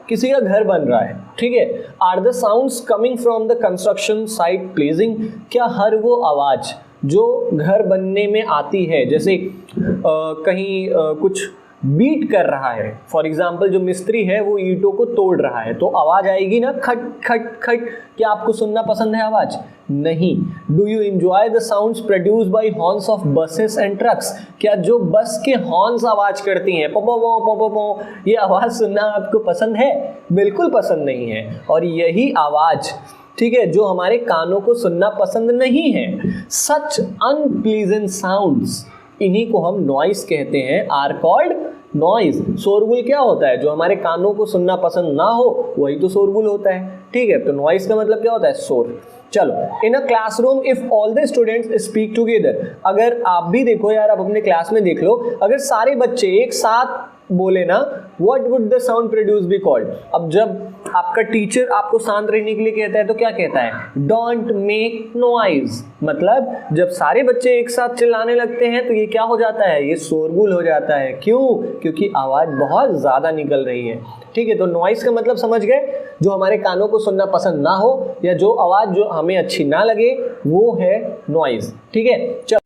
किसी का घर बन रहा है। ठीक है, are the sounds coming from the construction site pleasing, क्या हर वो आवाज़ जो घर बनने में आती है, जैसे कहीं कुछ बीट कर रहा है, फॉर एग्जाम्पल जो मिस्त्री है वो ईंटों को तोड़ रहा है, तो आवाज़ आएगी ना खट खट खट, क्या आपको सुनना पसंद है आवाज़? नहीं। Do you enjoy the sounds produce by horns of buses and trucks, क्या जो बस के हॉर्न्स आवाज़ करती हैं, पो पो पो पो पो, ये आवाज़ सुनना आपको पसंद है? बिल्कुल पसंद नहीं है। और यही आवाज़, ठीक है, जो हमारे कानों को सुनना पसंद नहीं है, सच अनप्लीजेंट साउंड्स, इन्हीं को हम नॉइस कहते हैं, आर कॉल्ड नॉइज। शोरगुल क्या होता है? जो हमारे कानों को सुनना पसंद ना हो वही तो शोरगुल होता है। ठीक है, तो नॉइस का मतलब क्या होता है? शोर। चलो, in a classroom if all the students speak together, अगर आप भी देखो यार, आप अपने क्लास में देख लो, अगर सारे बच्चे एक साथ बोले ना, what would the sound produce be called? अब जब आपका टीचर आपको शांत रहने के लिए कहता है तो क्या कहता है? Don't make noise. मतलब जब सारे बच्चे एक साथ चिल्लाने लगते हैं तो ये क्या हो जाता है? ये शोरगुल हो जाता है। क्यों? क्योंकि आवाज़ बहुत ज़्यादा निकल रही है। ठीक है, तो नॉइस का मतलब समझ गए, जो हमारे कानों को सुनना पसंद ना हो या जो आवाज़ जो हमें अच्छी ना लगे वो है नॉइज। ठीक है, चलो।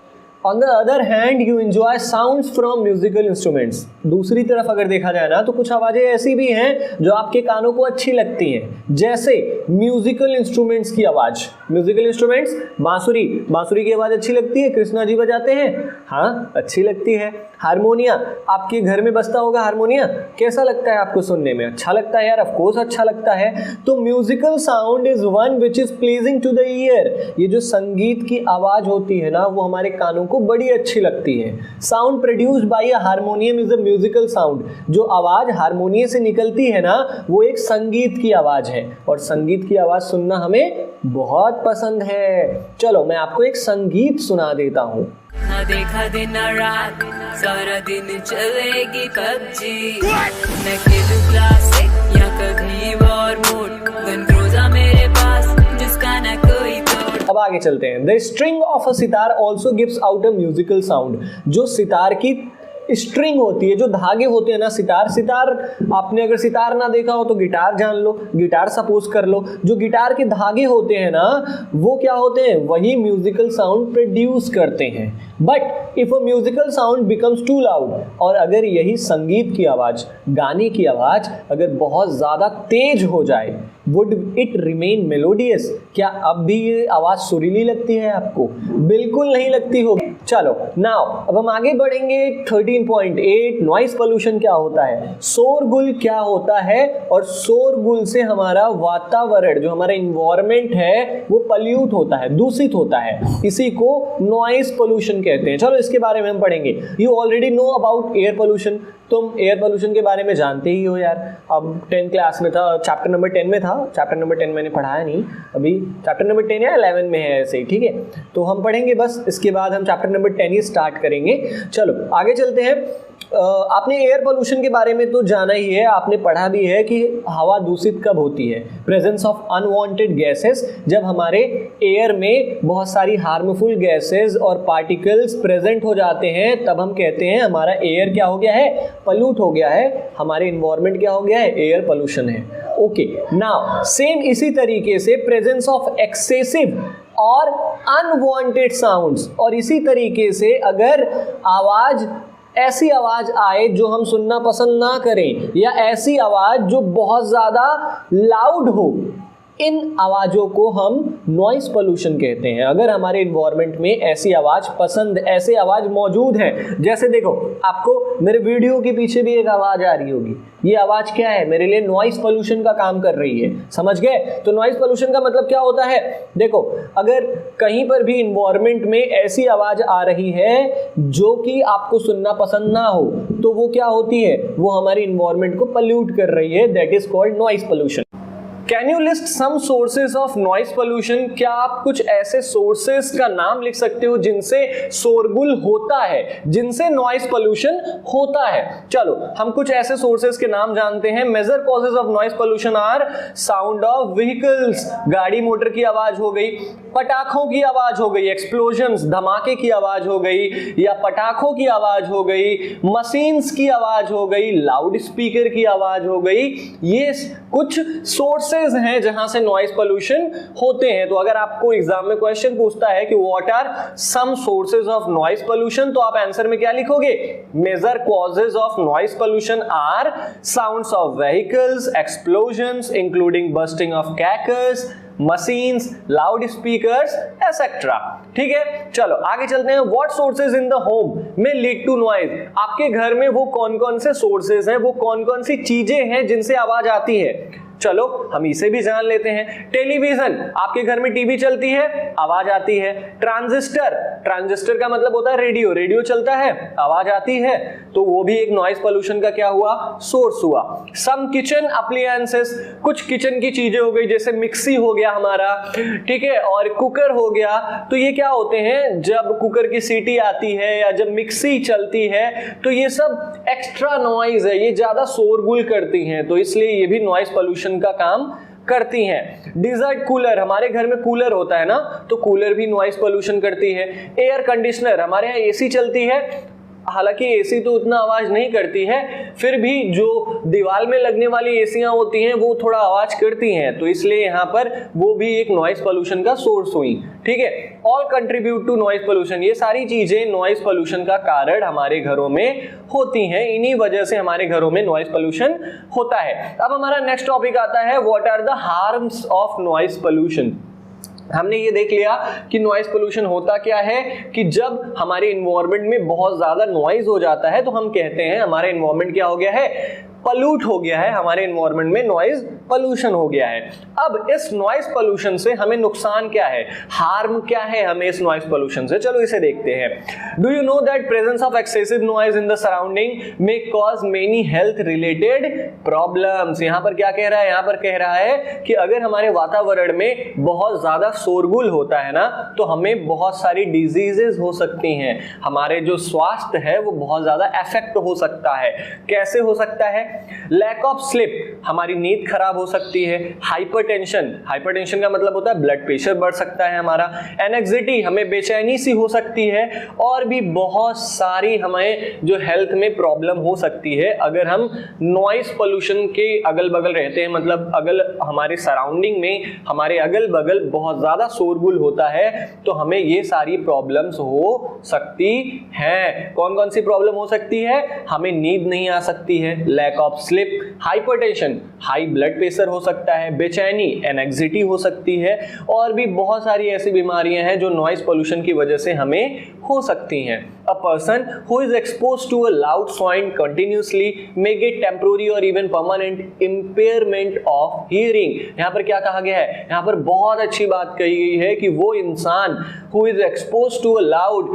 On the other hand you enjoy sounds from musical instruments, दूसरी तरफ अगर देखा जाए ना तो कुछ आवाज़ें ऐसी भी हैं जो आपके कानों को अच्छी लगती हैं, जैसे म्यूजिकल इंस्ट्रूमेंट्स की आवाज़। म्यूजिकल इंस्ट्रूमेंट्स, बांसुरी, बांसुरी की आवाज़ अच्छी लगती है, कृष्णा जी बजाते हैं, हाँ अच्छी लगती है। हारमोनिया, आपके घर में बजता होगा हारमोनिया, कैसा लगता है आपको सुनने में? अच्छा लगता है यार, ऑफ कोर्स अच्छा लगता है। तो musical sound is one which is pleasing to the ear, ये जो संगीत की आवाज़ होती है ना वो हमारे कानों को बड़ी अच्छी लगती है। Sound produced by a harmonium is a musical sound, जो आवाज़ हारमोनियम से निकलती है ना वो एक संगीत की आवाज़ है, और संगीत की आवाज़ सुनना हमें बहुत पसंद है। चलो मैं आपको एक संगीत सुना देता हूँ। ना देखा दिन ना रात, सारा दिन चलेगी पबजी, मैं खेलूं क्लासिक या कभी वॉर मोड, गन क्रूज़र मेरे पास जिसका ना कोई तोड़। अब आगे चलते हैं। The string of a sitar also gives out a musical sound, जो सितार की स्ट्रिंग होती है, जो धागे होते हैं ना, सितार, आपने अगर सितार ना देखा हो तो गिटार जान लो, गिटार सपोज कर लो, जो गिटार के धागे होते हैं ना वो क्या होते हैं? वही म्यूजिकल साउंड प्रोड्यूस करते हैं। But if a musical sound becomes too loud, और अगर यही संगीत की आवाज़, गाने की आवाज़ अगर बहुत ज़्यादा तेज हो जाए, वुड इट रिमेन मेलोडियस? क्या अब भी ये आवाज सुरीली लगती है आपको? बिल्कुल नहीं लगती होगी। चलो नाउ अब हम आगे बढ़ेंगे। 13.8 नॉइस पोल्यूशन क्या होता है, शोरगुल क्या होता है, और शोरगुल से हमारा वातावरण जो हमारा इन्वायरमेंट है वो पल्यूट होता है, दूषित होता है, इसी को नॉइस पोल्यूशन कहते हैं। चलो इसके बारे में हम पढ़ेंगे। You already know about air pollution, तुम एयर पोल्यूशन के बारे में जानते ही हो यार। अब 10th क्लास में था, चैप्टर नंबर 10 में था। चैप्टर नंबर 10 मैंने पढ़ाया नहीं अभी, चैप्टर नंबर 10 या 11 में है ऐसे ही, ठीक है। तो हम पढ़ेंगे बस, इसके बाद हम चैप्टर नंबर 10 ही स्टार्ट करेंगे। चलो आगे चलते हैं। आपने एयर पोल्यूशन के बारे में तो जाना ही है, आपने पढ़ा भी है कि हवा दूषित कब होती है, प्रेजेंस ऑफ अनवांटेड गैसेस, जब हमारे एयर में बहुत सारी हार्मफुल गैसेस और पार्टिकल्स प्रेजेंट हो जाते हैं, तब हम कहते हैं हमारा एयर क्या हो गया है, पल्यूट हो गया है, हमारे इन्वायरमेंट क्या हो गया है, एयर पोल्यूशन है। ओके नाउ सेम इसी तरीके से प्रेजेंस ऑफ एक्सेसिव और अनवांटेड साउंड्स, और इसी तरीके से अगर आवाज ऐसी आवाज आए जो हम सुनना पसंद ना करें, या ऐसी आवाज जो बहुत ज्यादा लाउड हो, इन आवाजों को हम नॉइस पोल्यूशन कहते हैं। अगर हमारे इन्वायरमेंट में ऐसी आवाज पसंद, ऐसी आवाज मौजूद है, जैसे देखो आपको मेरे वीडियो के पीछे भी एक आवाज आ रही होगी, ये आवाज क्या है, मेरे लिए नॉइस पोल्यूशन का काम कर रही है, समझ गए। तो नॉइस पोल्यूशन का मतलब क्या होता है, देखो अगर कहीं पर भी इन्वायरमेंट में ऐसी आवाज आ रही है जो कि आपको सुनना पसंद ना हो, तो वो क्या होती है, वो हमारे इन्वायरमेंट को पोल्यूट कर रही है, that is called noise pollution. Can you list some sources of noise pollution? क्या आप कुछ ऐसे सोर्सेज का नाम लिख सकते हो जिनसे शोरगुल होता है, जिनसे नॉइस पोल्यूशन होता है? चलो हम कुछ ऐसे सोर्सेज के नाम जानते हैं। Major causes of noise pollution are sound of vehicles, गाड़ी मोटर की आवाज हो गई, पटाखों की आवाज हो गई, एक्सप्लोजन्स धमाके की आवाज हो गई, या पटाखों की आवाज हो गई, मशीन्स की आवाज हो गई, लाउड स्पीकर की आवाज हो गई। ये कुछ सोर्सेज हैं जहां से नॉइस पोल्यूशन होते हैं। तो अगर आपको एग्जाम में क्वेश्चन पूछता है कि what are some sources of noise pollution, तो आप आंसर में क्या लिखोगे, major causes of noise pollution are sounds of vehicles, explosions including bursting of crackers, machines, loud speakers etcetera. ठीक है, चलो आगे चलते हैं। What sources in the home में लीड टू नॉइज? आपके घर में वो कौन कौन से सोर्सेज हैं, वो कौन कौन सी चीजें हैं जिनसे आवाज आती है? चलो हम इसे भी जान लेते हैं। टेलीविजन, आपके घर में टीवी चलती है, आवाज आती है। ट्रांजिस्टर, ट्रांजिस्टर का मतलब होता है रेडियो, रेडियो चलता है, आवाज आती है, तो वो भी एक नॉइस पोल्यूशन का क्या हुआ, सोर्स हुआ। सम किचन अप्लायंसेस, कुछ किचन की चीजें हो गई, जैसे मिक्सी हो गया हमारा, ठीक है, और कुकर हो गया, तो ये क्या होते हैं, जब कुकर की सीटी आती है या जब मिक्सी चलती है तो ये सब एक्स्ट्रा नॉइज है, ये ज्यादा शोरगुल करती हैं, तो इसलिए ये भी नॉइस पोल्यूशन का काम करती हैं। डिजर्ट कूलर, हमारे घर में कूलर होता है ना, तो कूलर भी नॉइस पोल्यूशन करती है। एयर कंडीशनर, हमारे यहाँ एसी चलती है, हालांकि एसी तो उतना आवाज नहीं करती है, फिर भी जो दीवार में लगने वाली एसियां होती हैं वो थोड़ा आवाज करती हैं, तो इसलिए यहाँ पर वो भी एक नॉइस पोल्यूशन का सोर्स हुई। ठीक है, all contribute to noise pollution, ये सारी चीजें नॉइस पोल्यूशन का कारण हमारे घरों में होती हैं, इन्हीं वजह से हमारे घरों में नॉइस पोल्यूशन होता है। अब हमारा नेक्स्ट टॉपिक आता है, what are the harms of noise pollution. हमने ये देख लिया कि नॉइस पोल्यूशन होता क्या है, कि जब हमारे इन्वायरमेंट में बहुत ज्यादा नॉइज हो जाता है तो हम कहते हैं हमारा इन्वायरमेंट क्या हो गया है, पल्यूट हो गया है, हमारे इन्वायरमेंट में नॉइज पोल्यूशन हो गया है। अब इस नॉइज पोल्यूशन से हमें नुकसान क्या है, हार्म क्या है हमें इस नॉइज पोल्यूशन से, चलो इसे देखते हैं। Do you know that presence of excessive noise in the surrounding may cause many health related problems? यहां पर क्या कह रहा है, यहां पर कह रहा है कि अगर हमारे वातावरण में बहुत ज्यादा शोरगुल होता है ना, तो हमें बहुत सारी डिजीजेस हो सकती हैं, हमारे जो स्वास्थ्य है वो बहुत ज्यादा अफेक्ट हो सकता है। कैसे हो सकता है? लैक ऑफ स्लीप, हमारी नींद खराब हो सकती है। हाइपरटेंशन, हाइपरटेंशन का मतलब होता है ब्लड प्रेशर बढ़ सकता है हमारा। एनेक्सिटी, हमें बेचैनी सी हो सकती है, और भी बहुत सारी हमें जो हेल्थ में प्रॉब्लम हो सकती है अगर हम नॉइस पोल्यूशन के अगल बगल रहते हैं, मतलब अगल हमारे सराउंडिंग में हमारे अगल बगल बहुत ज्यादा शोरगुल होता है, तो हमें ये सारी प्रॉब्लम्स हो सकती हैं। कौन कौन सी प्रॉब्लम हो सकती है? हमें नींद नहीं आ सकती है, lack of sleep, hypertension high blood pressure हो सकता है, बेचैनी एंजाइटी हो सकती है, और भी बहुत सारी ऐसी बीमारियां हैं जो नॉइज पोल्यूशन की वजह से हमें हो सकती हैं। A person who is exposed to a loud sound continuously may get temporary or even permanent impairment of hearing। यहाँ पर क्या कहा गया है, यहाँ पर बहुत अच्छी बात कही गई है कि वो इंसान who is exposed to a loud,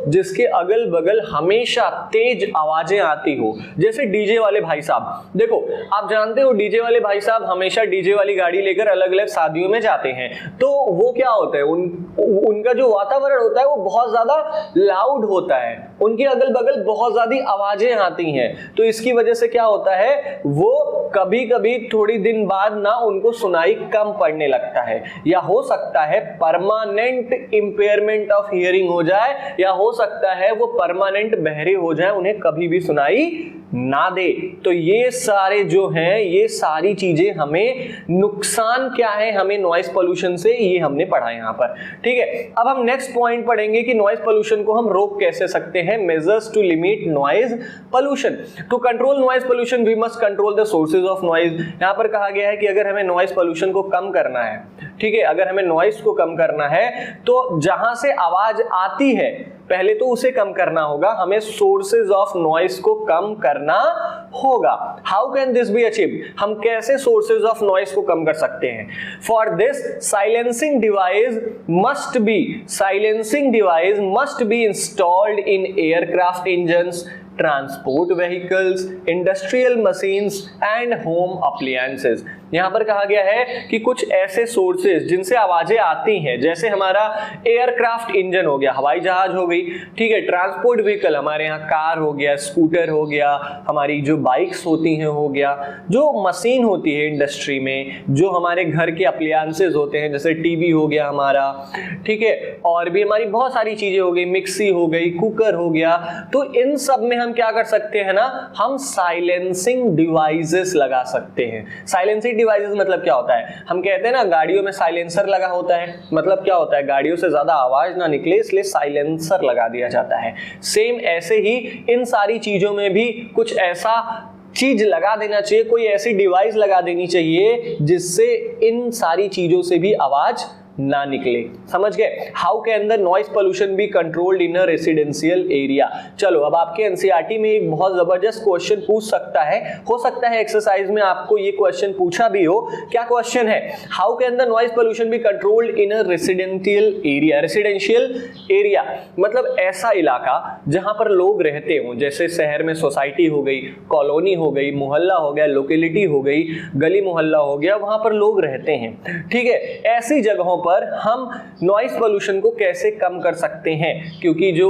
जिसके अगल बगल हमेशा तेज आवाजें आती हो, जैसे डीजे वाले भाई साहब। देखो आप जानते हो डीजे वाले भाई साहब हमेशा डीजे वाली गाड़ी लेकर अलग अलग शादियों में जाते हैं, तो वो क्या होता है, उनका जो वातावरण होता है वो बहुत ज्यादा लाउड होता है, उनके अगल बगल बहुत ज्यादा आवाजें आती हैं, तो इसकी वजह से क्या होता है, वो कभी कभी थोड़ी दिन बाद ना उनको सुनाई कम पड़ने लगता है, या हो सकता है परमानेंट इंपेयरमेंट ऑफ हियरिंग हो जाए, या हो सकता है वो परमानेंट बहरे हो जाए, उन्हें कभी भी सुनाई ना दे। तो ये सारे जो हैं, ये सारी चीजें हमें नुकसान क्या है हमें नॉइस पोल्यूशन से, ये हमने पढ़ा यहाँ पर। ठीक है, अब हम नेक्स्ट पॉइंट पढ़ेंगे कि नॉइस पोल्यूशन को हम रोक कैसे सकते हैं। Measures to limit noise pollution. To control noise pollution we must control the sources of noise. यहाँ पर कहा गया है कि अगर हमें नॉइज पोल्यूशन को कम करना है, ठीक है, अगर हमें नॉइज को कम करना है तो जहां से आवाज आती है पहले तो उसे कम करना होगा, हमें सोर्सेज ऑफ नॉइज को कम करना होगा। How can this be achieved, हम कैसे सोर्सेज ऑफ नॉइज को कम कर सकते हैं। For this silencing device must be installed in aircraft engines, transport vehicles, industrial machines and home appliances. यहां पर कहा गया है कि कुछ ऐसे सोर्सेज जिनसे आवाजें आती हैं, जैसे हमारा एयरक्राफ्ट इंजन हो गया, हवाई जहाज हो गई, ठीक है, ट्रांसपोर्ट व्हीकल हमारे यहाँ कार हो गया, स्कूटर हो गया, हमारी जो बाइक्स होती हैं हो गया, जो मशीन होती है इंडस्ट्री में, जो हमारे घर के अप्लायंसेस होते हैं जैसे टीवी हो गया हमारा, ठीक है, और भी हमारी बहुत सारी चीजें हो गई, मिक्सी हो गई, कुकर हो गया, तो इन सब में हम क्या कर सकते हैं ना, हम साइलेंसिंग डिवाइसेस लगा सकते हैं। साइलेंसिंग डिवाइसेस मतलब क्या होता है, हम कहते हैं ना गाड़ियों में साइलेंसर लगा होता है, मतलब क्या होता है, गाड़ियों से ज्यादा आवाज ना निकले इसलिए साइलेंसर लगा दिया जाता है। सेम ऐसे ही इन सारी चीजों में भी कुछ ऐसा चीज लगा देना चाहिए, कोई ऐसी डिवाइस लगा देनी चाहिए जिससे इन सारी चीजों से भी आवाज ना निकले। समझ गए। How can the noise pollution be controlled in a residential area. चलो अब आपके एनसीईआरटी में एक बहुत जबरदस्त क्वेश्चन पूछ सकता है, हो सकता है एक्सरसाइज में आपको ये क्वेश्चन पूछा भी हो। क्या क्वेश्चन है, how can the noise pollution be controlled in a residential area. Residential area मतलब ऐसा इलाका जहां पर लोग रहते हो, जैसे शहर में सोसाइटी हो गई, कॉलोनी हो गई, मोहल्ला हो गया, लोकेलिटी हो गई, गली मोहल्ला हो गया, वहां पर लोग रहते हैं, ठीक है। ऐसी जगहों पर हम नॉइस पोल्यूशन को कैसे कम कर सकते हैं, क्योंकि जो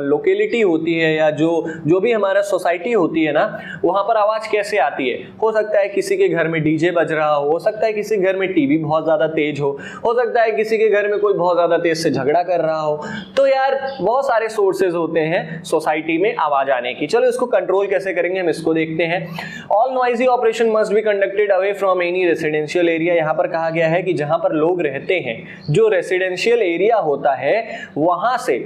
लोकेलिटी होती है या जो भी हमारा सोसाइटी होती है ना, वहां पर आवाज कैसे आती है। हो सकता है किसी के घर में डीजे बज रहा हो सकता है किसी घर में टीवी बहुत ज्यादा तेज हो सकता है किसी के घर में कोई बहुत ज्यादा तेज से झगड़ा कर रहा हो। तो यार बहुत सारे सोर्सेज होते हैं सोसाइटी में आवाज आने की। चलो इसको कंट्रोल कैसे करेंगे हम इसको देखते हैं। All noisy operation must be conducted away from any residential area. यहां पर कहा गया है कि जहां पर लोग रहते हैं, जो रेसिडेंशियल एरिया होता है, वहां से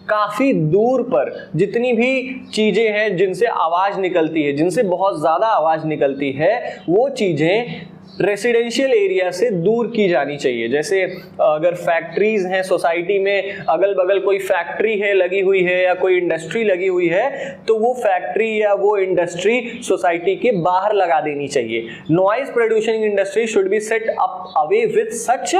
काफी दूर पर जितनी भी चीजें हैं जिनसे आवाज निकलती है, जिनसे बहुत ज्यादा आवाज निकलती है, वो चीजें रेसिडेंशियल एरिया से दूर की जानी चाहिए। जैसे अगर फैक्ट्रीज हैं सोसाइटी में, अगल बगल कोई फैक्ट्री है लगी हुई है या कोई इंडस्ट्री लगी हुई है, तो वो फैक्ट्री या वो इंडस्ट्री सोसाइटी के बाहर लगा देनी चाहिए। Noise producing industry should be set up away with such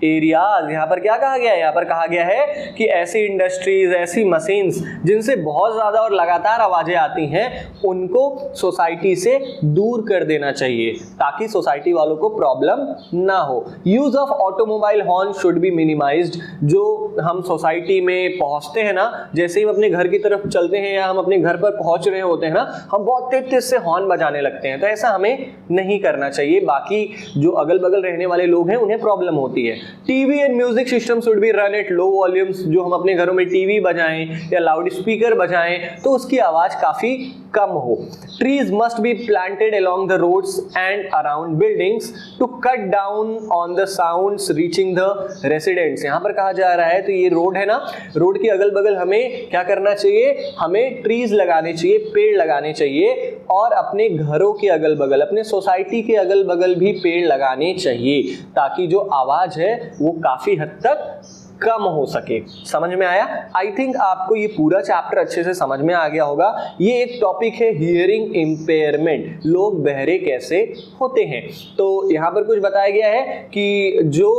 areas. यहाँ पर क्या कहा गया है, यहाँ पर कहा गया है कि ऐसी इंडस्ट्रीज, ऐसी मशीन्स जिनसे बहुत ज्यादा और लगातार आवाजें आती हैं, उनको सोसाइटी से दूर कर देना चाहिए ताकि सोसाइटी वालों को प्रॉब्लम ना हो। Use of automobile horn should be minimised. जो हम सोसाइटी में पहुंचते हैं ना, जैसे ही हम अपने घर की तरफ चलते हैं या हम अपने घर पर पहुंच रहे होते हैं ना, हम बहुत तेज तेज से हॉर्न बजाने लगते हैं, तो ऐसा हमें नहीं करना चाहिए। बाकी जो अगल बगल रहने वाले लोग हैं उन्हें प्रॉब्लम होती है। TV and music system should be run at low volumes. जो हम अपने घरों में टीवी बजाएं या लाउड स्पीकर बजाएं तो उसकी आवाज काफी कम हो। Trees must be planted along the roads and around buildings to cut down on the sounds reaching the residents. यहां पर कहा जा रहा है, तो ये रोड है ना, रोड के अगल बगल हमें क्या करना चाहिए, हमें ट्रीज लगाने चाहिए, पेड़ लगाने चाहिए और अपने घरों के अगल बगल, अपने सोसाइटी के अगल बगल भी पेड़ लगाने चाहिए ताकि जो आवाज है वो काफी हद तक कम हो सके। समझ में आया? आई थिंक आपको ये पूरा चैप्टर अच्छे से समझ में आ गया होगा। ये एक टॉपिक है हियरिंग इम्पेयरमेंट, लोग बहरे कैसे होते हैं। तो यहाँ पर कुछ बताया गया है कि जो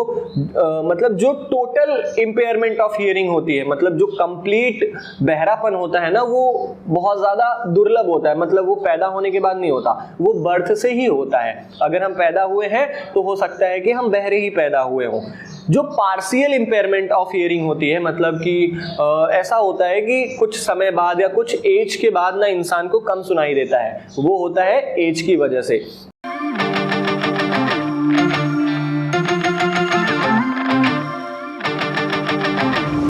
मतलब जो टोटल इम्पेयरमेंट ऑफ हियरिंग होती है, मतलब जो कंप्लीट बहरापन होता है ना, वो बहुत ज्यादा दुर्लभ होता है। मतलब वो पैदा होने के बाद नहीं होता, वो बर्थ से ही होता है। अगर हम पैदा हुए हैं तो हो सकता है कि हम बहरे ही पैदा हुए हों। जो पार्शियल इम्पेयरमेंट ऑफ हियरिंग होती है, मतलब कि ऐसा होता है कि कुछ समय बाद या कुछ एज के बाद ना इंसान को कम सुनाई देता है, वो होता है एज की वजह से।